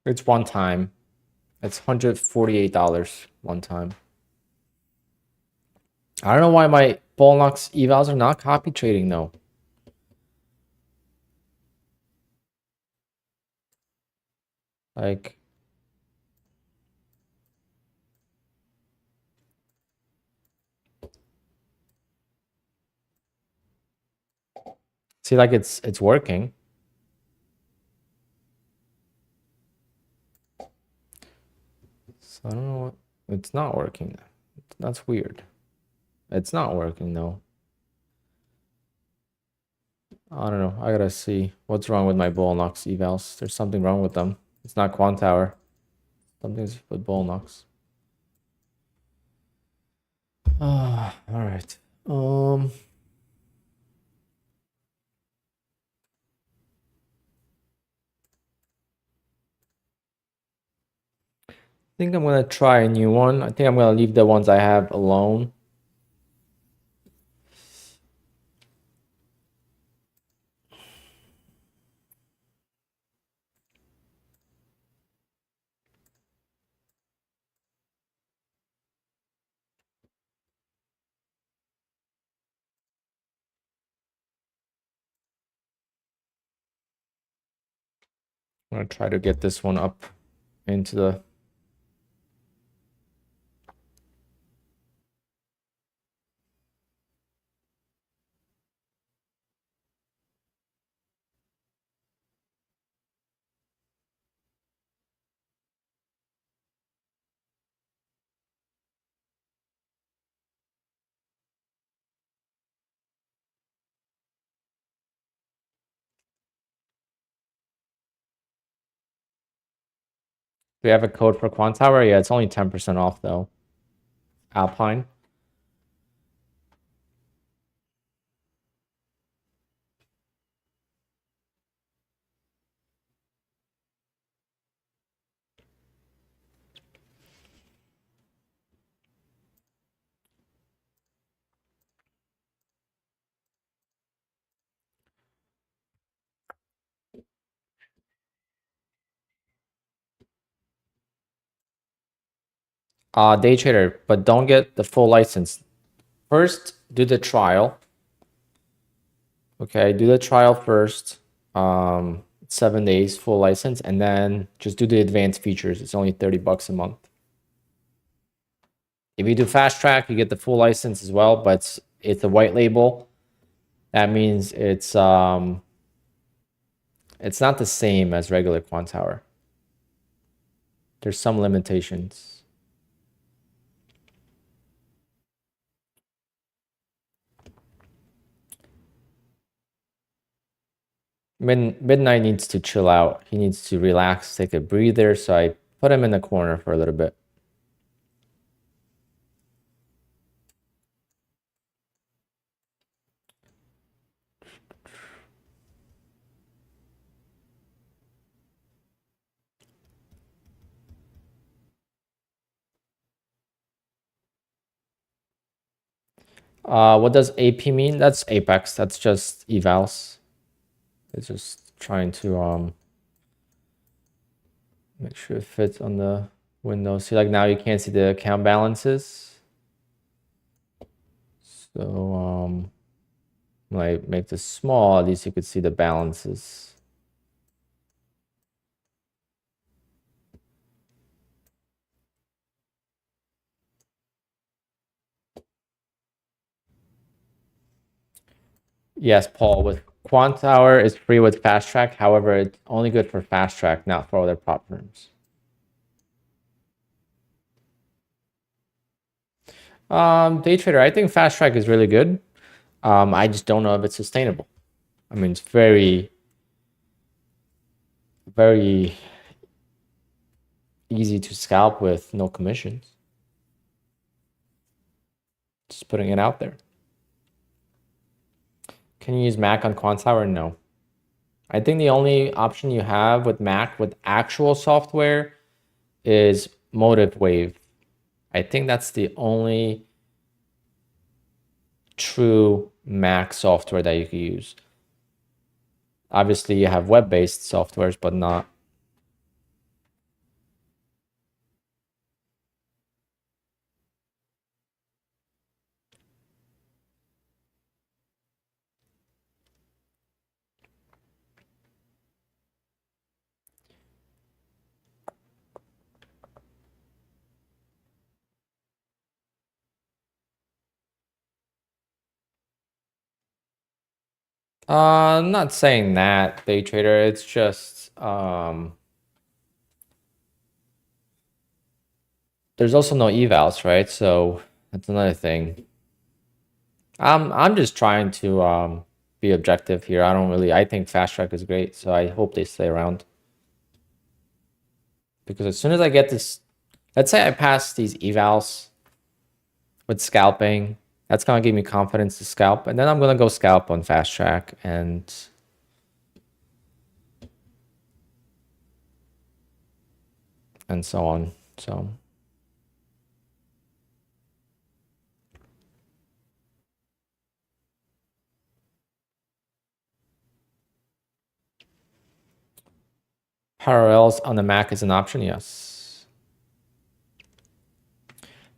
S1: It's one time. It's $148 one time. I don't know why my Bolnox evals are not copy trading though. Like, see, like it's working. So I don't know what, it's not working. That's weird. It's not working though. I don't know. I gotta see what's wrong with my Bolnox evals. There's something wrong with them. It's not QUANTOWER. Something's with Bolnox. All right. I think I'm gonna try a new one. I think I'm gonna leave the ones I have alone. I'm gonna try to get this one up into the. Do we have a code for QUANTOWER? Yeah, it's only 10% off though. Alpine. Day trader, but don't get the full license. First, do the trial. Okay, do the trial first. 7 days full license, and then just do the advanced features. It's only $30 a month. If you do fast track, you get the full license as well, but it's a white label. That means it's not the same as regular QUANTOWER. There's some limitations. Midnight needs to chill out. He needs to relax, take a breather. So I put him in the corner for a little bit. What does AP mean? That's Apex. That's just evals. It's just trying to make sure it fits on the window. See, like now you can't see the account balances. So when I make this small, at least you could see the balances. Yes, Paul, with QUANTOWER is free with fast track. However, it's only good for fast track, not for other platforms. Day trader, I think fast track is really good. I just don't know if it's sustainable. I mean, it's very, very easy to scalp with no commissions. Just putting it out there. Can you use Mac on QUANTOWER? No. I think the only option you have with Mac with actual software is Motive Wave. I think that's the only true Mac software that you can use. Obviously, you have web-based softwares, but not. I'm not saying that, day trader. It's just there's also no evals, right? So that's another thing. I'm just trying to be objective here. I think fast track is great, so I hope they stay around. Because as soon as I get this, let's say I pass these evals with scalping, that's gonna give me confidence to scalp, and then I'm gonna go scalp on fast track and so on. So parallels on the Mac is an option, yes.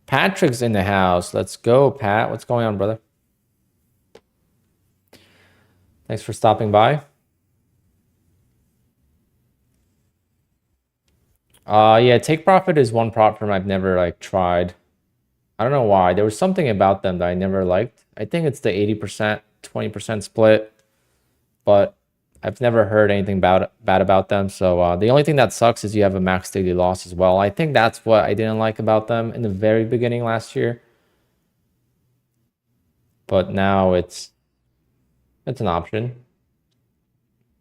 S1: Patrick's in the house. Let's go, Pat. What's going on, brother? Thanks for stopping by. Yeah, take profit is one prop firm I've never like tried. I don't know why. There was something about them that I never liked. I think it's the 80%, 20% split, but I've never heard anything bad about them. So the only thing that sucks is you have a max daily loss as well. I think that's what I didn't like about them in the very beginning last year. But now it's an option.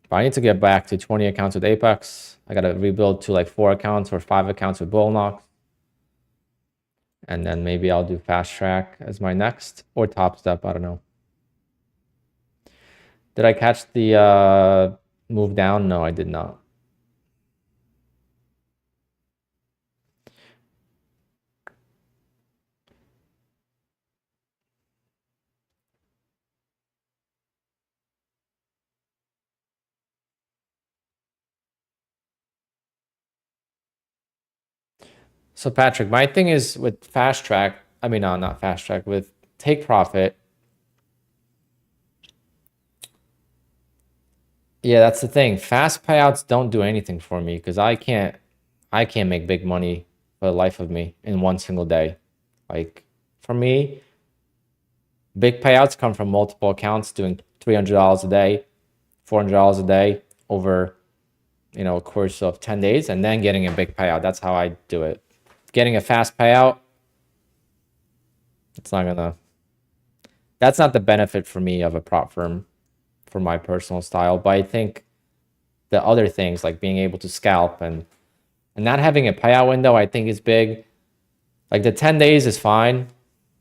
S1: But I need to get back to 20 accounts with Apex. I gotta rebuild to like 4 accounts or 5 accounts with Bullnox. And then maybe I'll do Fast Track as my next, or Top Step, I don't know. Did I catch the move down? No, I did not. So Patrick, my thing is with Fast Track, I mean, no, not Fast Track, with Take Profit. Yeah, that's the thing. Fast payouts don't do anything for me because I can't make big money for the life of me in one single day. Like for me, big payouts come from multiple accounts doing $300 a day, $400 a day over, a course of 10 days and then getting a big payout. That's how I do it. Getting a fast payout, it's not gonna, that's not the benefit for me of a prop firm for my personal style. But I think the other things like being able to scalp and not having a payout window, I think is big. Like the 10 days is fine,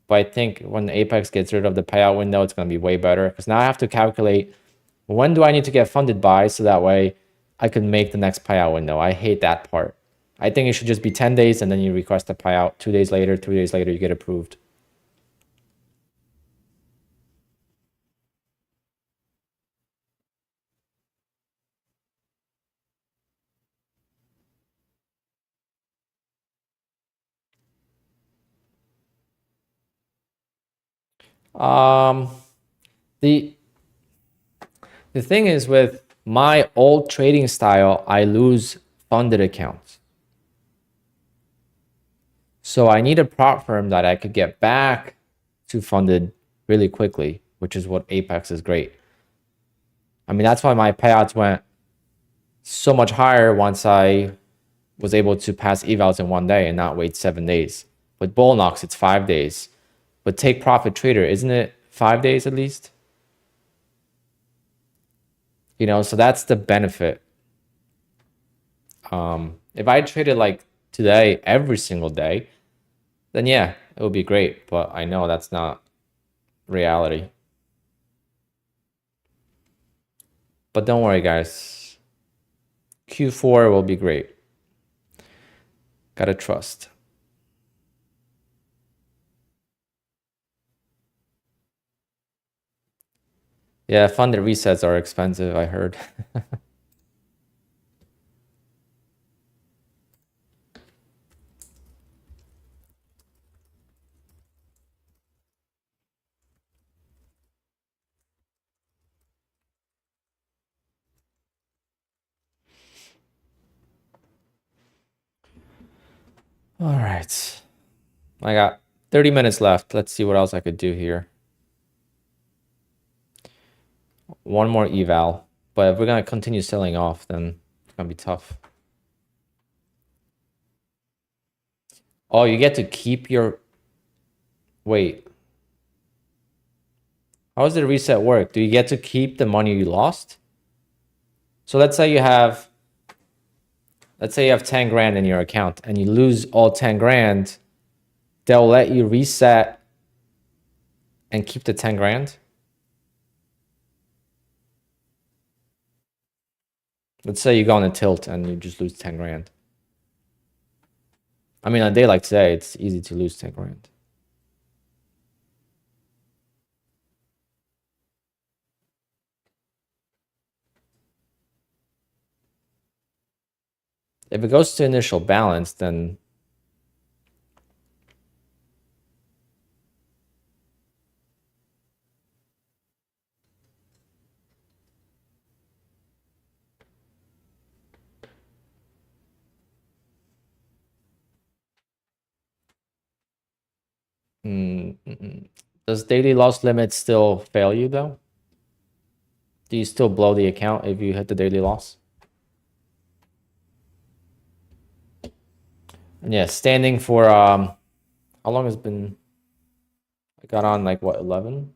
S1: but I think when Apex gets rid of the payout window, it's going to be way better because now I have to calculate when do I need to get funded by so that way I could make the next payout window. I hate that part. I think it should just be 10 days and then you request a payout. 2 days later, 3 days later, you get approved. Um, the the thing is with my old trading style, I lose funded accounts. So I need a prop firm that I could get back to funded really quickly, which is what Apex is great. I mean, that's why my payouts went so much higher once I was able to pass evals in one day and not wait 7 days. With Bullnox, it's 5 days. But Take Profit Trader, isn't it 5 days at least? So that's the benefit. If I traded like today every single day, then yeah, it would be great. But I know that's not reality. But don't worry, guys. Q4 will be great. Gotta trust. Yeah, funded resets are expensive, I heard. All right. I got 30 minutes left. Let's see what else I could do here. One more eval. But if we're going to continue selling off, then it's going to be tough. Oh, you get to keep your... Wait. How does the reset work? Do you get to keep the money you lost? So let's say you have 10 grand in your account and you lose all 10 grand. They'll let you reset and keep the 10 grand. Let's say you go on a tilt and you just lose 10 grand. I mean, on a day like today, it's easy to lose 10 grand. If it goes to initial balance, then Does daily loss limit still fail you though? Do you still blow the account if you hit the daily loss? And yeah, standing for how long has it been? I got on like what, 11?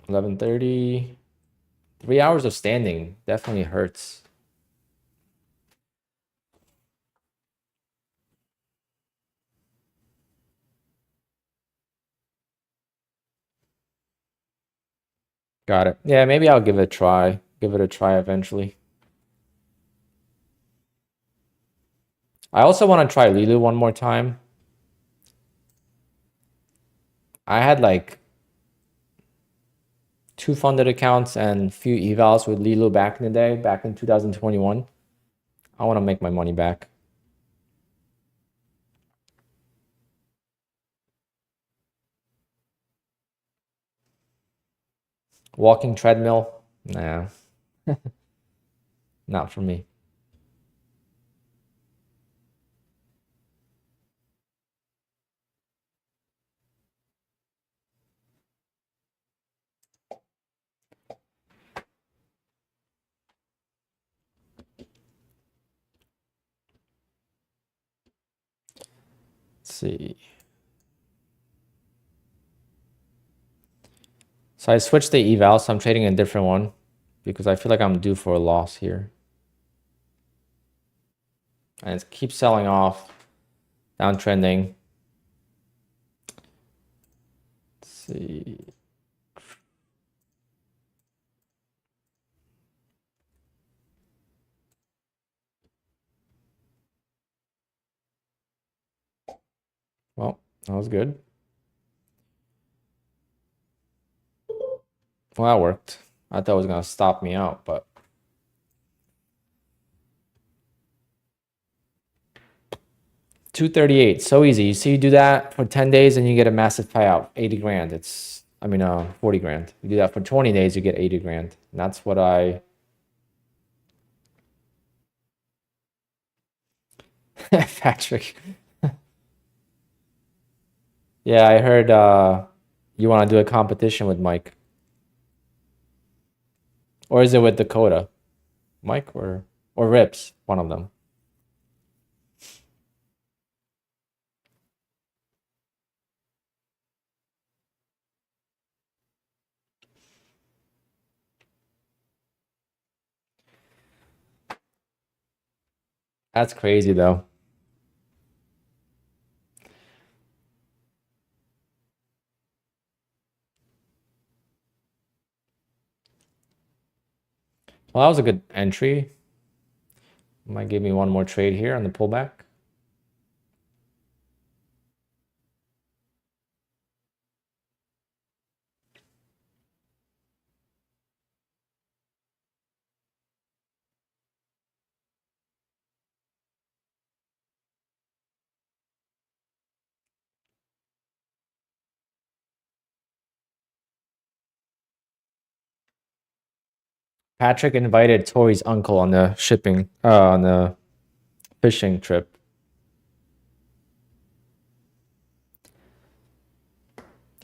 S1: 11:30. 3 hours of standing definitely hurts. Got it. Yeah, maybe I'll give it a try. Give it a try eventually. I also want to try Lilu one more time. I had like 2 funded accounts and few evals with Lilu back in the day, back in 2021. I want to make my money back. Walking treadmill? Nah, not for me. Let's see. So I switched the eval, so I'm trading a different one because I feel like I'm due for a loss here. And it keeps selling off, downtrending. Let's see. Well, that was good. Well, that worked. I thought it was gonna stop me out, but 238, so easy. You see, you do that for 10 days and you get a massive payout, 80 grand. 40 grand. You do that for 20 days, you get 80 grand. And that's what I... Patrick. Yeah, I heard you want to do a competition with Mike. Or is it with Dakota? Mike or Rips, one of them. That's crazy though. Well, that was a good entry. Might give me one more trade here on the pullback. Patrick invited Tori's uncle on the on the fishing trip.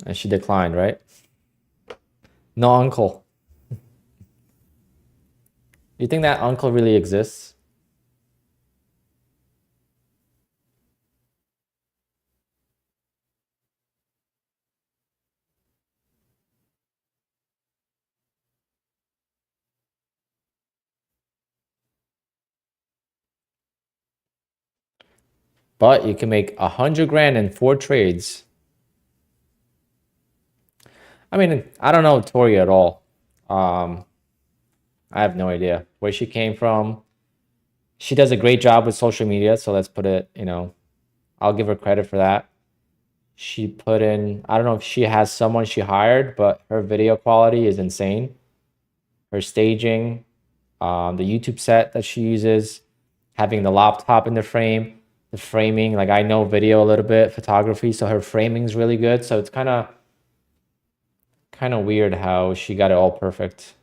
S1: And she declined, right? No uncle. You think that uncle really exists? But you can make 100 grand in 4 trades. I mean, I don't know Tori at all. I have no idea where she came from. She does a great job with social media, so let's put it, I'll give her credit for that. She put in, I don't know if she has someone she hired, but her video quality is insane. Her staging, the YouTube set that she uses, having the laptop in the frame, the framing, like I know video a little bit, photography, so her framing is really good. So it's kind of weird how she got it all perfect.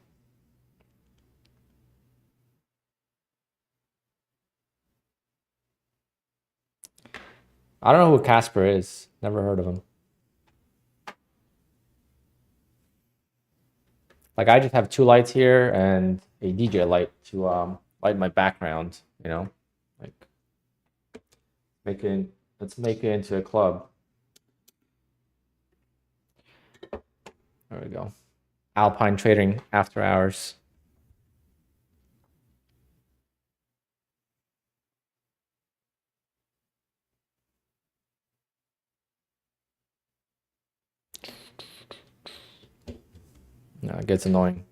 S1: I don't know who Casper is. Never heard of him. Like I just have two lights here and a DJ light to light my background, you know? Like let's make it into a club. There we go. Alpine trading after hours. No, it gets annoying.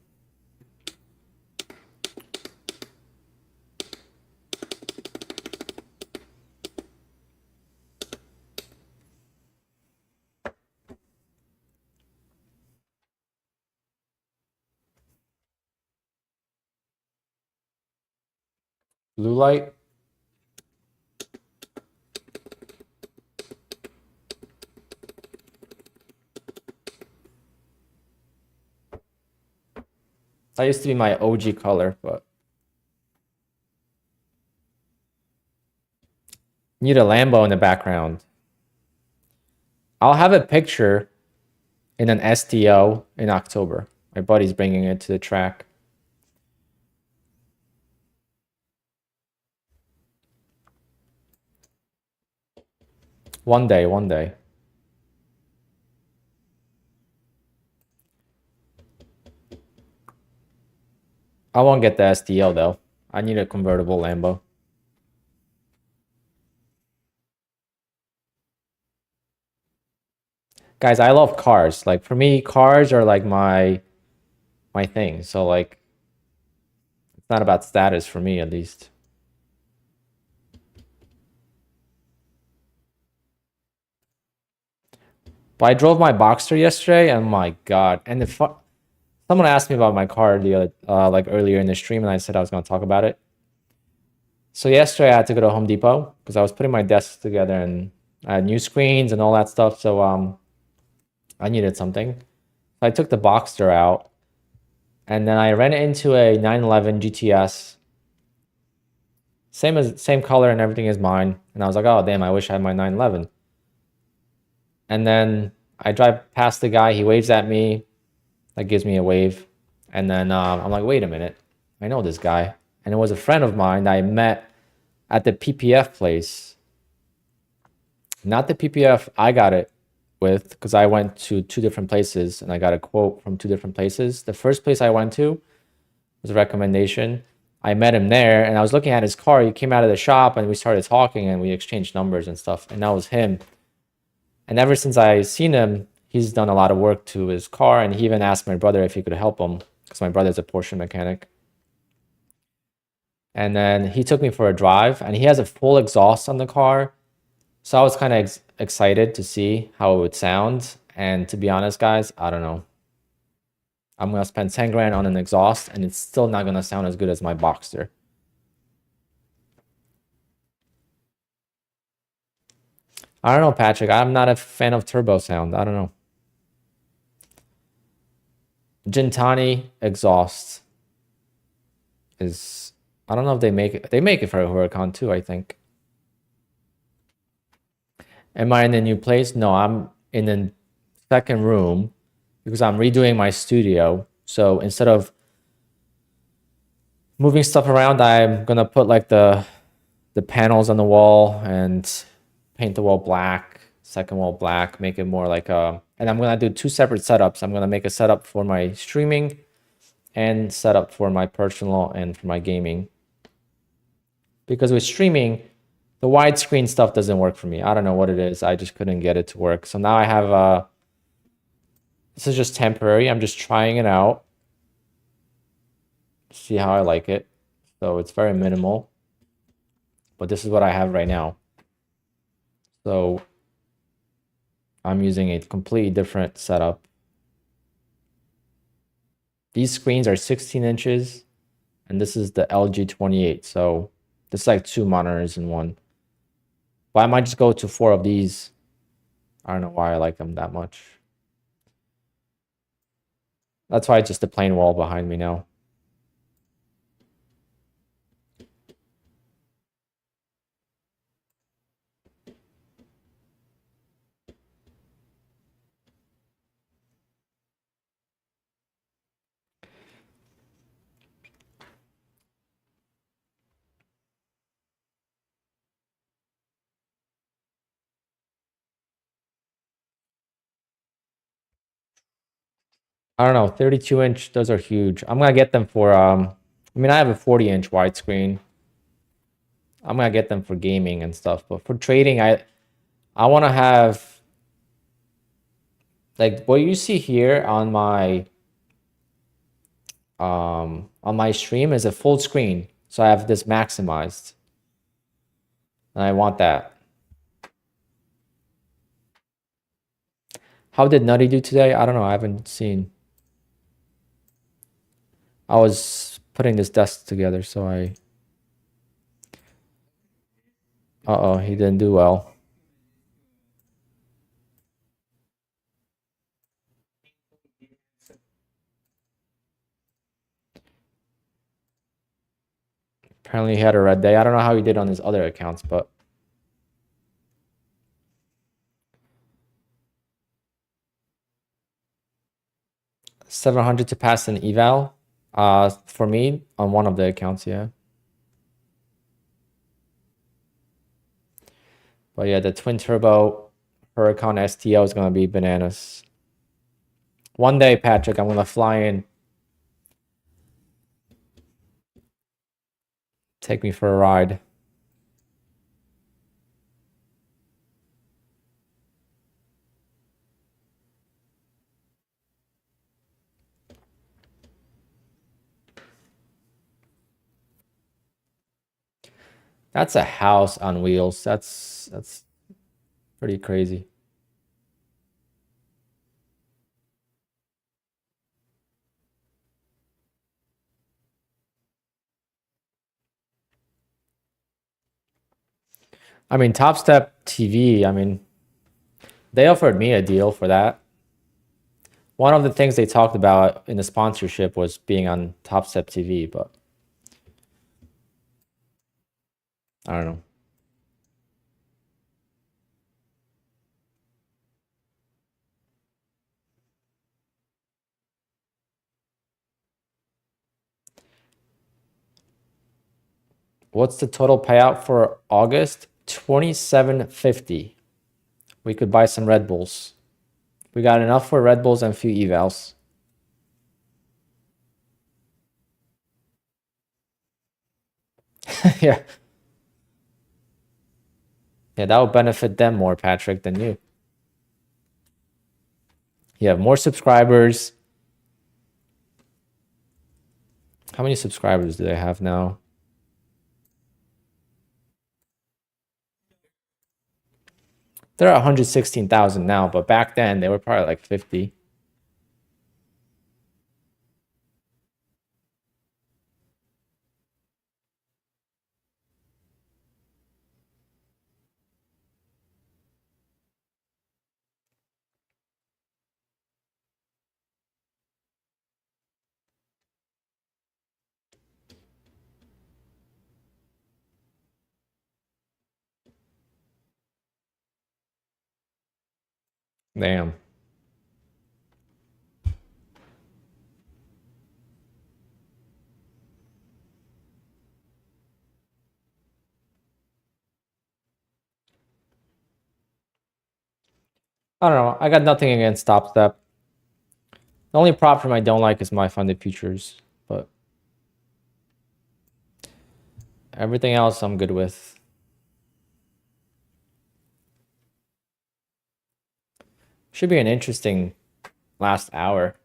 S1: Blue light. That used to be my OG color, but need a Lambo in the background. I'll have a picture in an STO in October. My buddy's bringing it to the track. One day, one day. I won't get the STO though. I need a convertible Lambo. Guys, I love cars. Like for me, cars are like my thing. So like it's not about status for me at least. But I drove my Boxster yesterday and my God. And if someone asked me about my car the other like earlier in the stream and I said I was going to talk about it. So yesterday I had to go to Home Depot because I was putting my desk together and I had new screens and all that stuff. So I needed something. So I took the Boxster out and then I ran it into a 911 GTS. Same color and everything as mine. And I was like, oh damn, I wish I had my 911. And then I drive past the guy, he waves at me, that gives me a wave. And then I'm like, wait a minute, I know this guy. And it was a friend of mine that I met at the PPF place. Not the PPF I got it with, because I went to two different places and I got a quote from two different places. The first place I went to was a recommendation. I met him there and I was looking at his car. He came out of the shop and we started talking and we exchanged numbers and stuff. And that was him. And ever since I seen him, he's done a lot of work to his car. And he even asked my brother if he could help him because my brother's a Porsche mechanic. And then he took me for a drive and he has a full exhaust on the car. So I was kind of excited to see how it would sound. And to be honest, guys, I don't know. I'm going to spend 10 grand on an exhaust and it's still not going to sound as good as my Boxster. I don't know, Patrick. I'm not a fan of turbo sound. I don't know. Gintani exhaust is, I don't know if they make it. They make it for a Huracan too, I think. Am I in a new place? No, I'm in the second room because I'm redoing my studio. So instead of moving stuff around, I'm gonna put like the panels on the wall and paint the wall black, second wall black, make it more like a, and I'm gonna do two separate setups. I'm gonna make a setup for my streaming and setup for my personal and for my gaming. Because with streaming, the widescreen stuff doesn't work for me. I don't know what it is. I just couldn't get it to work. So now I have this is just temporary. I'm just trying it out. See how I like it. So it's very minimal. But this is what I have right now. So I'm using a completely different setup. These screens are 16 inches and this is the LG 28. So this is like two monitors in one. But I might just go to 4 of these. I don't know why I like them that much. That's why it's just a plain wall behind me now. I don't know, 32-inch, those are huge. I'm gonna get them for I mean I have a 40-inch widescreen. I'm gonna get them for gaming and stuff, but for trading, I want to have like what you see here on my stream is a full screen. So I have this maximized. And I want that. How did Nutty do today? I don't know. I haven't seen. I was putting this desk together, so I uh-oh, he didn't do well. Apparently he had a red day. I don't know how he did on his other accounts, but 700 to pass an eval. For me on one of the accounts, yeah. But yeah, the twin turbo Huracan STO is gonna be bananas. One day, Patrick, I'm gonna fly in. Take me for a ride. That's a house on wheels. That's pretty crazy. I mean, Top Step TV, I mean, they offered me a deal for that. One of the things they talked about in the sponsorship was being on Top Step TV, but I don't know. What's the total payout for August? 2750. We could buy some Red Bulls. We got enough for Red Bulls and a few evals. Yeah. Yeah, that would benefit them more, Patrick, than you. You have more subscribers. How many subscribers do they have now? They're at 116,000 now, but back then they were probably like 50. Damn. I don't know. I got nothing against Stop Step. The only prop firm I don't like is My Funded Futures, but everything else I'm good with. Should be an interesting last hour.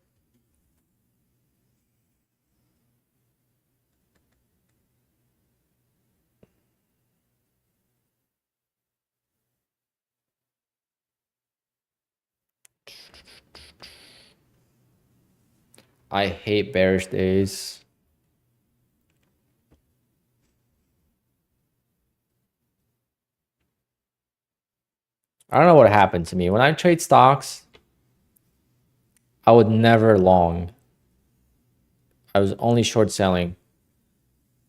S1: I hate bearish days. I don't know what happened to me. When I trade stocks, I would never long. I was only short selling.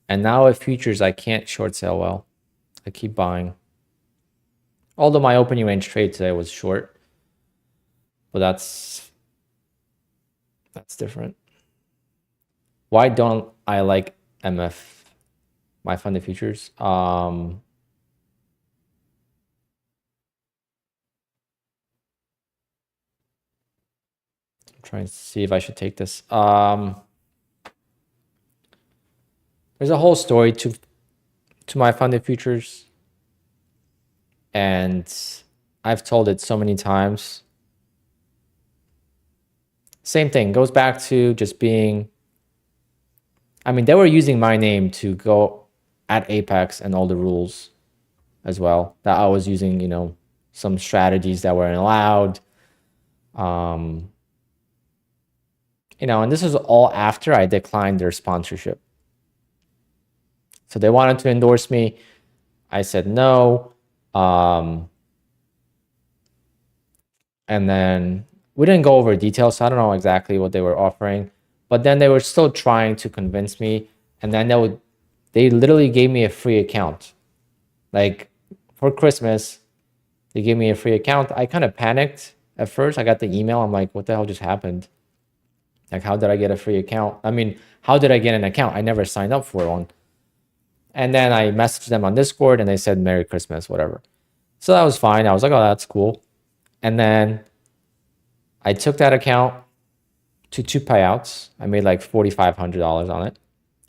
S1: And now with futures, I can't short sell well. I keep buying. Although my opening range trade today was short. But that's different. Why don't I like MF, My Funded Futures? trying to see if I should take this. There's a whole story to my funded futures, and I've told it so many times. Same thing, goes back to just being, I mean, they were using my name to go at Apex and all the rules as well, that I was using, you know, some strategies that weren't allowed. You know, and this is all after I declined their sponsorship. So they wanted to endorse me. I said no. And then we didn't go over details, so I don't know exactly what they were offering. But then they were still trying to convince me. And then they literally gave me a free account. Like for Christmas, they gave me a free account. I kind of panicked at first. I got the email. I'm like, what the hell just happened? Like, how did I get a free account? I mean, how did I get an account? I never signed up for one. And then I messaged them on Discord and they said, Merry Christmas, whatever. So that was fine. I was like, oh, that's cool. And then I took that account to 2 payouts. I made like $4,500 on it.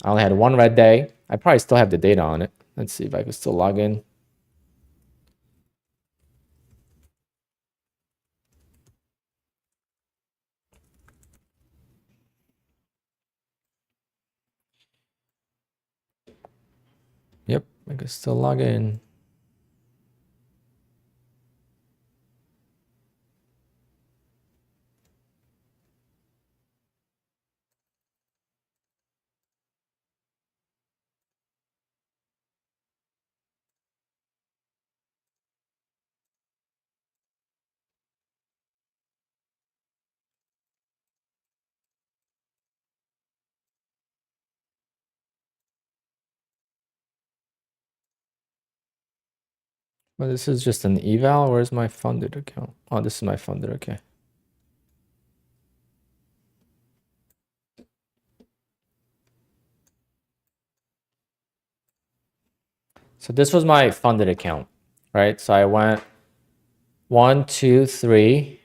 S1: I only had one red day. I probably still have the data on it. Let's see if I can still log in. Yep, I can still log in. Well, this is just an eval. Where's my funded account? Oh, this is my funded. Okay. So this was my funded account, right? So I went 1, 2, 3,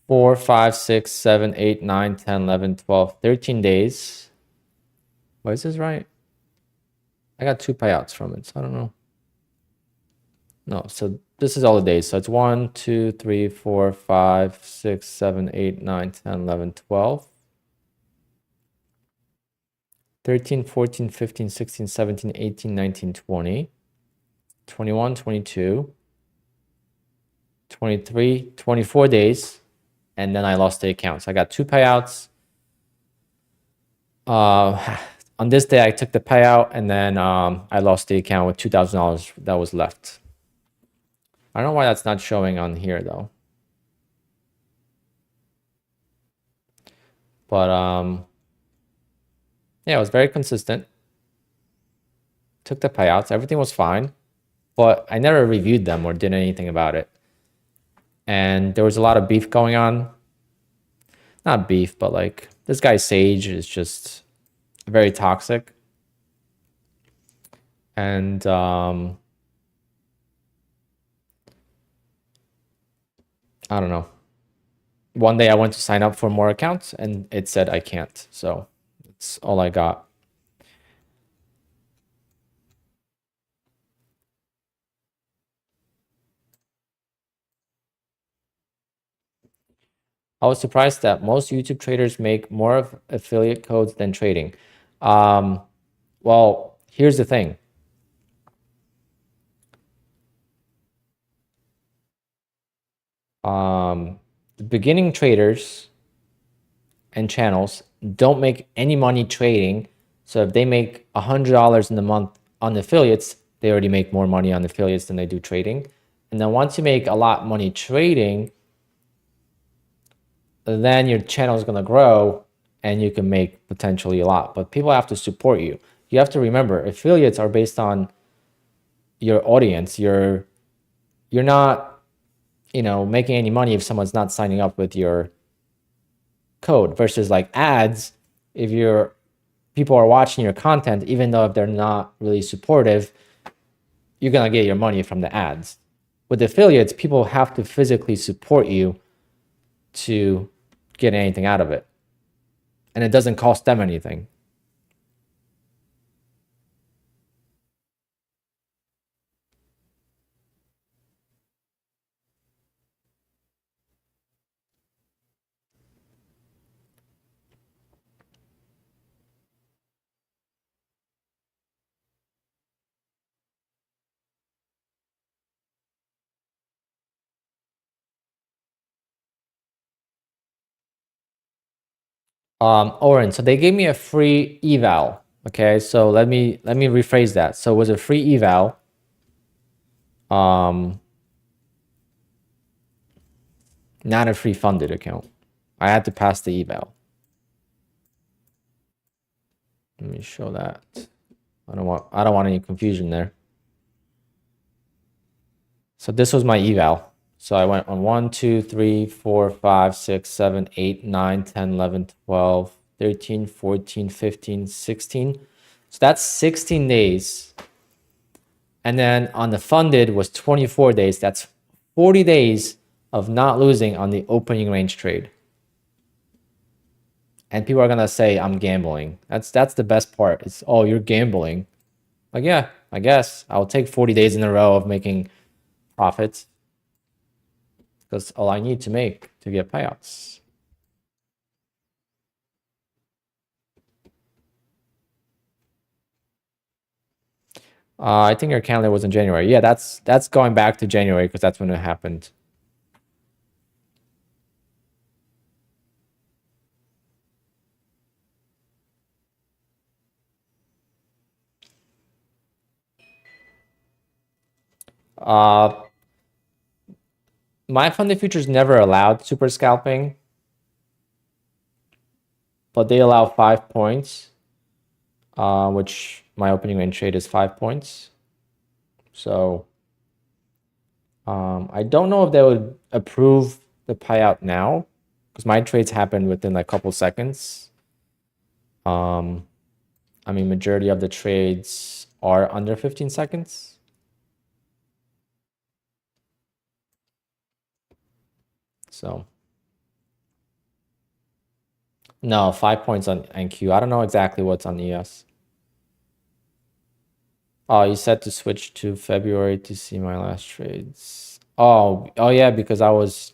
S1: 4, 5, 6, 7, 8, 9, 10, 11, 12, 13 days. What is this right? I got 2 payouts from it, so I don't know. No, so this is all the days. So it's 1, 2, 3, 4, 5, 6, 7, 8, 9, 10, 11, 12. 13, 14, 15, 16, 17, 18, 19, 20, 21, 22, 23, 24 days. And then I lost the account. So I got 2 payouts. On this day, I took the payout and then I lost the account with $2,000 that was left. I don't know why that's not showing on here though. But yeah, it was very consistent. Took the payouts, everything was fine, but I never reviewed them or did anything about it. And there was a lot of beef going on. Not beef, but like this guy Sage is just very toxic. And I don't know. One day I went to sign up for more accounts and it said I can't. So that's all I got. I was surprised that most YouTube traders make more of affiliate codes than trading. Well, here's the thing. The beginning traders and channels don't make any money trading. So if they make $100 in the month on affiliates, they already make more money on affiliates than they do trading. And then once you make a lot of money trading, then your channel is going to grow and you can make potentially a lot. But people have to support you. You have to remember, affiliates are based on your audience. You're not, you know, making any money if someone's not signing up with your code, versus like ads. If people are watching your content, even though if they're not really supportive, you're going to get your money from the ads. With affiliates, people have to physically support you to get anything out of it. And it doesn't cost them anything. Oren, so they gave me a free eval. Okay, so let me rephrase that. So it was a free eval. Not a free funded account. I had to pass the eval. Let me show that. I don't want any confusion there. So this was my eval. So I went on 1, 2, 3, 4, 5, 6, 7, 8, 9, 10, 11, 12, 13, 14, 15, 16. So that's 16 days. And then on the funded was 24 days. That's 40 days of not losing on the opening range trade. And people are gonna say I'm gambling. That's the best part. It's, oh, you're gambling. Like, yeah, I guess I'll take 40 days in a row of making profits. That's all I need to make to get payouts. I think your calendar was in January. Yeah, that's going back to January because that's when it happened. My funded futures never allowed super scalping, but they allow 5 points, which my opening range trade is 5 points. So I don't know if they would approve the payout now because my trades happen within like a couple seconds. I mean, majority of the trades are under 15 seconds. So no, 5 points on NQ. I don't know exactly what's on ES. Oh, you said to switch to February to see my last trades. Oh yeah, because I was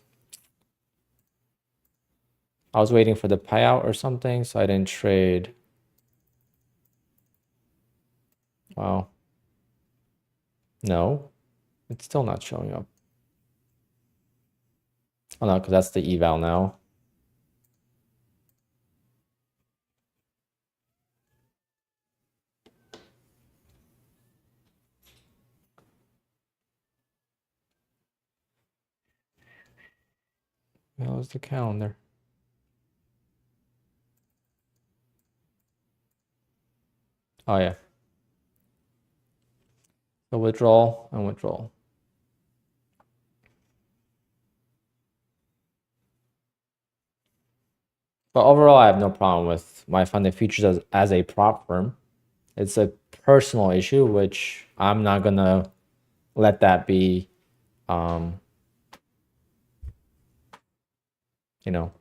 S1: waiting for the payout or something, so I didn't trade. Wow. No, it's still not showing up. Oh no, because that's the eval now. That was the calendar. Oh yeah. So withdrawal and withdrawal. But overall, I have no problem with my funded futures as a prop firm. It's a personal issue, which I'm not gonna let that be, you know,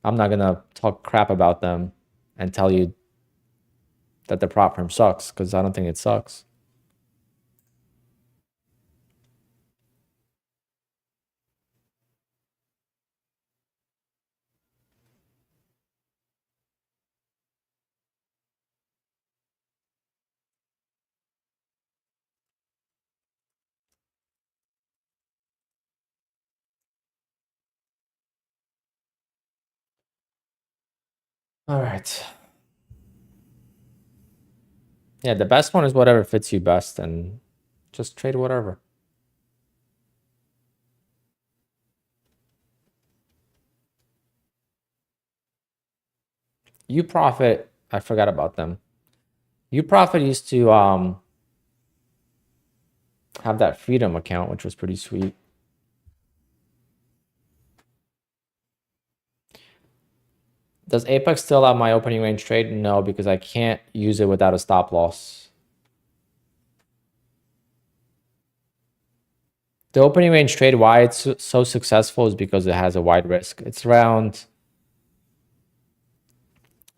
S1: I'm not gonna talk crap about them and tell you that the prop firm sucks because I don't think it sucks. All right. Yeah, the best one is whatever fits you best and just trade whatever. You Profit, I forgot about them. You Profit used to have that Freedom account, which was pretty sweet. Does Apex still have my opening range trade? No, because I can't use it without a stop loss. The opening range trade, why it's so successful is because it has a wide risk. It's around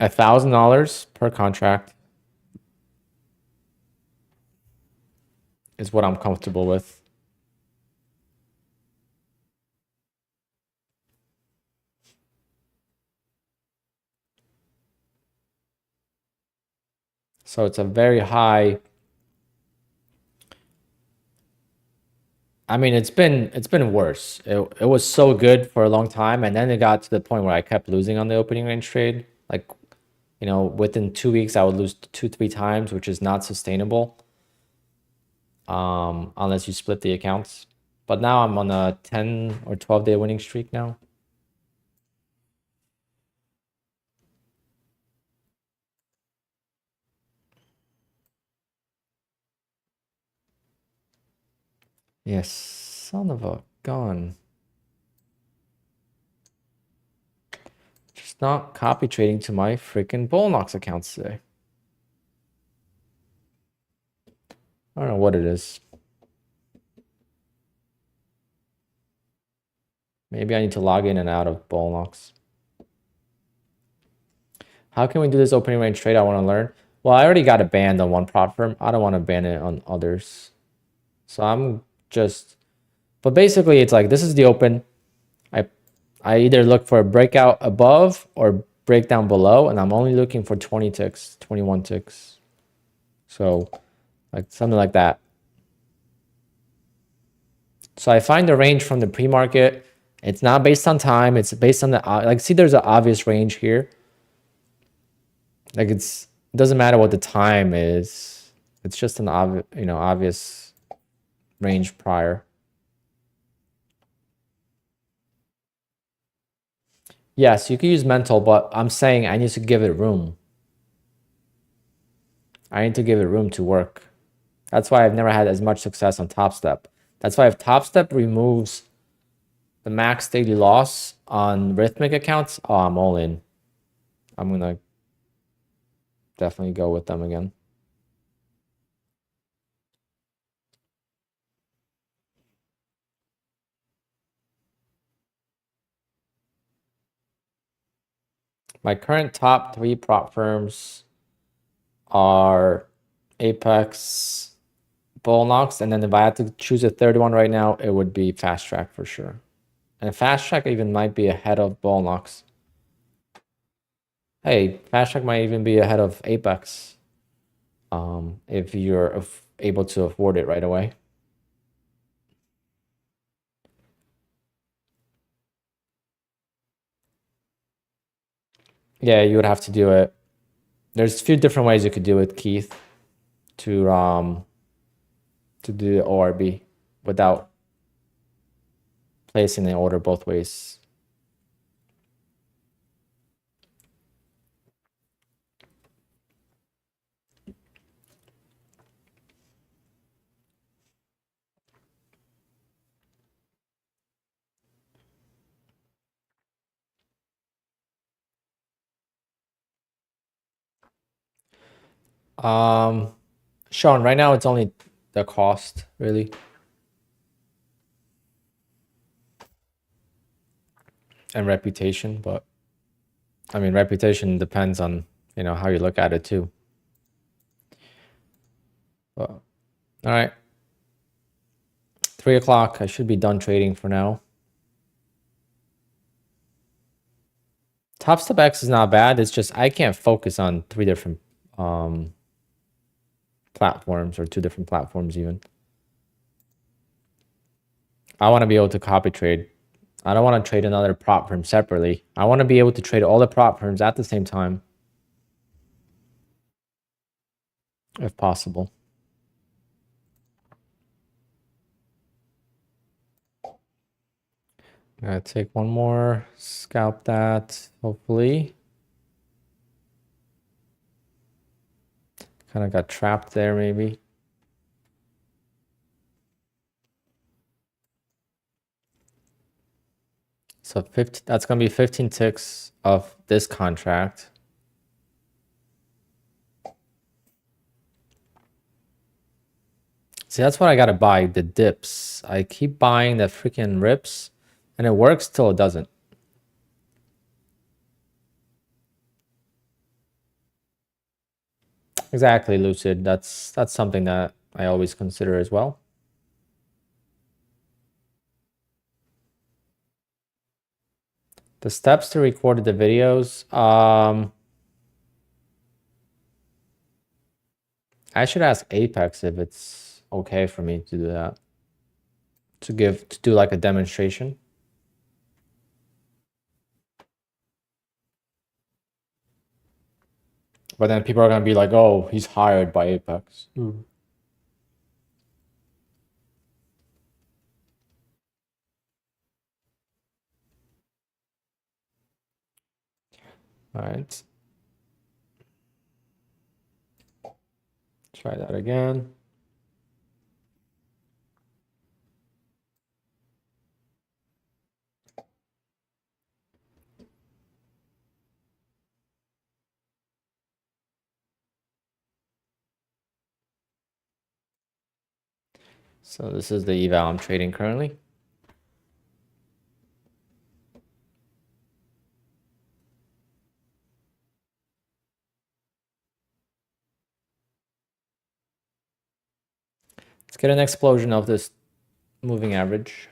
S1: $1,000 per contract is what I'm comfortable with. So it's a very high. I mean, it's been worse. It was so good for a long time, and then it got to the point where I kept losing on the opening range trade. Like, you know, within 2 weeks, I would lose 2-3 times, which is not sustainable. Unless you split the accounts. But now I'm on a 10 or 12-day winning streak now. Yes, son of a gun. Just not copy trading to my freaking Bullnox accounts today. I don't know what it is. Maybe I need to log in and out of Bullnox. How can we do this opening range trade? I want to learn. Well, I already got it banned on one prop firm. I don't want to ban it on others. So I'm just, but basically it's like, this is the open. I either look for a breakout above or breakdown below, and I'm only looking for 20 ticks, 21 ticks. So like something like that. So I find the range from the pre-market. It's not based on time. It's based on the, like, see, there's an obvious range here. Like it doesn't matter what the time is. It's just an obvious, you know, obvious range prior. Yes, you can use mental, but I'm saying I need to give it room. I need to give it room to work. That's why I've never had as much success on Top Step. That's why if Top Step removes the max daily loss on Rhythmic accounts, oh, I'm all in. I'm gonna definitely go with them again. My current top 3 prop firms are Apex, Bullnox, and then if I had to choose a third one right now, it would be Fast Track for sure. And Fast Track even might be ahead of Bullnox. Hey, Fast Track might even be ahead of Apex. If you're able to afford it right away. Yeah, you would have to do it. There's a few different ways you could do it, Keith, to do the ORB without placing the order both ways. Sean, right now it's only the cost, really. And reputation, but I mean, reputation depends on, you know, how you look at it too. But, all right. 3 o'clock. I should be done trading for now. Top Step X is not bad. It's just I can't focus on 3 different platforms or 2 different platforms even. I want to be able to copy trade. I don't want to trade another prop firm separately. I want to be able to trade all the prop firms at the same time, if possible. I'm gonna take one more, scalp that, hopefully. Kind of got trapped there, maybe. So 50, that's gonna be 15 ticks of this contract. See, that's what I gotta buy, the dips. I keep buying the freaking rips, and it works till it doesn't. Exactly, Lucid. That's something that I always consider as well. The steps to record the videos. I should ask Apex if it's okay for me to do that. To do like a demonstration. But then people are gonna be like, oh, he's hired by Apex. All right. Try that again. So this is the eval I'm trading currently. Let's get an explosion of this moving average.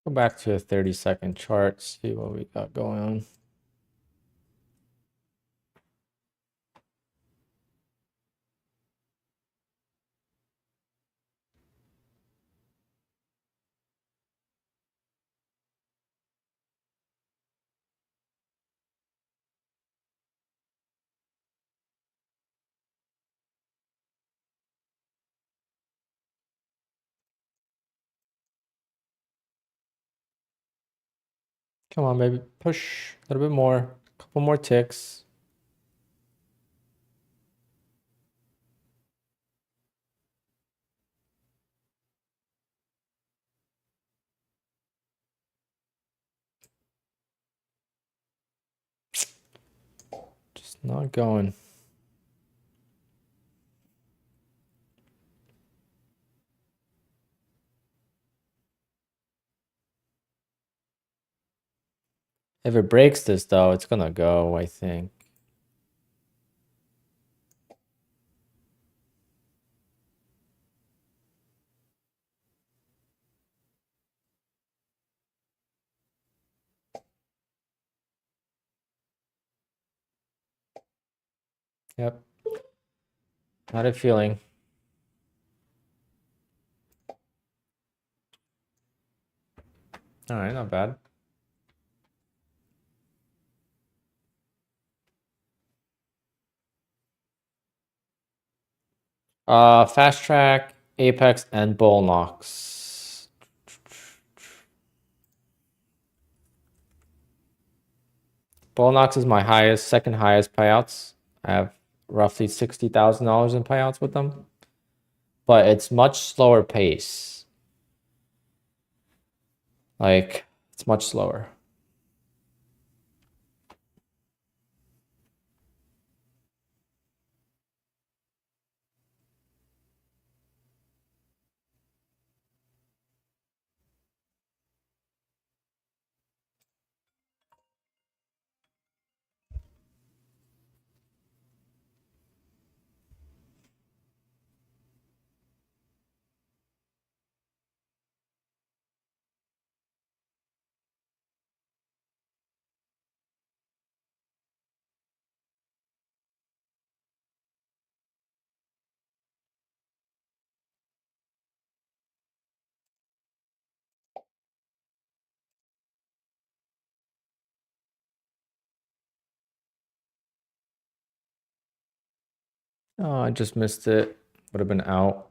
S1: Go back to a 30-second chart, see what we got going on. Come on, baby. Push a little bit more. Couple more ticks. Just not going. If it breaks this, though, it's gonna go, I think. Yep. Had a feeling. All right, not bad. Fast track, Apex, and Bull Knox. Bull Knox is my highest, second highest payouts. I have roughly $60,000 in payouts with them, but it's much slower pace. Like, it's much slower. Oh, I just missed it. would have been out.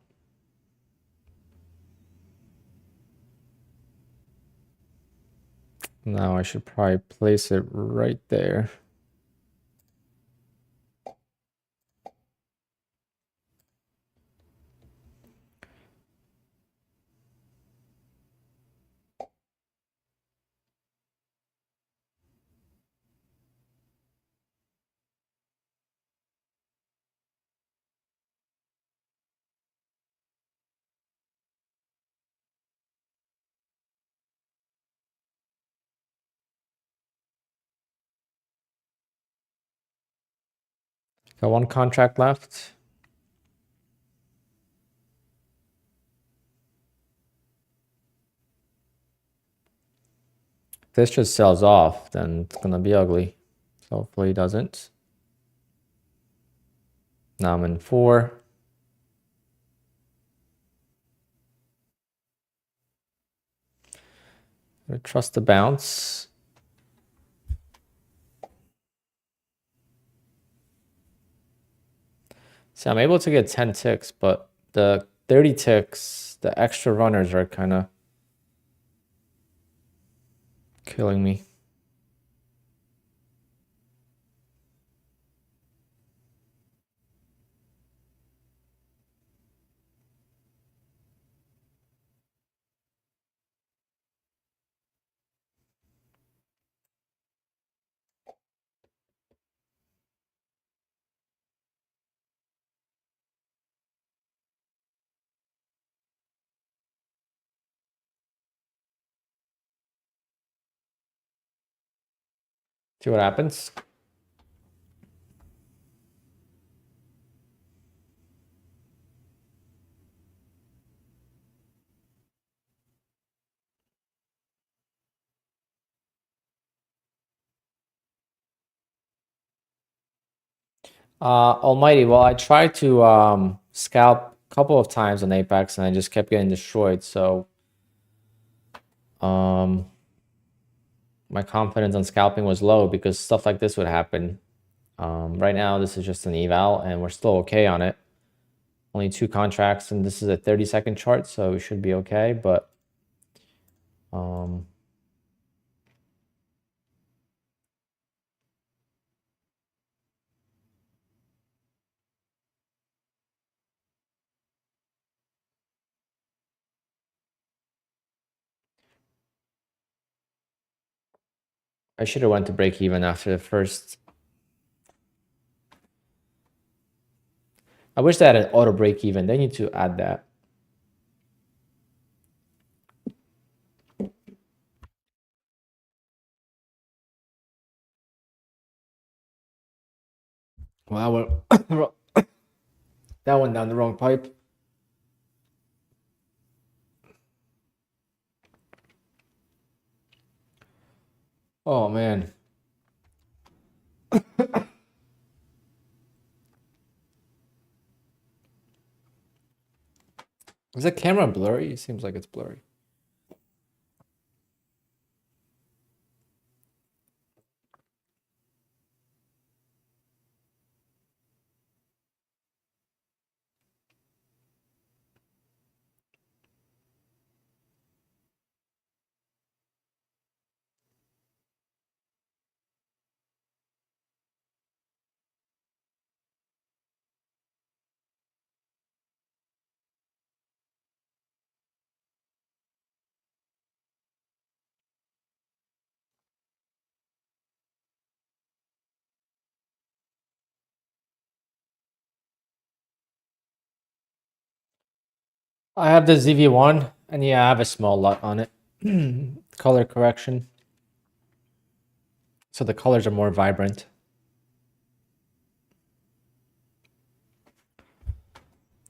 S1: Now I should probably place it right there. Got one contract left. If this just sells off, then it's gonna be ugly. So hopefully it doesn't. Now I'm in 4. I trust the bounce. See, I'm able to get 10 ticks, but the 30 ticks, the extra runners are kind of killing me. See what happens. Almighty, well, I tried to scalp a couple of times on Apex and I just kept getting destroyed. So my confidence on scalping was low because stuff like this would happen. Right now, this is just an eval and we're still okay on it. Only 2 contracts and this is a 30-second chart, so we should be okay. But I should have went to break even after the first. I wish they had an auto break even. They need to add that. Wow, that went down the wrong pipe. Oh man. Is the camera blurry? It seems like it's blurry. I have the ZV1 and yeah, I have a small lot on it. Color correction. So the colors are more vibrant.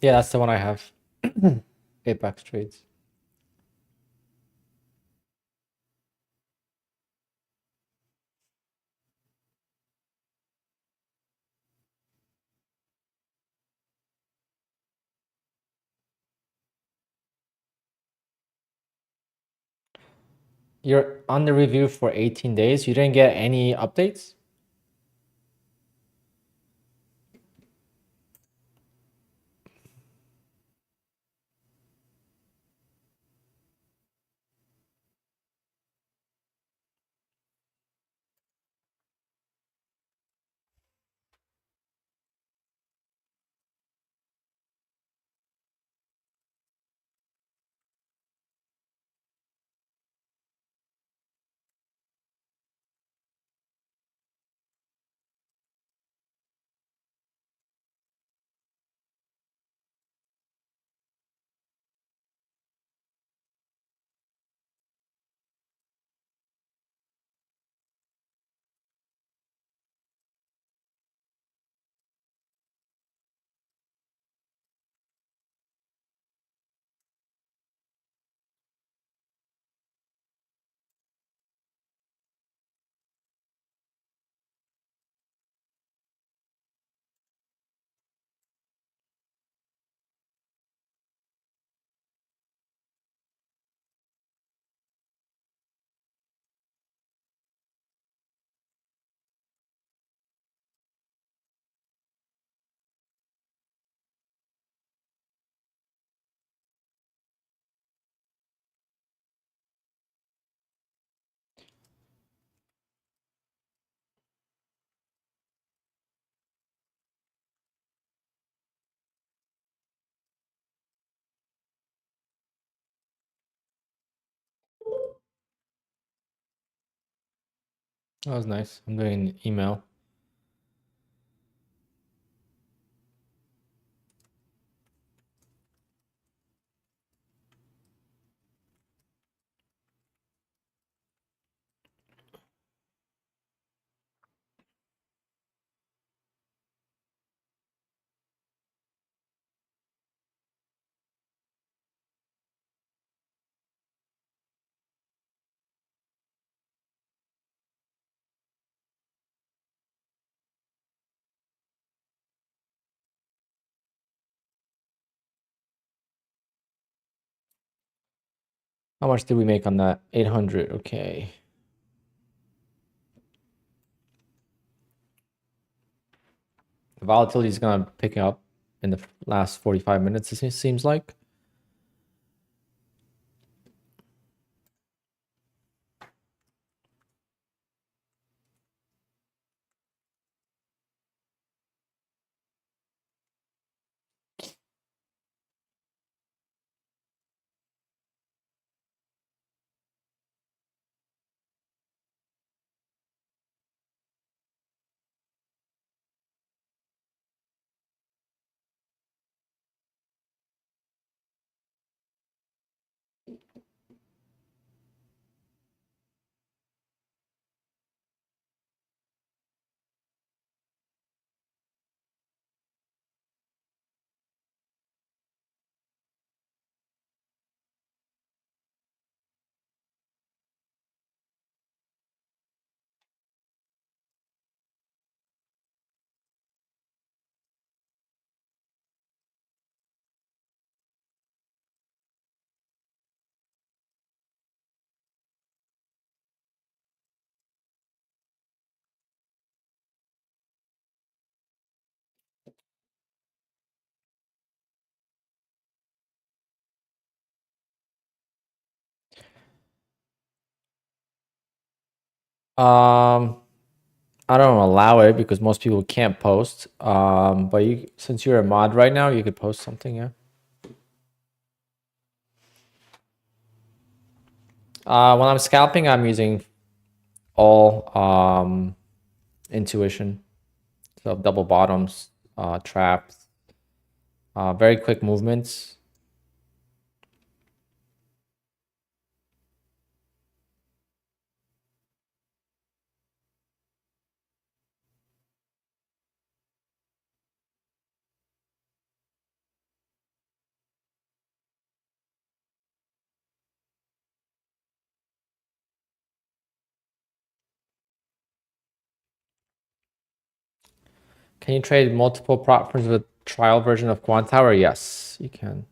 S1: Yeah, that's the one I have. Apex trades. You're on the review for 18 days. You didn't get any updates? That was nice. I'm doing an email. How much did we make on that? 800. Okay. The volatility is gonna pick up in the last 45 minutes, it seems like. Um, I don't allow it because most people can't post. But you, since you're a mod right now, you could post something, yeah. When I'm scalping, I'm using all intuition. So double bottoms, traps, very quick movements. Can you trade multiple prop firms with trial version of QUANTOWER? Yes, you can.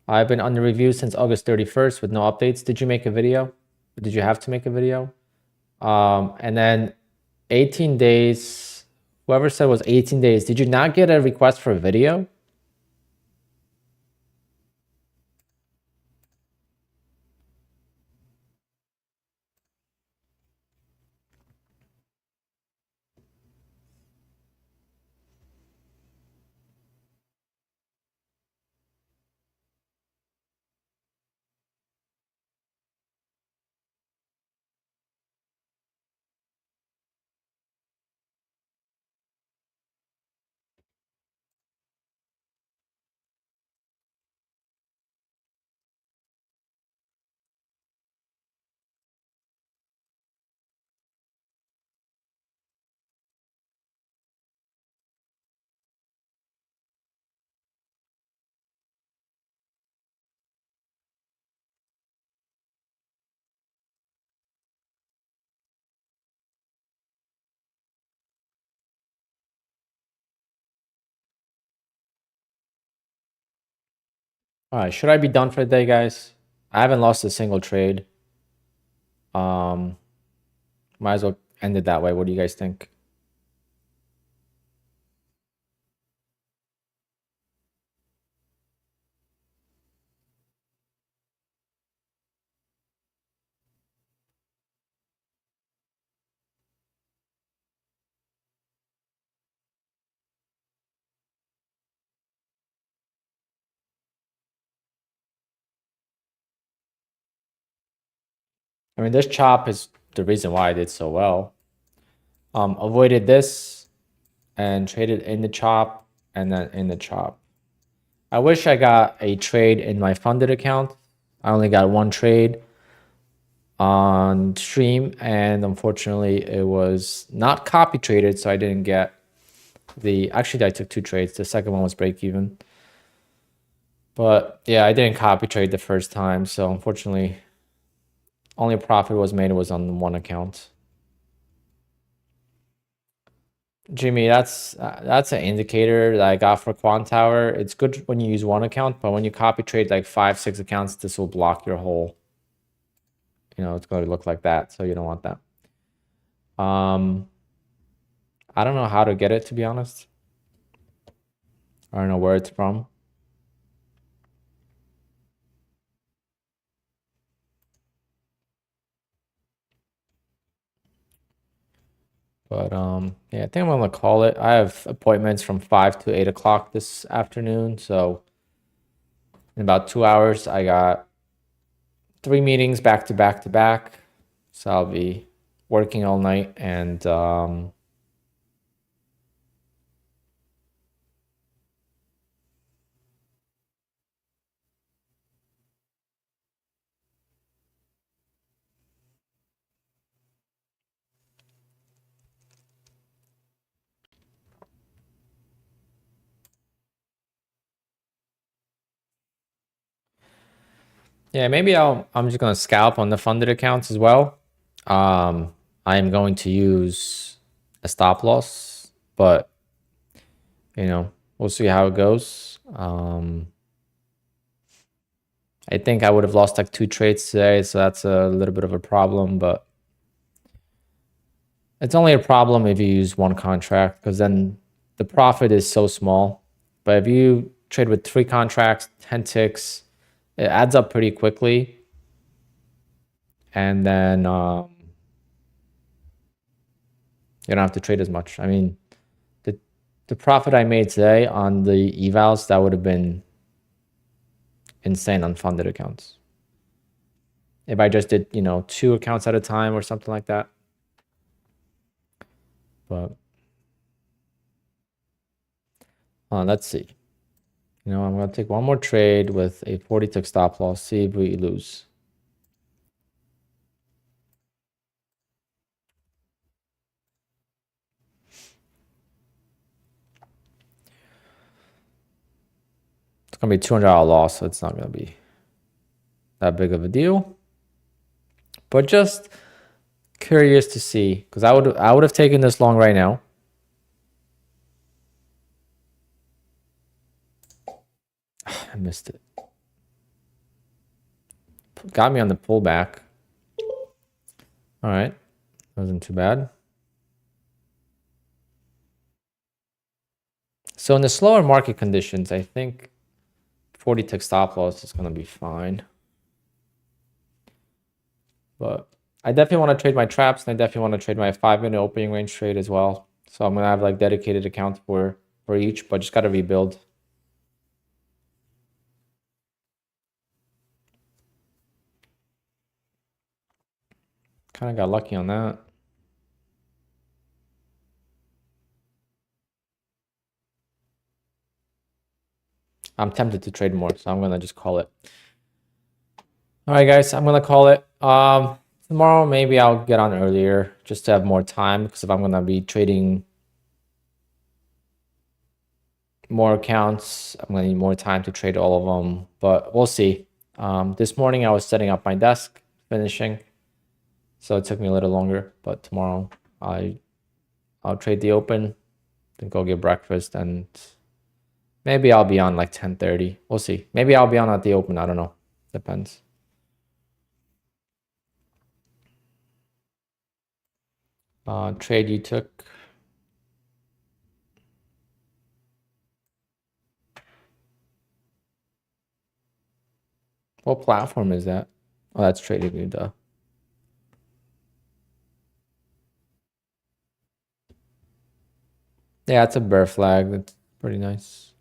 S1: I've been under review since August 31st with no updates. Did you make a video? Did you have to make a video? And then 18 days, whoever said it was 18 days, did you not get a request for a video? All right, should I be done for the day, guys? I haven't lost a single trade. Um, Might as well end it that way. What do you guys think? I mean, this chop is the reason why I did so well. Avoided this and traded in the chop and then in the chop. I wish I got a trade in my funded account. I only got one trade on stream, and unfortunately it was not copy traded, so I didn't get the, actually I took two trades. The second one was break even. But yeah, I didn't copy trade the first time, so unfortunately only profit was made was on one account. Jimmy, that's an indicator that I got for QUANTOWER. It's good when you use one account, but when you copy trade like 5, 6 accounts, this will block your whole, you know, it's going to look like that. So you don't want that. I don't know how to get it, to be honest. I don't know where it's from. But yeah, I think I'm gonna call it. I have appointments from 5 to 8 o'clock this afternoon. So in about 2 hours, I got 3 meetings back to back to back. So I'll be working all night, and yeah, maybe I'm just gonna scalp on the funded accounts as well. I am going to use a stop loss, but you know, we'll see how it goes. I think I would have lost like 2 trades today, so that's a little bit of a problem, but it's only a problem if you use one contract, because then the profit is so small. But if you trade with 3 contracts, 10 ticks, it adds up pretty quickly. And then you don't have to trade as much. I mean, the profit I made today on the evals, that would have been insane on funded accounts. If I just did, you know, 2 accounts at a time or something like that. But let's see. You know, I'm going to take one more trade with a 40 tick stop loss, see if we lose. It's going to be $200 loss, so it's not going to be that big of a deal. But just curious to see, because I would have taken this long right now. I missed it. Got me on the pullback. All right, wasn't too bad. So in the slower market conditions, I think 40 tick stop loss is going to be fine. But I definitely want to trade my traps, and I definitely want to trade my 5-minute opening range trade as well. So I'm going to have like dedicated accounts for each, but just got to rebuild. Kind of got lucky on that. I'm tempted to trade more, so I'm going to just call it. All right, guys, I'm going to call it. Tomorrow, maybe I'll get on earlier just to have more time, because if I'm going to be trading more accounts, I'm going to need more time to trade all of them, but we'll see. This morning, I was setting up my desk, finishing, so it took me a little longer, but tomorrow I'll trade the open, then go get breakfast, and maybe I'll be on like 10:30. We'll see. Maybe I'll be on at the open. I don't know. Depends. Trade you took. What platform is that? Oh, that's trading you, duh. Yeah, it's a bear flag. That's pretty nice.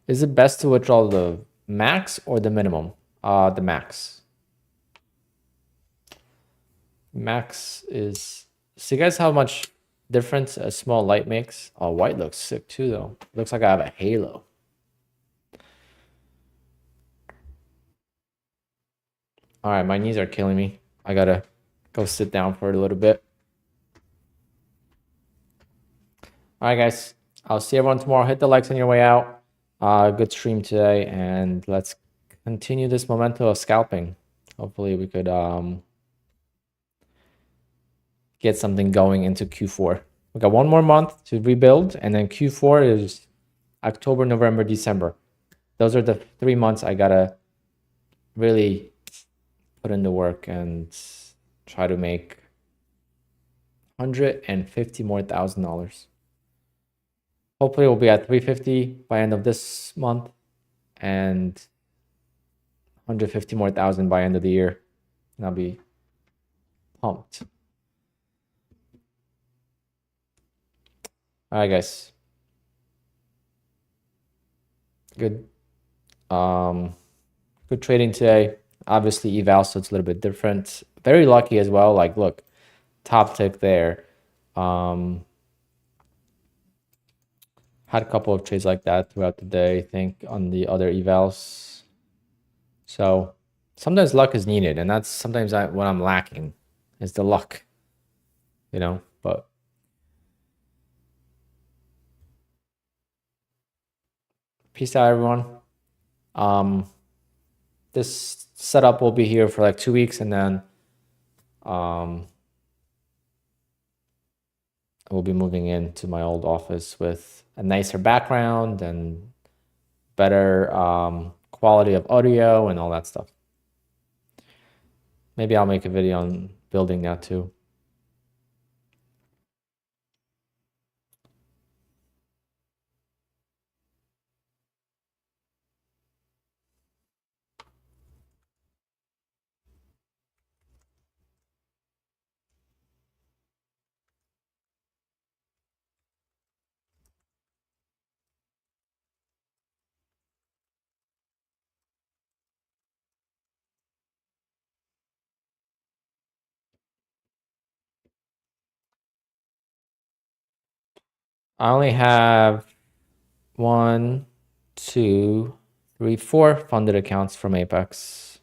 S1: Is it best to withdraw the max or the minimum? The max. Max is... See guys how much difference a small light makes? Oh, white looks sick too though. Looks like I have a halo. All right, my knees are killing me. I gotta go sit down for a little bit. All right, guys. I'll see everyone tomorrow. Hit the likes on your way out. Good stream today, and let's continue this momentum of scalping. Hopefully, we could get something going into Q4. We got one more month to rebuild, and then Q4 is October, November, December. Those are the 3 months I gotta really put in the work and try to make $150 more thousand. Hopefully we'll be at 350 by end of this month and 150 more thousand by end of the year. And I'll be pumped. All right, guys. Good. Good trading today. Obviously eval, so it's a little bit different. Very lucky as well. Like, look, top tick there. Had a couple of trades like that throughout the day, I think, on the other evals. So sometimes luck is needed, and that's sometimes what I'm lacking is the luck, you know, but peace out, everyone. This setup will be here for like 2 weeks, and then we'll be moving into my old office with a nicer background and better quality of audio and all that stuff. Maybe I'll make a video on building that too. I only have 1, 2, 3, 4 funded accounts from Apex.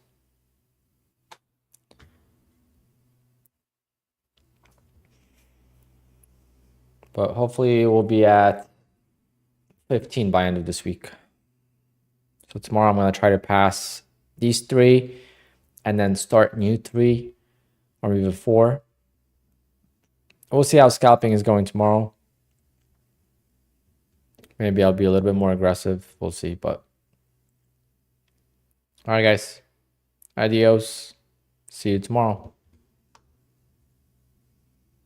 S1: But hopefully we'll be at 15 by end of this week. So tomorrow I'm going to try to pass these 3 and then start new 3 or even 4. We'll see how scalping is going tomorrow. Maybe I'll be a little bit more aggressive. We'll see, but all right, guys. Adios. See you tomorrow.